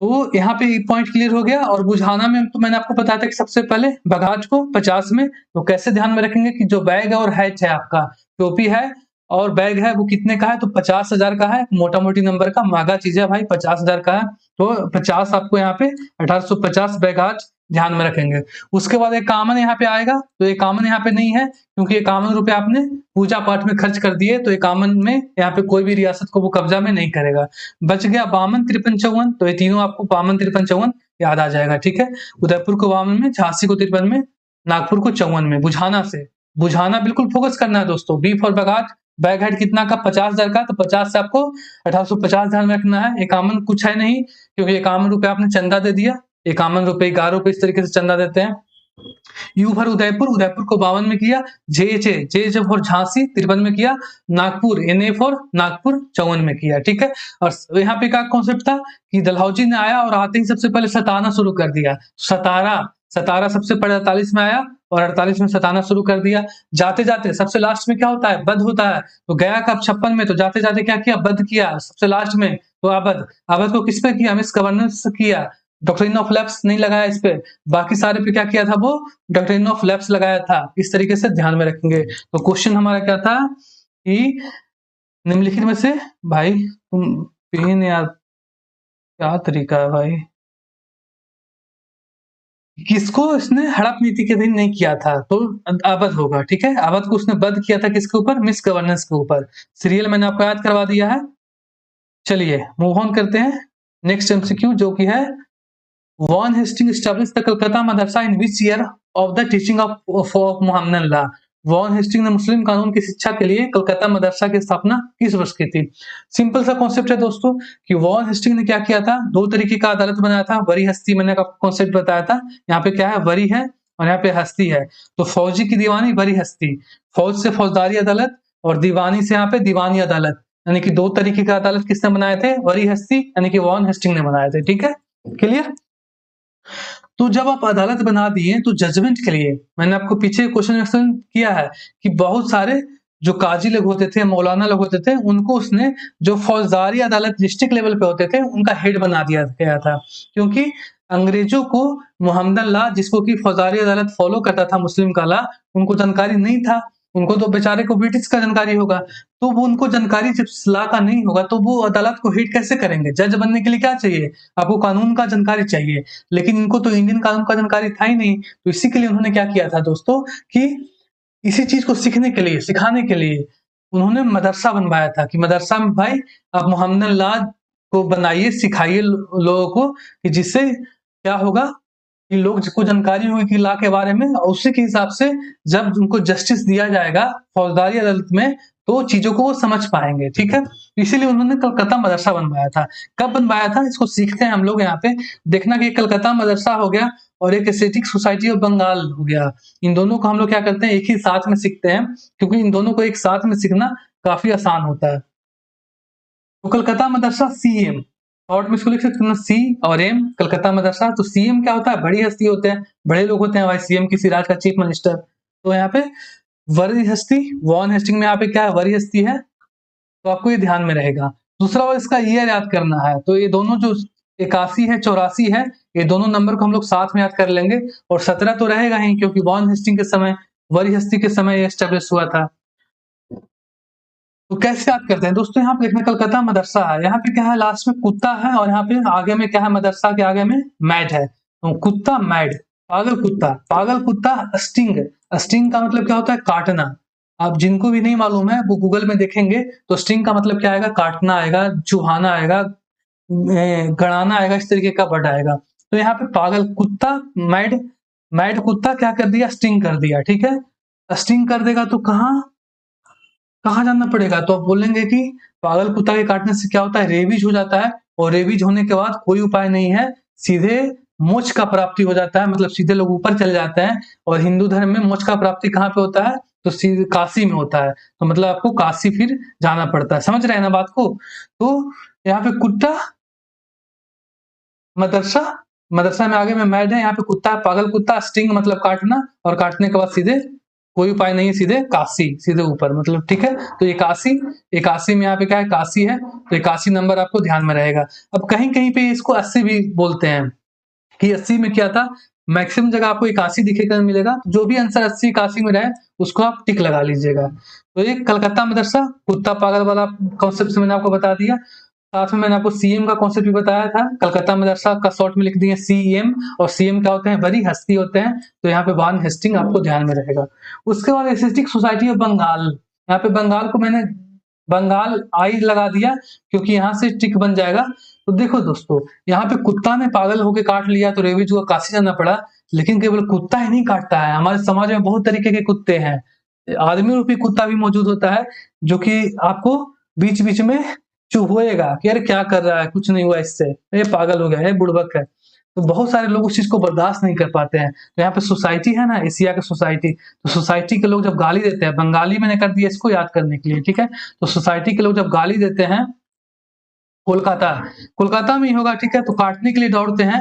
A: तो यहाँ पे एक पॉइंट क्लियर हो गया। और बुझाना में तो मैंने आपको बताया था कि सबसे पहले बघाट को 50 में, तो कैसे ध्यान में रखेंगे कि जो बैग है और हैट है आपका, टोपी है और बैग है, वो कितने का है, तो 50,000 का है, मोटा मोटी नंबर का, महंगा चीज है भाई, 50,000 का है। तो 50 आपको यहाँ पे 1850 बैगाज ध्यान में रखेंगे। उसके बाद एक कामन यहाँ पे आएगा, तो ये कामन यहाँ पे नहीं है, क्योंकि ये कामन रुपए आपने पूजा पाठ में खर्च कर दिए, तो ये कामन में यहाँ पे कोई भी रियासत को वो कब्जा में नहीं करेगा। बच गया 52, 53, 54, तो ये तीनों आपको 52, 53, 54 याद आ जाएगा, ठीक है। उदयपुर को 52 में, झांसी को 53 में, नागपुर को 54 में। बुझाना से, बुझाना बिल्कुल फोकस करना है दोस्तों। बी फॉर बघाट, बैग हेड कितना का, 50,000 का, तो 50 से आपको 1850 ध्यान में रखना है। एकावन कुछ है नहीं, क्योंकि 51 रुपए आपने चंदा दे दिया, 51 रुपए 11 रुपए इस तरीके से चंदा देते हैं। यू फॉर उदयपुर, उदयपुर को 52 में किया। जे फॉर झांसी 53 में किया। नागपुर, NA फॉर नागपुर 54 में किया। ठीक है, और यहाँ पे क्या कॉन्सेप्ट था कि डलहौजी ने आया और आते ही सबसे पहले सताना शुरू कर दिया। सतारा सतारा सबसे पहले 48 में आया और 48 में सताना शुरू कर दिया। जाते जाते सबसे लास्ट में क्या होता है, बध होता है। तो गया का 56 में, तो जाते जाते क्या किया, बध किया। सबसे लास्ट में तो अवध, अवध को किस पे किया, मिस गवर्नेंस किया। डॉक्ट्रिन ऑफ लैप्स नहीं लगाया इस पे, बाकी सारे पे क्या किया था, वो डॉक्ट्रिन ऑफ लैप्स लगाया था। इस तरीके से ध्यान में रखेंगे। तो क्वेश्चन हमारा क्या था कि निम्नलिखित में से, भाई तुम पेन यार, क्या तरीका है भाई, किसको इसने हड़प नीति के दिन नहीं किया था, तो अवध होगा। ठीक है, अवध को उसने बंद किया था किसके ऊपर, मिस गवर्नेंस के ऊपर। सीरियल मैंने आपको याद करवा दिया है। चलिए मूव ऑन करते हैं नेक्स्ट MCQ, जो कि है Warren Hasting establish the Calcutta madrasa in which year of the teaching of Mohammedan law. Warren Hasting ने मुस्लिम कानून की शिक्षा के लिए कलकत्ता मदरसा की स्थापना किस वर्ष की थी। सिंपल सा कॉन्सेप्ट है दोस्तों कि वॉन हेस्टिंग ने क्या किया था, दो तरीके का अदालत बनाया था। वरी हस्ती मैंने आपको कॉन्सेप्ट बताया था। यहाँ पे क्या है, वरी है और यहाँ पे हस्ती है। तो फौजी की दीवानी, वरी हस्ती। फौज से फौजदारी अदालत और दीवानी से यहाँ पे दीवानी अदालत, यानी कि दो तरीके का अदालत किसने बनाए थे, वरी हस्ती यानी कि वॉन हेस्टिंग ने बनाए थे। ठीक है, क्लियर। तो जब आप अदालत बना दिए तो जजमेंट के लिए मैंने आपको पीछे क्वेश्चन एक्सप्लेन किया है कि बहुत सारे जो काजी लोग होते थे, मौलाना लोग होते थे, उनको उसने जो फौजदारी अदालत डिस्ट्रिक्ट लेवल पे होते थे उनका हेड बना दिया गया था। क्योंकि अंग्रेजों को मोहम्मदन ला, जिसको कि फौजदारी अदालत फॉलो करता था मुस्लिम का ला, उनको जानकारी नहीं था। उनको तो बेचारे को ब्रिटिश का जानकारी होगा। तो वो उनको जानकारी जब ला का नहीं होगा तो वो अदालत को हिट कैसे करेंगे। जज बनने के लिए क्या चाहिए, आपको कानून का जानकारी चाहिए। लेकिन इनको तो इंडियन कानून का जानकारी था ही नहीं। तो इसी के लिए उन्होंने क्या किया था दोस्तों कि इसी चीज को सीखने के लिए, सिखाने के लिए उन्होंने मदरसा बनवाया था कि मदरसा में भाई आप मोहम्मदन ला को बनाइए, सिखाइए लोगों को, कि जिससे क्या होगा कि लोग को जानकारी होगी कि ला के बारे में, और उसी के हिसाब से जब उनको जस्टिस दिया जाएगा फौजदारी अदालत में तो चीजों को वो समझ पाएंगे। ठीक है, इसीलिए उन्होंने कलकत्ता मदरसा बनवाया था। कब बनवाया था इसको सीखते हैं हम लोग। यहाँ पे देखना कि कलकत्ता मदरसा हो गया और एक एस्थेटिक सोसाइटी ऑफ बंगाल हो गया। इन दोनों को हम लोग क्या करते हैं, एक ही साथ में सीखते हैं, क्योंकि इन दोनों को एक साथ में सीखना काफी आसान होता है। तो कलकत्ता मदरसा CM, शॉर्ट में इसको लिख सकते हैं C और M, कलकत्ता मदरसा। तो CM क्या होता है, बड़ी हस्ती होते हैं, बड़े लोग होते हैं भाई। CM किसी राज्य का चीफ मिनिस्टर। तो यहाँ पे वरी हस्ती, वॉन हेस्टिंग में यहाँ पे क्या है, वरी हस्ती है। तो आपको ये ध्यान में रहेगा। दूसरा और इसका ईयर याद करना है। तो ये दोनों जो 81 है 84 है, ये दोनों नंबर को हम लोग साथ में याद कर लेंगे। और 17 तो रहेगा ही, क्योंकि वॉन हेस्टिंग के समय, वरी हस्ती के समय ये एस्टेब्लिश हुआ था। तो कैसे याद करते हैं दोस्तों, यहाँ पे देखना कलकत्ता मदरसा है, यहाँ पे क्या है, लास्ट में कुत्ता है और यहाँ पे आगे में क्या है, मदरसा के आगे में मैड है। तो कुत्ता मैड, पागल कुत्ता, पागल कुत्ता स्टिंग। स्टिंग का मतलब क्या होता है, काटना। आप जिनको भी नहीं मालूम है वो गूगल में देखेंगे तो स्टिंग का मतलब क्या आएगा, काटना आएगा, चुहाना आएगा, गड़ाना आएगा, इस तरीके का वर्ड आएगा। तो यहाँ पे पागल कुत्ता मैड, मैड कुत्ता क्या कर दिया, स्टिंग कर दिया। ठीक है, स्टिंग कर देगा तो कहाँ कहाँ जाना पड़ेगा, तो आप बोलेंगे कि पागल कुत्ता के काटने से क्या होता है, रेबीज हो जाता है। और रेबीज होने के बाद कोई उपाय नहीं है, सीधे मोक्ष का प्राप्ति हो जाता है, मतलब सीधे लोग ऊपर चले जाते हैं। और हिंदू धर्म में मोक्ष का प्राप्ति कहाँ पे होता है, तो सीधे काशी में होता है। तो मतलब आपको काशी फिर जाना पड़ता है। समझ रहे हैं ना बात को। तो यहाँ पे कुत्ता मदरसा, मदरसा में आगे में मैड है, यहाँ पे कुत्ता है, पागल कुत्ता, स्टिंग मतलब काटना, और काटने के बाद सीधे कोई उपाय नहीं है, सीधे काशी, सीधे ऊपर मतलब। ठीक है, तो ये काशी, एकासी में यहाँ पे क्या है, काशी है। तो एकासी नंबर आपको ध्यान में रहेगा। अब कहीं कहीं पे इसको 80 भी बोलते हैं कि 80 में क्या था, मैक्सिमम जगह आपको 81 दिखेगा मिलेगा। जो भी आंसर 80 81 में रहे उसको आप टिक लगा लीजिएगा। तो ये कलकत्ता मदरसा, कुत्ता पागल वाला कॉन्सेप्ट मैंने आपको बता दिया। साथ में मैंने आपको CM का कॉन्सेप्ट भी बताया था। कलकत्ता मदरसा का शॉर्ट में लिख दिए CM, और CM क्या होते हैं, बड़ी हस्ती होते हैं। तो यहाँ पे वॉन हेस्टिंग आपको ध्यान में रहेगा। उसके बाद एस्थेटिक सोसाइटी ऑफ बंगाल, यहाँ पे बंगाल को मैंने बंगाल आई लगा दिया क्योंकि यहाँ से टिक बन जाएगा। तो देखो दोस्तों, यहाँ पे कुत्ता ने पागल होके काट लिया तो रेबीज को काशी जाना पड़ा। लेकिन केवल कुत्ता ही नहीं काटता है, हमारे समाज में बहुत तरीके के कुत्ते हैं। आदमी रूपी कुत्ता भी मौजूद होता है, जो कि आपको बीच बीच में चुभोएगा कि अरे क्या कर रहा है, कुछ नहीं हुआ इससे, ये पागल हो गया है, बुड़बक है। तो बहुत सारे लोग उस चीज को बर्दाश्त नहीं कर पाते हैं। तो यहाँ पे सोसाइटी है ना, एशिया की सोसाइटी, तो सोसाइटी के लोग जब गाली देते हैं, बंगाली मैंने कर दिया इसको याद करने के लिए, ठीक है। तो सोसाइटी के लोग जब गाली देते हैं, कोलकाता, कोलकाता में ही होगा, ठीक है, तो काटने के लिए दौड़ते हैं।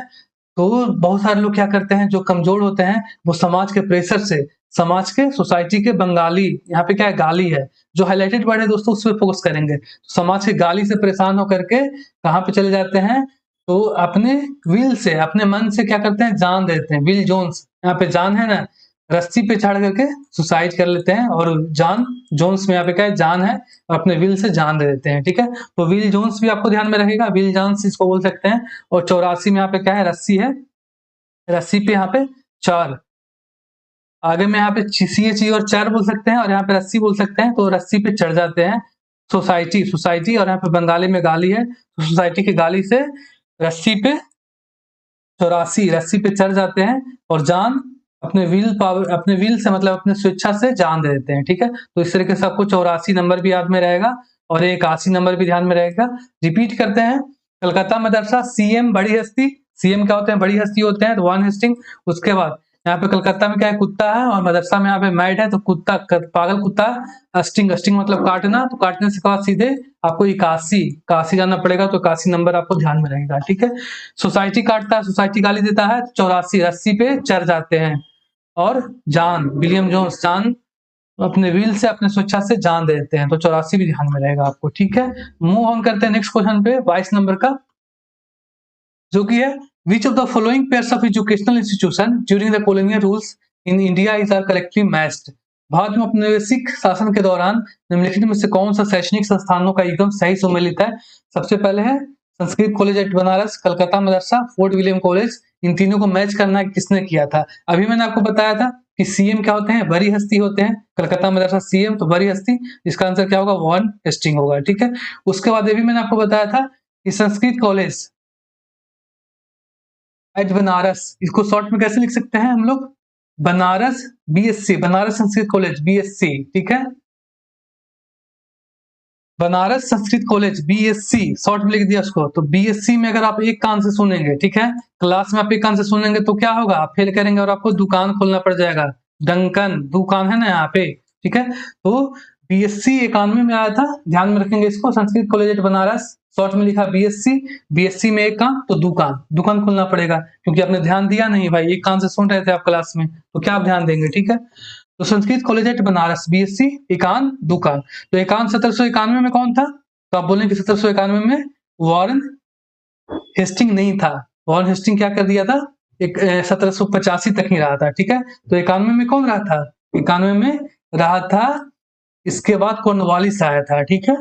A: तो बहुत सारे लोग क्या करते हैं, जो कमजोर होते हैं वो समाज के प्रेशर से, समाज के, सोसाइटी के, बंगाली, यहाँ पे क्या है, गाली है, जो हाईलाइटेड वर्ड है दोस्तों उस पर फोकस करेंगे। तो समाज के गाली से परेशान होकर के कहाँ पे चले जाते हैं, तो अपने विल से, अपने मन से क्या करते हैं, जान देते हैं। विल जोन्स, यहाँ पे जान है ना, रस्सी पे चढ़ करके सुसाइड कर लेते हैं, और जान जोन्स में यहाँ पे क्या है, जान है, और अपने विल से जान दे देते हैं, ठीक है। तो विल जोन्स भी आपको ध्यान में रहेगा, विल जोन्स इसको बोल सकते हैं। और 84 में यहाँ पे क्या है, रस्सी है, रस्सी पे यहाँ पे चार, आगे में यहाँ पे CH और चार बोल सकते हैं, और यहाँ पे रस्सी बोल सकते हैं। तो रस्सी पे चढ़ जाते हैं, सोसाइटी, सोसाइटी, और यहाँ पे बंगाली में गाली है, तो सोसाइटी की गाली से रस्सी पे 84, रस्सी पे चढ़ जाते हैं, और जान अपने विल पावर, अपने विल से मतलब अपने स्वेच्छा से जान दे देते हैं, ठीक है। तो इस तरीके से आपको 84 नंबर भी याद में रहेगा, और 81 नंबर भी ध्यान में रहेगा। रिपीट करते हैं, कलकत्ता मदरसा, CM बड़ी हस्ती, CM क्या होते हैं, बड़ी हस्ती होते हैं, तो वन हेस्टिंग। उसके बाद यहाँ पे कलकत्ता में क्या है, कुत्ता है, और मदरसा में यहाँ पे मैड है, तो कुत्ता, पागल कुत्ता, अस्टिंग, अस्टिंग मतलब काटना, तो काटने से बाद सीधे आपको 81 काशी जाना पड़ेगा, तो 81 नंबर आपको ध्यान में रहेगा, ठीक है। सोसाइटी काटता है, सोसाइटी गाली देता है, 84 रस्सी पे चढ़ जाते हैं, और जान, विलियम जोन्स, जान अपने व्हील से, अपने स्वेच्छा से जान दे देते हैं, तो 84 भी ध्यान में रहेगा आपको, ठीक है। मूव ऑन करते हैं नेक्स्ट क्वेश्चन पे, 22 नंबर का, जो कि है, which of the following pairs of educational institution during the colonial rules in India is are correctly matched. भारत में औपनिवेशिक शासन के दौरान निम्नलिखित में से कौन सा शैक्षणिक संस्थानों का एकदम सही सुमेलित है। सबसे पहले है Sanskrit college at Banaras, Calcutta Madrasa, Fort William College. इन तीनों को मैच करना है, किसने किया था। अभी मैंने आपको बताया था कि CM क्या होते हैं, बड़ी हस्ती होते हैं, कलकत्ता मदरसा CM तो बड़ी हस्ती, इसका आंसर क्या होगा, वॉरेन हेस्टिंग होगा, ठीक है। उसके बाद ये भी मैंने आपको बताया था कि संस्कृत कॉलेज एट बनारस, इसको शॉर्ट में कैसे लिख सकते हैं हम लोग, Banaras BSc, Banaras Sanskrit college BSc, ठीक है। Banaras Sanskrit college BSc short में लिख दिया उसको। तो BSc में अगर आप एक कान से सुनेंगे, ठीक है, क्लास में आप एक कान से सुनेंगे तो क्या होगा, आप फेल करेंगे और आपको दुकान खोलना पड़ जाएगा। डंकन दुकान है ना यहाँ पे, ठीक है। तो BSc 91 में आया था, ध्यान में रखेंगे इसको, Sanskrit college at Banaras, short में लिखा BSc में एक कान, तो दुकान, दुकान खोलना पड़ेगा, क्योंकि आपने ध्यान दिया नहीं भाई, एक कान से सुन रहे थे आप क्लास में, तो क्या आप ध्यान देंगे, ठीक है। तो Sanskrit college at Banaras BSc एकान दुकान। तो एकान 1791 में कौन था, तो आप बोलेंगे 1791 में वॉरेन हेस्टिंग नहीं था। वॉरेन हेस्टिंग क्या कर दिया था, एक 1785 तक ही रहा था, ठीक है। तो 91 में कौन रहा था, 91 में रहा था, इसके बाद कॉर्नवालिस आया था, ठीक है।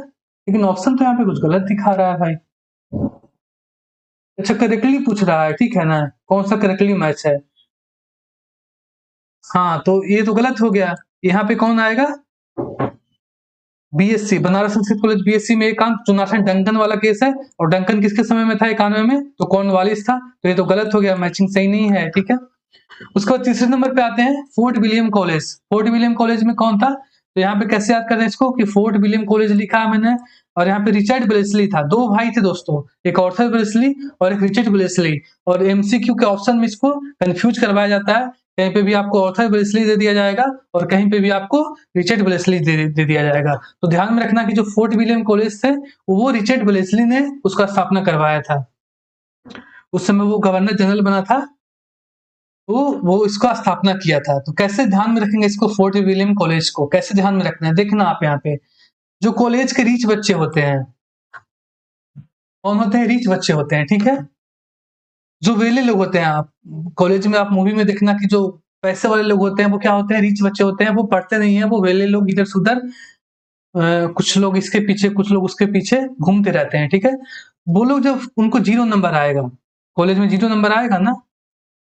A: लेकिन ऑप्शन तो यहाँ पे कुछ गलत दिखा रहा है भाई। अच्छा करेक्टली पूछ रहा है, ठीक है ना, कौन सा करेक्टली मैच है। हाँ तो ये तो गलत हो गया, यहाँ पे कौन आएगा, BSc Banaras Sanskrit college BSc में एक अंक, जोनाथन डंकन वाला केस है, और डंकन किसके समय में था 91 में, तो कॉर्नवालिस था, तो ये तो गलत हो गया, मैचिंग सही नहीं है, ठीक है। उसके बाद तीसरे नंबर पे आते हैं fort William college. Fort William college में कौन था, तो यहाँ पे कैसे याद करें इसको, कि फोर्ट विलियम कॉलेज लिखा है मैंने, और यहाँ पे रिचर्ड ब्लेसली था, दो भाई थे दोस्तों, एक ऑर्थर ब्लेसली और एक रिचर्ड ब्लेसली। और MCQ के ऑप्शन में इसको कंफ्यूज करवाया जाता है, कहीं पे भी आपको ऑर्थर ब्लेसली दे दिया जाएगा, और कहीं पे भी आपको रिचर्ड ब्लेसली दे दिया जाएगा। तो ध्यान में रखना कि जो फोर्ट विलियम कॉलेज थे वो रिचर्ड ब्लेसली ने उसका स्थापना करवाया था, उस समय वो गवर्नर जनरल बना था, तो वो इसका स्थापना किया था। तो कैसे ध्यान में रखेंगे इसको, फोर्ट विलियम कॉलेज को कैसे ध्यान में रखना है, देखना आप यहाँ पे, जो कॉलेज के रिच बच्चे होते हैं, कौन होते हैं, रिच बच्चे होते हैं, ठीक है। जो वेले लोग होते हैं, आप कॉलेज में, आप मूवी में देखना कि जो पैसे वाले लोग होते हैं वो क्या होते हैं, रिच बच्चे होते हैं, वो पढ़ते नहीं है, वो वेले लोग इधर से उधर, कुछ लोग इसके पीछे कुछ लोग उसके पीछे घूमते रहते हैं, ठीक है। वो लोग जब उनको 0 नंबर आएगा, कॉलेज में 0 नंबर आएगा ना,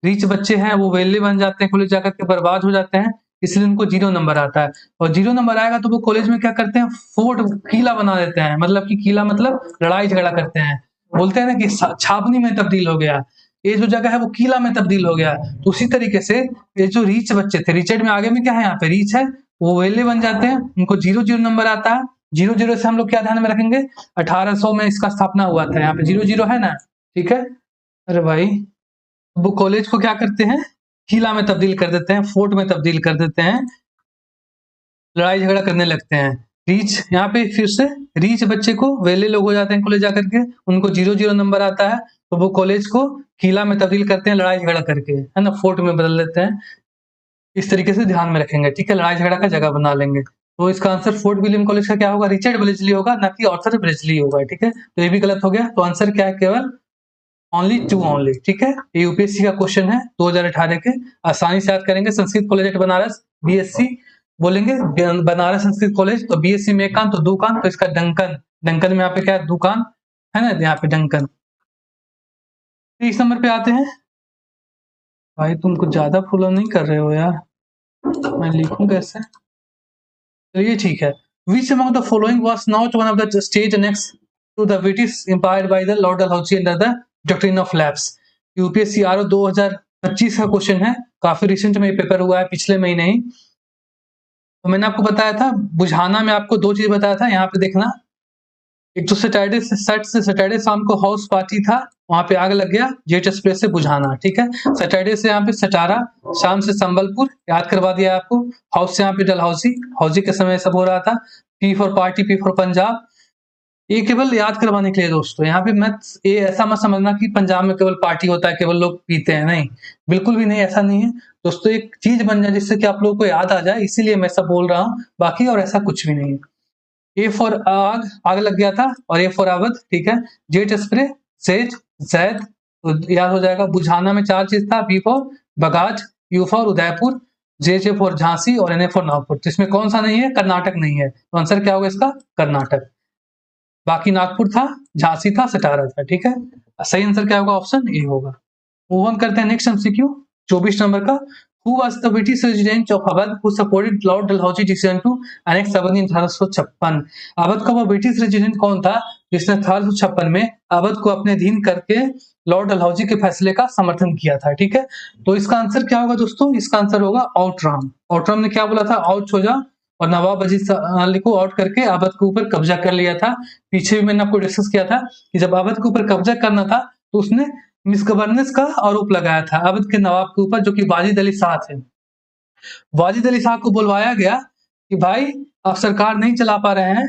A: रिच बच्चे हैं वो वेले बन जाते हैं, कॉलेज जाकर के बर्बाद हो जाते हैं, इसलिए उनको 0 नंबर आता है। और 0 नंबर आएगा तो वो कॉलेज में क्या करते हैं, फोर्ट किला बना देते हैं, मतलब कि किला मतलब लड़ाई झगड़ा करते हैं, बोलते हैं ना कि छावनी में तब्दील हो गया, ये जो जगह है वो किला में तब्दील हो गया। तो उसी तरीके से ये जो रिच बच्चे थे, रिचर्ड में आगे में क्या है, यहाँ पे रिच है, वो वेले बन जाते हैं, उनको 0 नंबर आता है। 0 से हम लोग क्या ध्यान में रखेंगे, 1800 में इसका स्थापना हुआ था, यहाँ पे 0 है ना, ठीक है। अरे भाई वो कॉलेज को क्या करते हैं, किला में तब्दील कर देते हैं, फोर्ट में तब्दील कर देते हैं, लड़ाई झगड़ा करने लगते हैं। रीच यहाँ पे फिर से रीच बच्चे को वेले लोग हो जाते हैं कॉलेज जाकर के, उनको 0-0 नंबर आता है, तो वो कॉलेज को किला में तब्दील करते हैं लड़ाई झगड़ा करके, है ना, फोर्ट में बदल देते हैं। इस तरीके से ध्यान में रखेंगे, ठीक है, लड़ाई झगड़ा का जगह बना लेंगे। तो इसका आंसर फोर्ट विलियम कॉलेज का क्या होगा, रिचर्ड ब्लेजली होगा, ना कि आर्थर ब्लेजली होगा, ठीक है। तो ये भी गलत हो गया, तो आंसर क्या है, केवल ओनली 2 ओनली, ठीक है। ये यूपीएससी का क्वेश्चन है 2018 के, आसानी से याद करेंगे। Sanskrit college at Banaras, BSc बोलेंगे बनारस संस्कृत कॉलेज, तो बीएससी में एक कान तो दो कान, तो इसका डंकन, डंकन में यहाँ पे क्या है, दुकान, है ना, यहाँ पे डंकन। 30 नंबर पे आते हैं। भाई तुम कुछ ज्यादा फॉलो नहीं कर रहे हो यार, मैं लिखूं कैसे, चलिए ठीक है। Which among the following was not one of the stage annexed to the British Empire by the Lord Dalhousie under the Doctrine of Lapse? UPSC RO 2025 का क्वेश्चन है, काफी रिसेंट में पेपर हुआ है, पिछले महीने ही। तो मैंने आपको बताया था, बुझाना में आपको 2 चीज बताया था, यहाँ पे देखना। एक तो सैटरडे शाम को हाउस पार्टी था, वहां पे आग लग गया, जेट एक्सप्रेस से बुझाना, ठीक है। सैटरडे से यहाँ पे सटारा, शाम से संबलपुर, याद करवा दिया आपको। हाउस से यहाँ पे डलहौजी, हौजी के समय सब हो रहा था। P for party, P for Punjab, ये केवल याद करवाने के लिए दोस्तों। यहाँ पे मत ये ऐसा मत समझना कि पंजाब में केवल पार्टी होता है, केवल लोग पीते हैं, नहीं, बिल्कुल भी नहीं, ऐसा नहीं है दोस्तों। एक चीज बन जाए जिससे कि आप लोगों को याद आ जाए, इसीलिए मैं सब बोल रहा हूँ, बाकी और ऐसा कुछ भी नहीं है। ए फॉर आग, आग लग गया था, और ए फॉर अवध, ठीक है। जेट स्प्रे, सेज, जैद, तो याद हो जाएगा। बुझाना में 4 चीज था, B for Bagaj, U for Udaipur, J for Jhansi, और एन फॉर नागपुर। जिसमें कौन सा नहीं है, कर्नाटक नहीं है, तो आंसर क्या होगा इसका, कर्नाटक। बाकी नागपुर था, झांसी था, सटारा था, ठीक है। सही आंसर क्या होगा, ऑप्शन ए होगा। मूव ऑन करते हैं नेक्स्ट एमसीक्यू 24 नंबर का। Who was the British resident of Awadh who supported Lord Dalhousie decision to annex Awadh in 1856? Awadh का वो ब्रिटिश रेजिडेंट कौन था जिसने 1856 में अवध को अपने अधीन करके लॉर्ड डलहौजी के फैसले का समर्थन किया था, ठीक है। तो इसका आंसर क्या होगा दोस्तों, इसका आंसर होगा आउटराम। आउटराम ने क्या बोला था, आउट हो जा, और नवाब अजीज अली को आउट करके अवध के ऊपर कब्जा कर लिया था। पीछे भी मैंने आपको डिस्कस किया था कि जब अवध के ऊपर कब्जा करना था तो उसने मिसगवर्नेंस का आरोप लगाया था अवध के नवाब के ऊपर, जो कि वाजिद अली शाह थे। वाजिद अली शाह को बुलवाया गया कि भाई आप सरकार नहीं चला पा रहे हैं,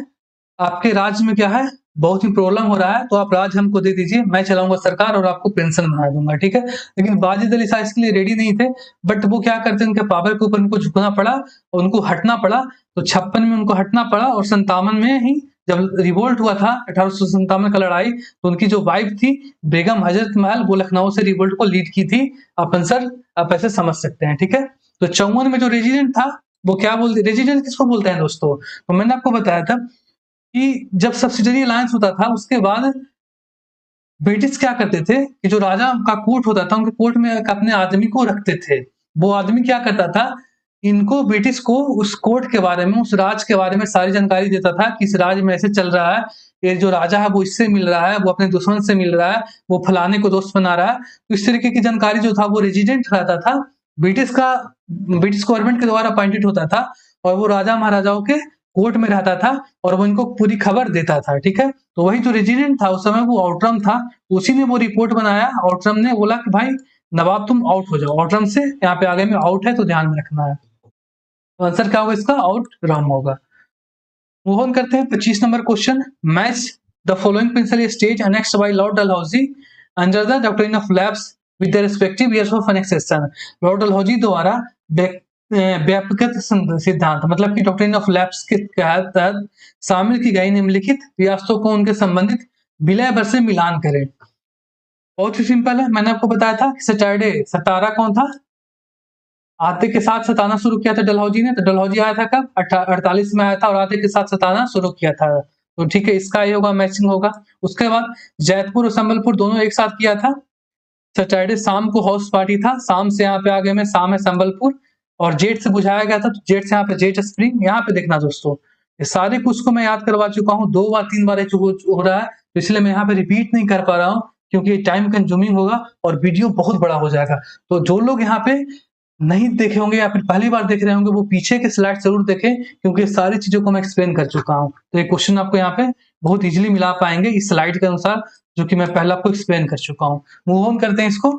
A: आपके राज्य में क्या है, बहुत ही प्रॉब्लम हो रहा है, तो आप राज्य हमको दे दीजिए, मैं चलाऊंगा सरकार और आपको पेंशन बना दूंगा, ठीक है। लेकिन वाजिद अली शाह इसके लिए रेडी नहीं थे, बट वो क्या करते, उनके पावर के ऊपर उनको झुकना पड़ा और उनको हटना पड़ा। तो 56 में उनको हटना पड़ा, और 57 में ही जब रिवोल्ट हुआ था 1857 का लड़ाई, तो उनकी जो वाइफ थी बेगम हजरत महल, वो लखनऊ से रिवोल्ट को लीड की थी। अपन सर आप ऐसे समझ सकते हैं, ठीक है। तो 54 में जो रेजिडेंट था, वो क्या बोलते, रेजिडेंट किसको बोलते हैं दोस्तों, तो मैंने आपको बताया था कि जब सब्सिडरी अलायंस होता था उसके बाद ब्रिटिश क्या करते थे कि जो राजा का कोर्ट होता था, उनके कोर्ट में एक अपने आदमी को रखते थे। वो आदमी क्या करता था, इनको ब्रिटिश को उस कोर्ट के बारे में, उस राज के बारे में सारी जानकारी देता था कि इस राज्य में ऐसे चल रहा है, ये जो राजा है वो इससे मिल रहा है, वो अपने दुश्मन से मिल रहा है, वो फलाने को दोस्त बना रहा है। तो इस तरीके की जानकारी जो था वो रेजिडेंट रहता था, ब्रिटिश का, ब्रिटिश गवर्नमेंट के द्वारा अपॉइंटेड होता था, और वो राजा महाराजाओं के कोर्ट में रहता था और वो इनको पूरी खबर देता था, ठीक है। तो वही जो रेजिडेंट था उस समय वो आउटरम था, उसी ने वो रिपोर्ट बनाया। आउटरम ने बोला कि भाई नवाब तुम आउट हो जाओ, आउटरम से यहाँ पे आगे में आउट है, तो ध्यान में रखना है। तो आंसर क्या होगा इसका, आउट राम होगा। मूव ऑन करते हैं 25 number question. Match the following principal states annexed by Lord Dalhousie under the doctrine of lapse with the respective years of annexation. Lord Dalhousie द्वारा व्यापक सिद्धांत, मतलब कि डॉक्ट्रिन ऑफ लैप्स के तहत शामिल की गई निम्नलिखित रियासतों को उनके संबंधित विलय भर से मिलान करें। बहुत ही सिंपल है, मैंने आपको बताया था कि सैटरडे, सतारा कौन था, आते के साथ सताना शुरू किया था डलहौजी ने। तो डलहौजी आया था कब, 48 में आया था, और आते के साथ सताना शुरू किया था। तो ठीक है, इसका ये होगा, मैचिंग होगा। उसके बाद जैतपुर और संबलपुर दोनों एक साथ किया था। सैटरडे शाम को हाउस पार्टी था, शाम से यहाँ पे आगे में शाम है संबलपुर, और जेट से बुझाया गया था, तो जेट से यहाँ पे जेट स्प्रिंग। यहाँ पे देखना दोस्तों, ये सारे कुछ को मैं याद करवा चुका हूँ, 2 बार 3 बार हो रहा है, तो इसलिए मैं यहाँ पे रिपीट नहीं कर पा रहा हूँ, क्योंकि ये टाइम कंज्यूमिंग होगा और वीडियो बहुत बड़ा हो जाएगा। तो जो लोग यहाँ पे नहीं देखे होंगे या फिर पहली बार देख रहे होंगे, वो पीछे के स्लाइड जरूर देखें, क्योंकि सारी चीजों को मैं एक्सप्लेन कर चुका हूँ। तो ये क्वेश्चन आपको यहाँ पे बहुत इजीली मिला पाएंगे इस स्लाइड के अनुसार, जो कि मैं पहले आपको एक्सप्लेन कर चुका हूँ। मूव ऑन करते हैं इसको।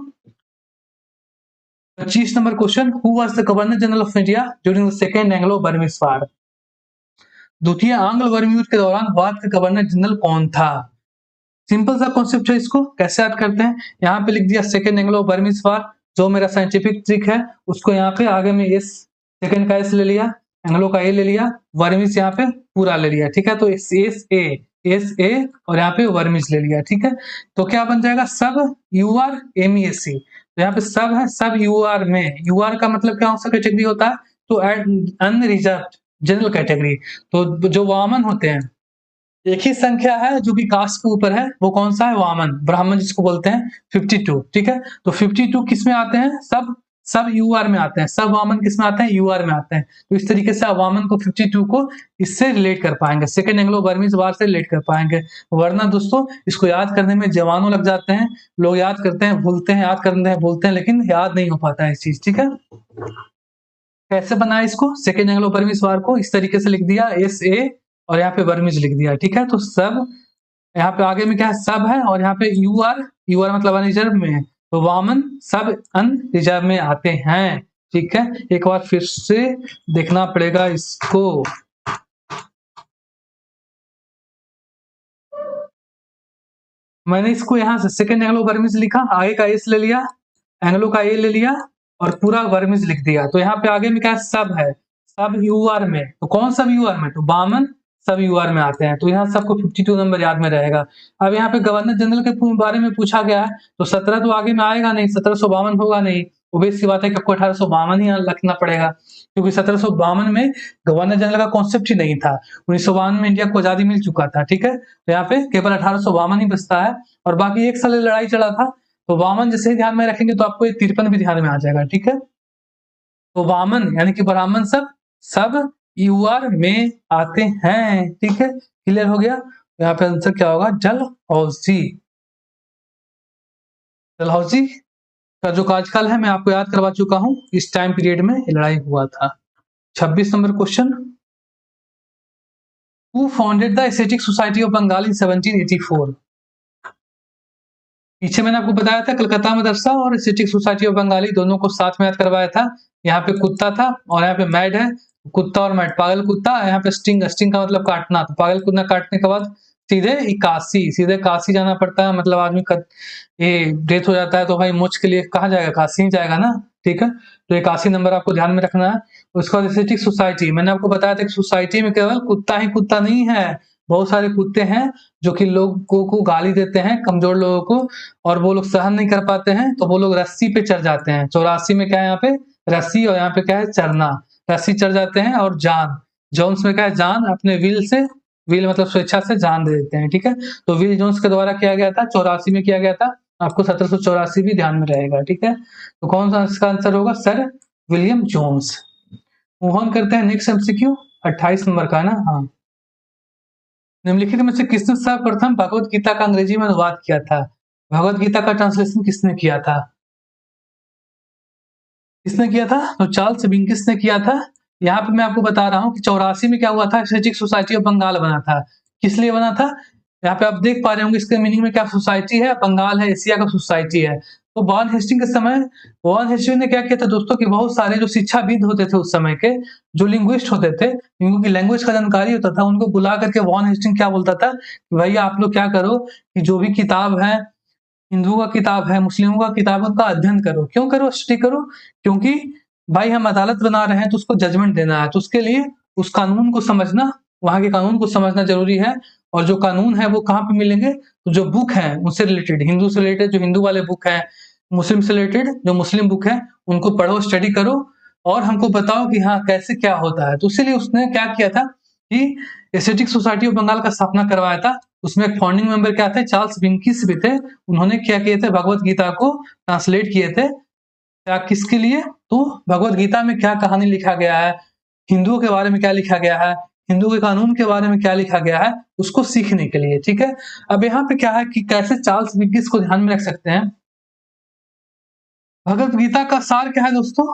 A: 25 number question, who was the governor general of India during the second Anglo Burmese war? द्वितीय आंग्ल वर्म युद्ध के दौरान भारत का गवर्नर जनरल कौन था? सिंपल सा कॉन्सेप्ट है, इसको कैसे याद करते हैं, यहाँ पे लिख दिया सेकेंड एंग्लो बर्मिज वार, जो मेरा साइंटिफिक ट्रिक है उसको यहाँ पे आगे में एस, सेकेंड का एस ले लिया, एंग्लो का ए ले लिया, वर्मिज यहाँ पे पूरा ले लिया, ठीक है। तो एस ए और यहाँ पे वर्मिज ले लिया, ठीक है। तो क्या बन जाएगा, सब U R M E S C. तो यहाँ पे सब है, सब यू आर में, यू आर का मतलब क्या कैटेगरी होता है, तो अनरिजर्व जनरल कैटेगरी। तो जो वामन होते हैं, एक ही संख्या है जो कि कास्ट के ऊपर है, वो कौन सा है, वामन, ब्राह्मण जिसको बोलते हैं, 52, ठीक है। तो 52 किस में आते हैं, सब सब यूआर में आते हैं, सब वामन किस में आते हैं, यूआर में आते हैं। तो इस तरीके से आप वामन को 52 को इससे रिलेट कर पाएंगे, सेकेंड एंग्लो बर्मिज वार से रिलेट कर पाएंगे। वरना दोस्तों इसको याद करने में जवानों लग जाते हैं, लोग याद करते हैं भूलते हैं, याद करते हैं भूलते हैं, लेकिन याद नहीं हो पाता है इस चीज, ठीक है। कैसे बनाया इसको, सेकेंड एंग्लो बर्मिज वार को इस तरीके से लिख दिया, एस ए और यहाँ पे वर्मिज लिख दिया, ठीक है। तो सब यहाँ पे आगे में क्या है, सब है, और यहाँ पे यू आर मतलब अनरिजर्व में है, तो वामन सब अनरिजर्व में आते हैं, ठीक है। एक बार फिर से देखना पड़ेगा इसको। मैंने इसको यहाँ से सेकेंड एंग्लो बर्मिज लिखा, आगे का एस ले लिया, एंग्लो का ए ले लिया और पूरा बर्मिज लिख दिया। तो यहाँ पे आगे में क्या है, सब यू आर में, तो कौन सब यू आर में, तो वामन सब यूआर में आते हैं। तो यहाँ सबको 52 नंबर याद में रहेगा। अब यहाँ पे गवर्नर जनरल के बारे में पूछा गया है, तो 17 तो आगे में आएगा नहीं, 1752 होगा नहीं, obvious सी बात है कि आपको 1852 ही रखना पड़ेगा, क्योंकि 1752 में गवर्नर जनरल का कॉन्सेप्ट ही नहीं था। 1952 में इंडिया को आजादी मिल चुका था, ठीक है। तो यहाँ पे केवल 1852 ही बचता है, और बाकी एक साल लड़ाई चला था। तो वामन जैसे ही ध्यान में रखेंगे तो आपको 53 भी ध्यान में आ जाएगा, ठीक है। तो वामन यानी कि ब्राह्मण सब यूआर में आते हैं, ठीक है। क्लियर हो गया। यहाँ पे आंसर क्या होगा, डलहौजी। डलहौजी का जो कार्यकाल है मैं आपको याद करवा चुका हूं, इस टाइम पीरियड में लड़ाई हुआ था। 26 number question, who founded the Asiatic society of Bengal in 1784? पीछे मैंने आपको बताया था कलकत्ता मदरसा और एस्थेटिक सोसाइटी ऑफ बंगाली दोनों को साथ में याद करवाया था। यहाँ पे कुत्ता था और यहाँ पे मैड है, कुत्ता और मैड, पागल कुत्ता, यहाँ पे स्टिंग, स्टिंग का मतलब काटना, तो पागल कुत्ता काटने के बाद सीधे काशी जाना पड़ता है, मतलब आदमी का ये डेथ हो जाता है तो भाई मोक्ष के लिए कहाँ जाएगा, काशी ही जाएगा ना, ठीक है। तो ये काशी नंबर आपको ध्यान में रखना है। उसके बाद एस्थेटिक सोसाइटी, मैंने आपको बताया था कि सोसाइटी में केवल कुत्ता ही कुत्ता नहीं है, बहुत सारे कुत्ते हैं जो कि लोगों को गाली देते हैं, कमजोर लोगों को, और वो लोग सहन नहीं कर पाते हैं तो वो लोग रस्सी पे चढ़ जाते हैं। 84 में क्या है, यहाँ पे रस्सी, और यहाँ पे क्या है, चढ़ना, रस्सी चढ़ जाते हैं, और जान, जोन्स में क्या है, जान अपने विल से, विल मतलब स्वेच्छा से जान दे देते हैं, ठीक है। तो विल जोन्स के द्वारा किया गया था, 84 में किया गया था, आपको 1784 भी ध्यान में रहेगा, ठीक है। तो कौन सा इसका आंसर होगा, sir William Jones. Move on करते हैं नेक्स्ट एमसीक्यू, 28 नंबर का है ना, हाँ। निम्नलिखित में से किसने सर्वप्रथम भगवत गीता का अंग्रेजी में अनुवाद किया था? भगवत गीता का ट्रांसलेशन किसने किया था? किसने किया था? तो चार्ल्स विंकिस ने किया था। यहाँ पे मैं आपको बता रहा हूँ कि 84 में क्या हुआ था, एस्थेटिक सोसाइटी ऑफ बंगाल बना था। किस लिए बना था? यहाँ पे आप देख पा रहे होंगे इसके मीनिंग में, क्या सोसाइटी है, बंगाल है, एशिया का सोसाइटी है। तो वॉन हेस्टिंग के समय वॉन हेस्टिंग ने क्या किया था दोस्तों, कि बहुत सारे जो शिक्षाविद होते थे उस समय के, जो लिंग्विस्ट होते थे, जिनको लैंग्वेज का जानकारी होता था, उनको बुला करके वॉन हेस्टिंग क्या बोलता था, भैया आप लोग क्या करो कि जो भी किताब है, हिंदुओं का किताब है, मुस्लिमों का किताब है, उनका अध्ययन करो। क्यों करो, स्टडी करो? क्योंकि भाई हम अदालत बना रहे हैं तो उसको जजमेंट देना है, तो उसके लिए उस कानून को समझना, वहां के कानून को समझना जरूरी है। और जो कानून है वो कहाँ पे मिलेंगे, तो जो बुक है उनसे रिलेटेड, हिंदू से रिलेटेड जो हिंदू वाले बुक है, मुस्लिम से रिलेटेड जो मुस्लिम बुक है, उनको पढ़ो, स्टडी करो, और हमको बताओ कि हाँ कैसे क्या होता है। तो इसीलिए उसने क्या किया था कि एस्थेटिक सोसाइटी ऑफ बंगाल का स्थापना करवाया था। उसमें एक फाउंडिंग मेंबर क्या थे, चार्ल्स विंकिस भी थे। उन्होंने क्या किए थे, भगवत गीता को ट्रांसलेट किए थे। क्या, किसके लिए? तो भगवत गीता में क्या कहानी लिखा गया है, हिंदुओं के बारे में क्या लिखा गया है, हिंदू के कानून के बारे में क्या लिखा गया है, उसको सीखने के लिए, ठीक है। अब यहाँ पे क्या है कि कैसे चार्ल्स विंकिस को ध्यान में रख सकते हैं। भगवत गीता का सार क्या है दोस्तों,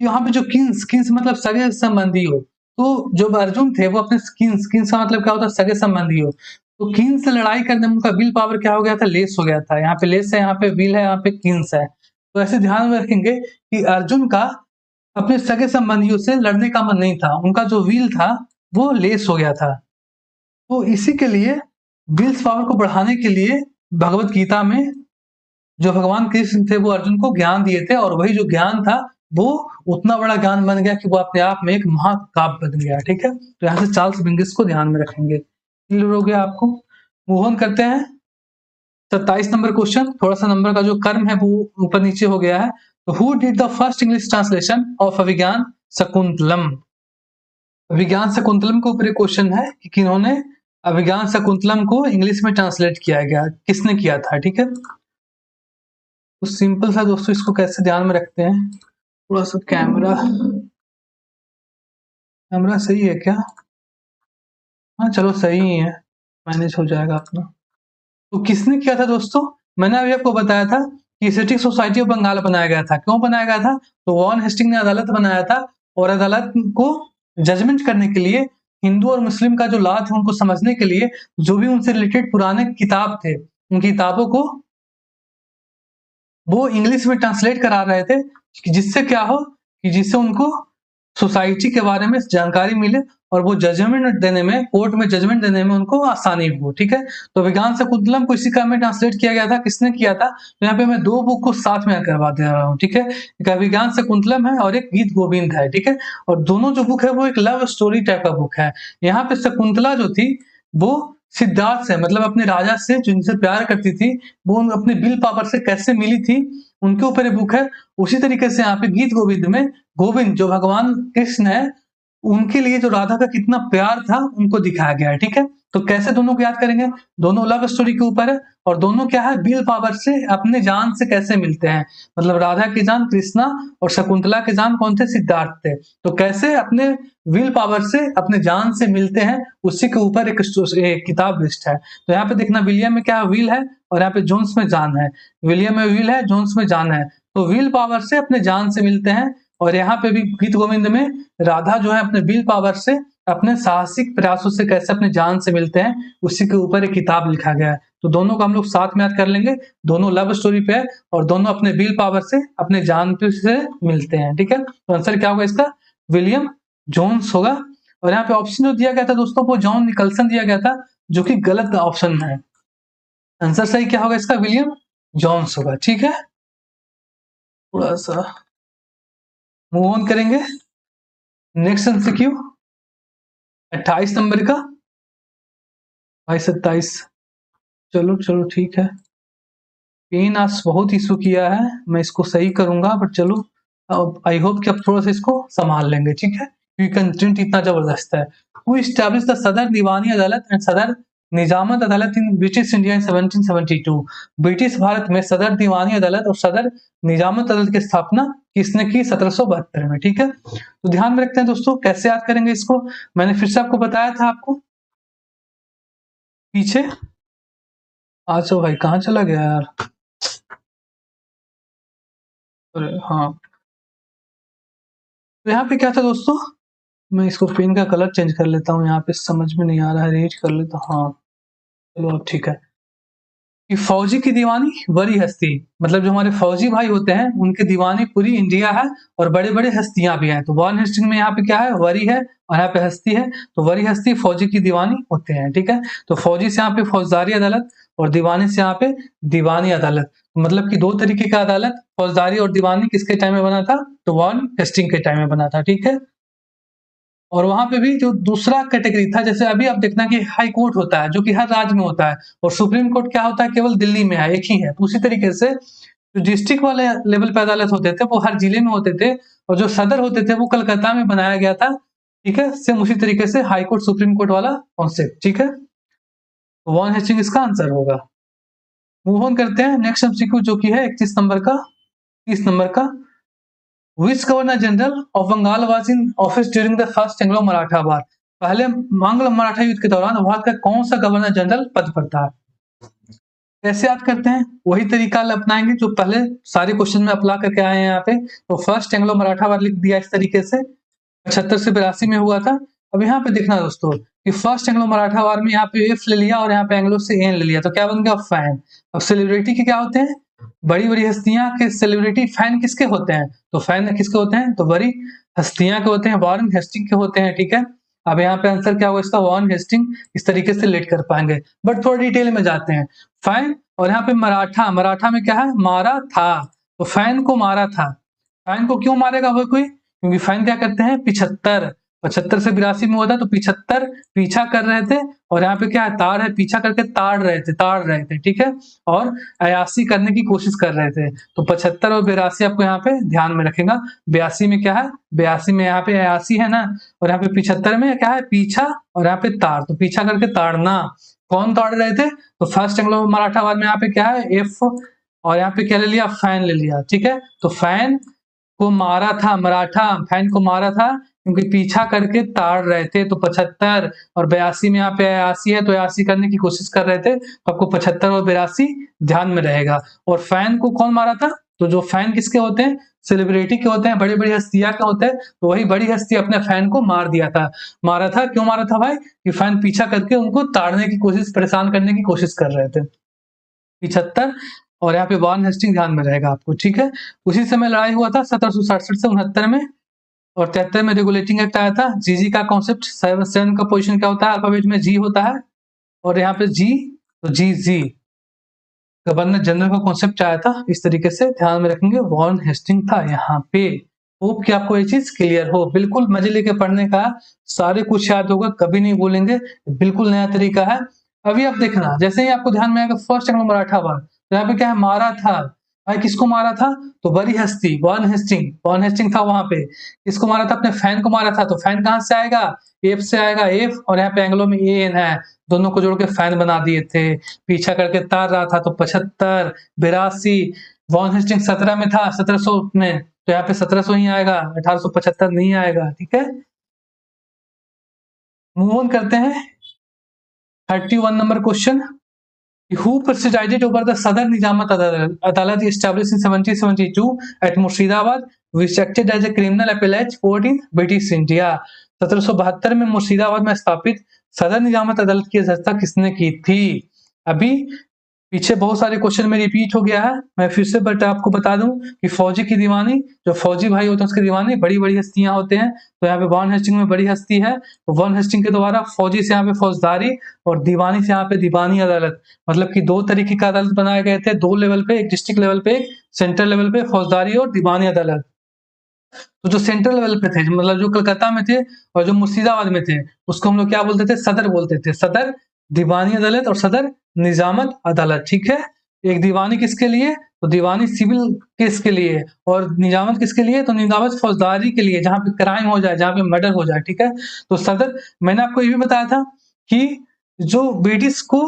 A: यहाँ पे जो किंग्स, किंग्स मतलब सगे संबंधी हो, तो जो अर्जुन थे वो अपने किंग्स, किंग्स का मतलब क्या होता है, सगे संबंधी हो, तो किंग्स से लड़ाई करने में उनका विल पावर क्या हो गया था, लेस हो गया था। यहाँ पे लेस है, यहाँ पे विल है, यहाँ पे किंग्स है। तो ऐसे ध्यान में रखेंगे कि अर्जुन का अपने सगे संबंधियों से लड़ने का मन नहीं था, उनका जो विल था वो लेस हो गया था। तो इसी के लिए विल्स पावर को बढ़ाने के लिए भगवत गीता में जो भगवान कृष्ण थे वो अर्जुन को ज्ञान दिए थे, और वही जो ज्ञान था वो उतना बड़ा ज्ञान बन गया कि वो अपने आप में एक महाकाव्य बन गया। ठीक है, तो यहाँ से चार्ल्स बिंगिस को ध्यान में रखेंगे। क्लियर हो गया आपको? मूव ऑन करते हैं 27 नंबर क्वेश्चन। थोड़ा सा नंबर का जो कर्म है वो ऊपर नीचे हो गया है। तो who did the first English translation of Abhigyan Shakuntalam? Abhigyan Shakuntalam के ऊपर क्वेश्चन है कि किन्होंने अभिज्ञान शकुंतलम को इंग्लिश में ट्रांसलेट किया गया, किसने किया था? ठीक है, तो सिंपल सा दोस्तों इसको कैसे ध्यान में रखते हैं, थोड़ा सा कैमरा सही है क्या? हाँ चलो सही ही है, मैनेज हो जाएगा अपना। तो किसने किया था दोस्तों? मैंने अभी आपको बताया था कि एस्थेटिक सोसाइटी ऑफ बंगाल बनाया गया था। क्यों बनाया गया था? तो वॉन हेस्टिंग ने अदालत बनाया था, और अदालत को जजमेंट करने के लिए हिंदू और मुस्लिम का जो लॉ थे उनको समझने के लिए जो भी उनसे रिलेटेड पुराने किताब थे उन किताबों को वो इंग्लिश में ट्रांसलेट करा रहे थे, जिससे क्या हो कि जिससे उनको सोसाइटी के बारे में जानकारी मिले और वो जजमेंट देने में, कोर्ट में जजमेंट देने में उनको आसानी हो। ठीक है, तो अभिज्ञान शकुंतलम को इसी क्रम में ट्रांसलेट किया गया था। किसने किया था? तो यहाँ पे मैं दो बुक को साथ में करवा दे रहा हूँ। ठीक है, एक अभिज्ञान शकुंतलम है और एक गीत गोविंद है। ठीक है, और दोनों जो बुक है वो एक लव स्टोरी टाइप का बुक है। यहाँ पे शकुंतला जो थी वो सिद्धार्थ से, मतलब अपने राजा से जिनसे प्यार करती थी, वो अपने विल पावर से कैसे मिली थी उनके ऊपर ये बुक है। उसी तरीके से यहाँ पे गीत गोविंद में गोविंद जो भगवान कृष्ण है उनके लिए जो राधा का कितना प्यार था उनको दिखाया गया है। ठीक है, तो कैसे दोनों को याद करेंगे? दोनों लव स्टोरी के ऊपर है, और दोनों क्या है, विल पावर से अपने जान से कैसे मिलते हैं। मतलब राधा की जान कृष्णा और शकुंतला के जान कौन थे? सिद्धार्थ थे। तो कैसे अपने विल पावर से अपने जान से मिलते हैं उसी के ऊपर एक किताब लिस्ट है। तो यहाँ पे देखना विलियम में क्या विल है और यहाँ पे जोन्स में जान है। विलियम में विल है, जोन्स में जान है। तो विल पावर से अपने जान से मिलते हैं, और यहाँ पे भी गीत गोविंद में राधा जो है अपने विल पावर से अपने साहसिक प्रयासों से कैसे अपने जान से मिलते हैं उसी के ऊपर एक किताब लिखा गया है। तो दोनों को हम लोग साथ में याद कर लेंगे। दोनों लव स्टोरी पे है और दोनों अपने विल पावर से अपने जान से मिलते हैं। ठीक है, तो आंसर क्या होगा इसका? विलियम जोन्स होगा। और यहाँ पे ऑप्शन जो दिया गया था दोस्तों वो जॉन निकलसन दिया गया था, जो कि गलत ऑप्शन है। आंसर सही क्या होगा इसका? विलियम जोन्स होगा। ठीक है, थोड़ा सा मूव ऑन करेंगे नेक्स्ट एमसीक्यू 28 नंबर का। भाई 27, चलो ठीक है। पेन आज बहुत इशू किया है, मैं इसको सही करूंगा, बट चलो आई होप कि आप थोड़ा सा इसको संभाल लेंगे। ठीक है, क्योंकि कंटेंट इतना जबरदस्त है। हु एस्टैब्लिश द सदर दीवानी अदालत एंड सदर निजामत अदालत in British India in 1772? British Bharat में सदर दीवानी अदालत और सदर निजामत अदालत की स्थापना किसने की? 1772 में। ठीक है, तो ध्यान में रखते हैं दोस्तों, कैसे याद करेंगे इसको? मैंने फिर से आपको बताया था आपको पीछे। अच्छा भाई कहाँ चला गया यार? अरे हाँ, तो यहाँ पे क्या था दोस्तों, मैं इसको पेन का कलर चेंज कर लेता हूँ, यहाँ पे समझ में नहीं आ रहा है, रेज कर लेता हूँ। हाँ चलो अब ठीक है। कि फौजी की दीवानी बड़ी हस्ती, मतलब जो हमारे फौजी भाई होते हैं उनकी दीवानी पूरी इंडिया है, और बड़े बड़े हस्तियां भी हैं। तो वॉन हेस्टिंग में यहाँ पे क्या है? वरी है, और यहाँ पे हस्ती है। तो वरी हस्ती फौजी की दीवानी होते हैं। ठीक है, तो फौजी से यहाँ पे फौजदारी अदालत और दीवानी से यहाँ पे दीवानी अदालत। मतलब कि दो तरीके का अदालत, फौजदारी और दीवानी किसके टाइम में बना था? तो वॉन हेस्टिंग के टाइम में बना था। ठीक है, और वहां पे भी जो दूसरा कैटेगरी था, जैसे अभी आप देखना कि हाई कोर्ट होता है जो कि हर राज्य में होता है, और सुप्रीम कोर्ट क्या होता है? केवल दिल्ली में है, एक ही है। तो उसी तरीके से जो डिस्ट्रिक्ट वाले लेवल पे अदालत होते थे वो हर जिले में होते थे, और जो सदर होते थे वो कलकत्ता में बनाया गया था। ठीक है, सेम उसी तरीके से हाई कोर्ट सुप्रीम कोर्ट वाला कॉन्सेप्ट। ठीक है, वॉन हेस्टिंग इसका आंसर होगा। मूव ऑन करते हैं नेक्स्ट एमसीक्यू जो कि है 31 नंबर का, 30 नंबर का। Which Governor General of Bengal was in office during the first Anglo-Maratha War? पहले आंग्ल मराठा युद्ध के दौरान भारत का कौन सा गवर्नर जनरल पद पर था? कैसे याद करते हैं? वही तरीका अपनाएंगे जो पहले सारे क्वेश्चन में अप्लाई करके आए हैं यहाँ पे। तो फर्स्ट एंग्लो मराठा वार लिख दिया इस तरीके से, 75 से 82 में हुआ था। अब यहाँ पे देखना दोस्तों कि फर्स्ट एंग्लो मराठा वार में यहाँ पे एफ ले लिया और यहाँ पे एंग्लो से एन ले लिया, तो क्या बन गया? फैन। अब सेलिब्रिटी के क्या होते हैं? बड़ी बड़ी हस्तियां के सेलिब्रिटी फैन किसके होते हैं? तो फैन किसके होते हैं? तो बड़ी हस्तियां के होते हैं, वॉरेन हेस्टिंग के होते हैं, ठीक है। अब यहाँ पे आंसर क्या होगा इसका? वॉरेन हेस्टिंग इस तरीके से लेट कर पाएंगे, बट थोड़ा डिटेल में जाते हैं। फैन और यहाँ पे मराठा, मराठा में क्या है? मारा था, तो फैन को मारा था। फैन को क्यों मारेगा वो कोई? क्योंकि फैन क्या करते हैं? 75 75 से 82 में हुआ था, तो 75 पीछा कर रहे थे, और यहाँ पे क्या है? ताड़ है, पीछा करके ताड़ रहे थे, ठीक है। और अयासी करने की कोशिश कर रहे थे, तो 75 और 82 आपको यहाँ पे ध्यान में रखेगा। 82 में क्या है? 82 में यहाँ पे अयासी है ना, और यहाँ पे 75 में क्या है? पीछा, और यहाँ पे ताड़, तो पीछा करके ताड़ना। कौन ताड़ रहे थे? तो फर्स्ट एंग्लो मराठा वार में यहाँ पे क्या है? एफ, और यहाँ पे क्या ले लिया? फैन ले लिया, ठीक है। तो फैन को मारा था मराठा, फैन को मारा था क्योंकि पीछा करके ताड़ रहे थे, तो 75 और 82 में यहाँ पे 82 है, तो 82 करने की कोशिश कर रहे थे, तो आपको 75 और 82 ध्यान में रहेगा। और फैन को कौन मारा था? तो जो फैन किसके होते हैं? सेलिब्रिटी के होते हैं, बड़ी बड़ी हस्तियां के होते हैं, तो वही बड़ी हस्ती अपने फैन को मार दिया था। मारा था, क्यों मारा था भाई? कि फैन पीछा करके उनको ताड़ने की कोशिश, परेशान करने की कोशिश कर रहे थे। 75 और यहाँ पे वॉरेन हेस्टिंग ध्यान में रहेगा आपको, ठीक है। उसी समय लड़ाई हुआ था 1767 से 69 में, और 73 में रेगुलेटिंग एक्ट आया था। जीजी का कॉन्सेप्ट, 7 का पोजीशन क्या होता है? अल्फाबेट में जी होता है, और यहाँ पे जी, तो जी जी गवर्नर जनरल का कॉन्सेप्ट आया था। इस तरीके से ध्यान में रखेंगे, वॉरेन हेस्टिंग था यहाँ पे। होप कि आपको ये चीज क्लियर हो। बिल्कुल मजे लेके पढ़ने का, सारे कुछ याद होगा, कभी नहीं भूलेंगे, बिल्कुल नया तरीका है। अभी आप देखना, जैसे ही आपको ध्यान में आएगा फर्स्ट एंग्लो मराठा वार, तो यहाँ पे क्या है? मारा था। भाई किसको मारा था? तो बड़ी हस्ती वॉरेन हेस्टिंग था वहां पे। किसको मारा था? अपने फैन को मारा था। तो फैन कहां से आएगा? एफ से आएगा, एफ, और यहाँ पे एंग्लो में ए एन है, दोनों को जोड़ के फैन बना दिए थे। पीछा करके तार रहा था, तो 75, 82, वॉरेन हेस्टिंग 17 में था, 1700 में, तो यहाँ पे 1700 ही आएगा, 1875 नहीं आएगा, ठीक है। मूव ऑन करते हैं 31 number question. Who presided over the Southern Nizamat Adalat established in 1772 at Murshidabad, which acted as a criminal appellate court in British India? 1772 में मुर्शिदाबाद में स्थापित सदर निजामत अदालत की अध्यक्षता किसने की थी? अभी पीछे बहुत सारे क्वेश्चन में रिपीट हो गया है, मैं फिर से आपको बता दूं कि फौजी की दीवानी, जो फौजी भाई होते हैं उसकी दीवानी बड़ी बड़ी हस्तियां होते हैं, तो यहाँ पे वॉरेन हेस्टिंग में बड़ी हस्ती है, तो वॉरेन हेस्टिंग के द्वारा फौजी से यहाँ पे फौजदारी, और दीवानी से यहाँ पे दीवानी अदालत, मतलब कि दो तरीके का अदालत बनाए गए थे, दो लेवल पे, एक डिस्ट्रिक्ट लेवल पे, एक सेंट्रल लेवल पे, फौजदारी और दीवानी अदालत। तो जो सेंट्रल लेवल पे थे, मतलब जो कलकत्ता में थे और जो मुर्शिदाबाद में थे, उसको हम लोग क्या बोलते थे? सदर बोलते थे। सदर दीवानी अदालत और सदर निजामत अदालत, ठीक है। एक दीवानी किसके लिए? तो दीवानी सिविल केस के लिए, और निजामत किसके लिए? तो निजामत फौजदारी के लिए, जहां पे क्राइम हो जाए, जहां पे मर्डर हो जाए, ठीक है। तो सदर, मैंने आपको ये भी बताया था कि जो ब्रिटिश को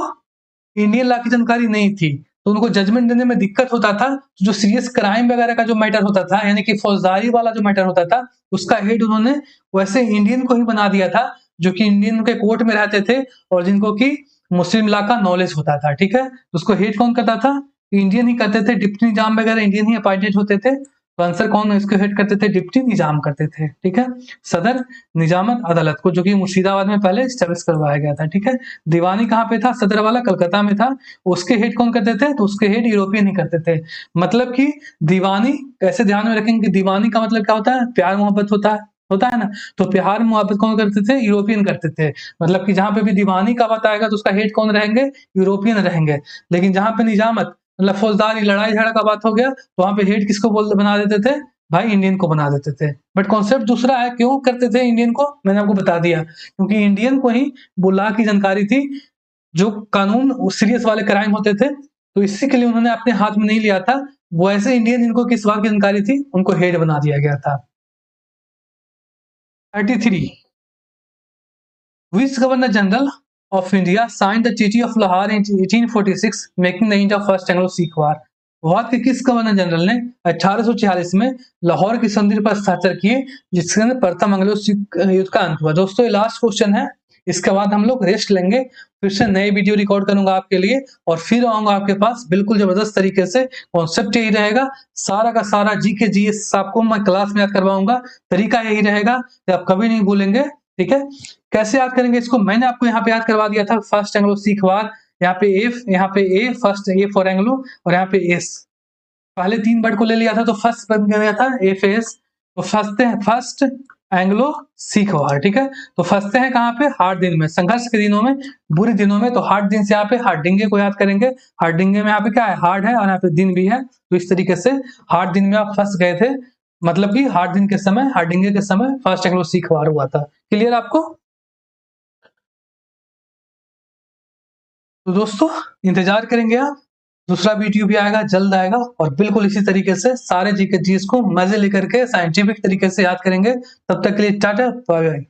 A: इंडियन लॉ की जानकारी नहीं थी, तो उनको जजमेंट देने में दिक्कत होता था। जो सीरियस क्राइम वगैरह का जो मैटर होता था, यानी कि फौजदारी वाला जो मैटर होता था, उसका हेड उन्होंने वैसे इंडियन को ही बना दिया था, जो कि इंडियन के कोर्ट में रहते थे और जिनको कि मुस्लिम लॉ का नॉलेज होता था, ठीक है। उसको हेड कौन करता था? इंडियन ही करते थे, डिप्टी निजाम वगैरह इंडियन ही अपॉइंटेड होते थे। तो आंसर कौन इसको हेड करते थे? डिप्टी निजाम करते थे, ठीक है। सदर निजामत अदालत को, जो कि मुर्शिदाबाद में पहले स्टैब्लिश करवाया गया था, ठीक है। दीवानी कहाँ पे था? सदर वाला कलकत्ता में था। उसके हेड कौन करते थे? तो उसके हेड यूरोपियन ही करते थे। मतलब कि दीवानी, कैसे ध्यान में रखेंगे कि दीवानी का मतलब क्या होता है? प्यार मोहब्बत होता है ना। तो प्यार मोहब्बत कौन करते थे? यूरोपियन करते थे। मतलब कि जहां पे भी दीवानी का बात आएगा तो उसका हेड कौन रहेंगे? यूरोपियन रहेंगे। लेकिन जहां पे निजामत, मतलब फौजदारी लड़ाई झगड़ा का बात हो गया, तो वहां पे हेड किसको बना देते थे? भाई इंडियन को बना देते थे। बट कॉन्सेप्ट दूसरा है। क्यों करते थे इंडियन को? मैंने आपको बता दिया, क्योंकि इंडियन को ही वो लॉ की जानकारी थी, जो कानून सीरियस वाले क्राइम होते थे, तो इसी के लिए उन्होंने अपने हाथ में नहीं लिया था। वो ऐसे इंडियन जिनको किस बात की जानकारी थी, उनको हेड बना दिया गया था। 33, which Governor General of India signed the Treaty of Lahore in 1846, making the end of First Anglo-Sikh War? Bharat के किस गवर्नर जनरल ने 1846 में लाहौर की संधि पर हस्ताक्षर किए, जिसके अंदर प्रथम एंग्लो सिख युद्ध का अंत हुआ? दोस्तों ये लास्ट क्वेश्चन है, इसके बाद हम लोग रेस्ट लेंगे, फिर से नई वीडियो रिकॉर्ड करूंगा आपके लिए, और फिर आऊंगा आपके पास बिल्कुल जबरदस्त तरीके से। कॉन्सेप्ट यही रहेगा, सारा का सारा जी के जीएस आपको मैं क्लास में याद करवाऊंगा, तरीका यही रहेगा कि आप कभी नहीं भूलेंगे, ठीक है। कैसे याद करेंगे इसको? मैंने आपको यहाँ पे याद करवा दिया था, फर्स्ट एंग्लो सिख वार, यहाँ पे एफ, यहाँ पे ए, फर्स्ट ए फॉर एंग्लो, और यहाँ पे एस, पहले 3 वर्ड को ले लिया था तो फर्स्ट बन गया था एफएस। तो फर्स्ट एंग्लो सिख वार, ठीक है। तो फंसते हैं कहाँ पे, हार्ड दिन में, संघर्ष के दिनों में, बुरे दिनों में। तो हार्ड दिन से यहाँ पे हार्डिंगे को याद करेंगे। हार्डिंगे में यहाँ पे क्या है, हार्ड है और यहाँ पे दिन भी है। तो इस तरीके से हार्ड दिन में आप फंस गए थे, मतलब कि हार्ड दिन के समय, हार्डिंगे के समय फर्स्ट एंग्लो सिख वार हुआ था। क्लियर आपको? तो दोस्तों इंतजार करेंगे आप, दूसरा वीडियो भी आएगा, जल्द आएगा। और बिल्कुल इसी तरीके से सारे जीके चीज को मजे लेकर के साइंटिफिक तरीके से याद करेंगे। तब तक के लिए टाटा बाय बाय।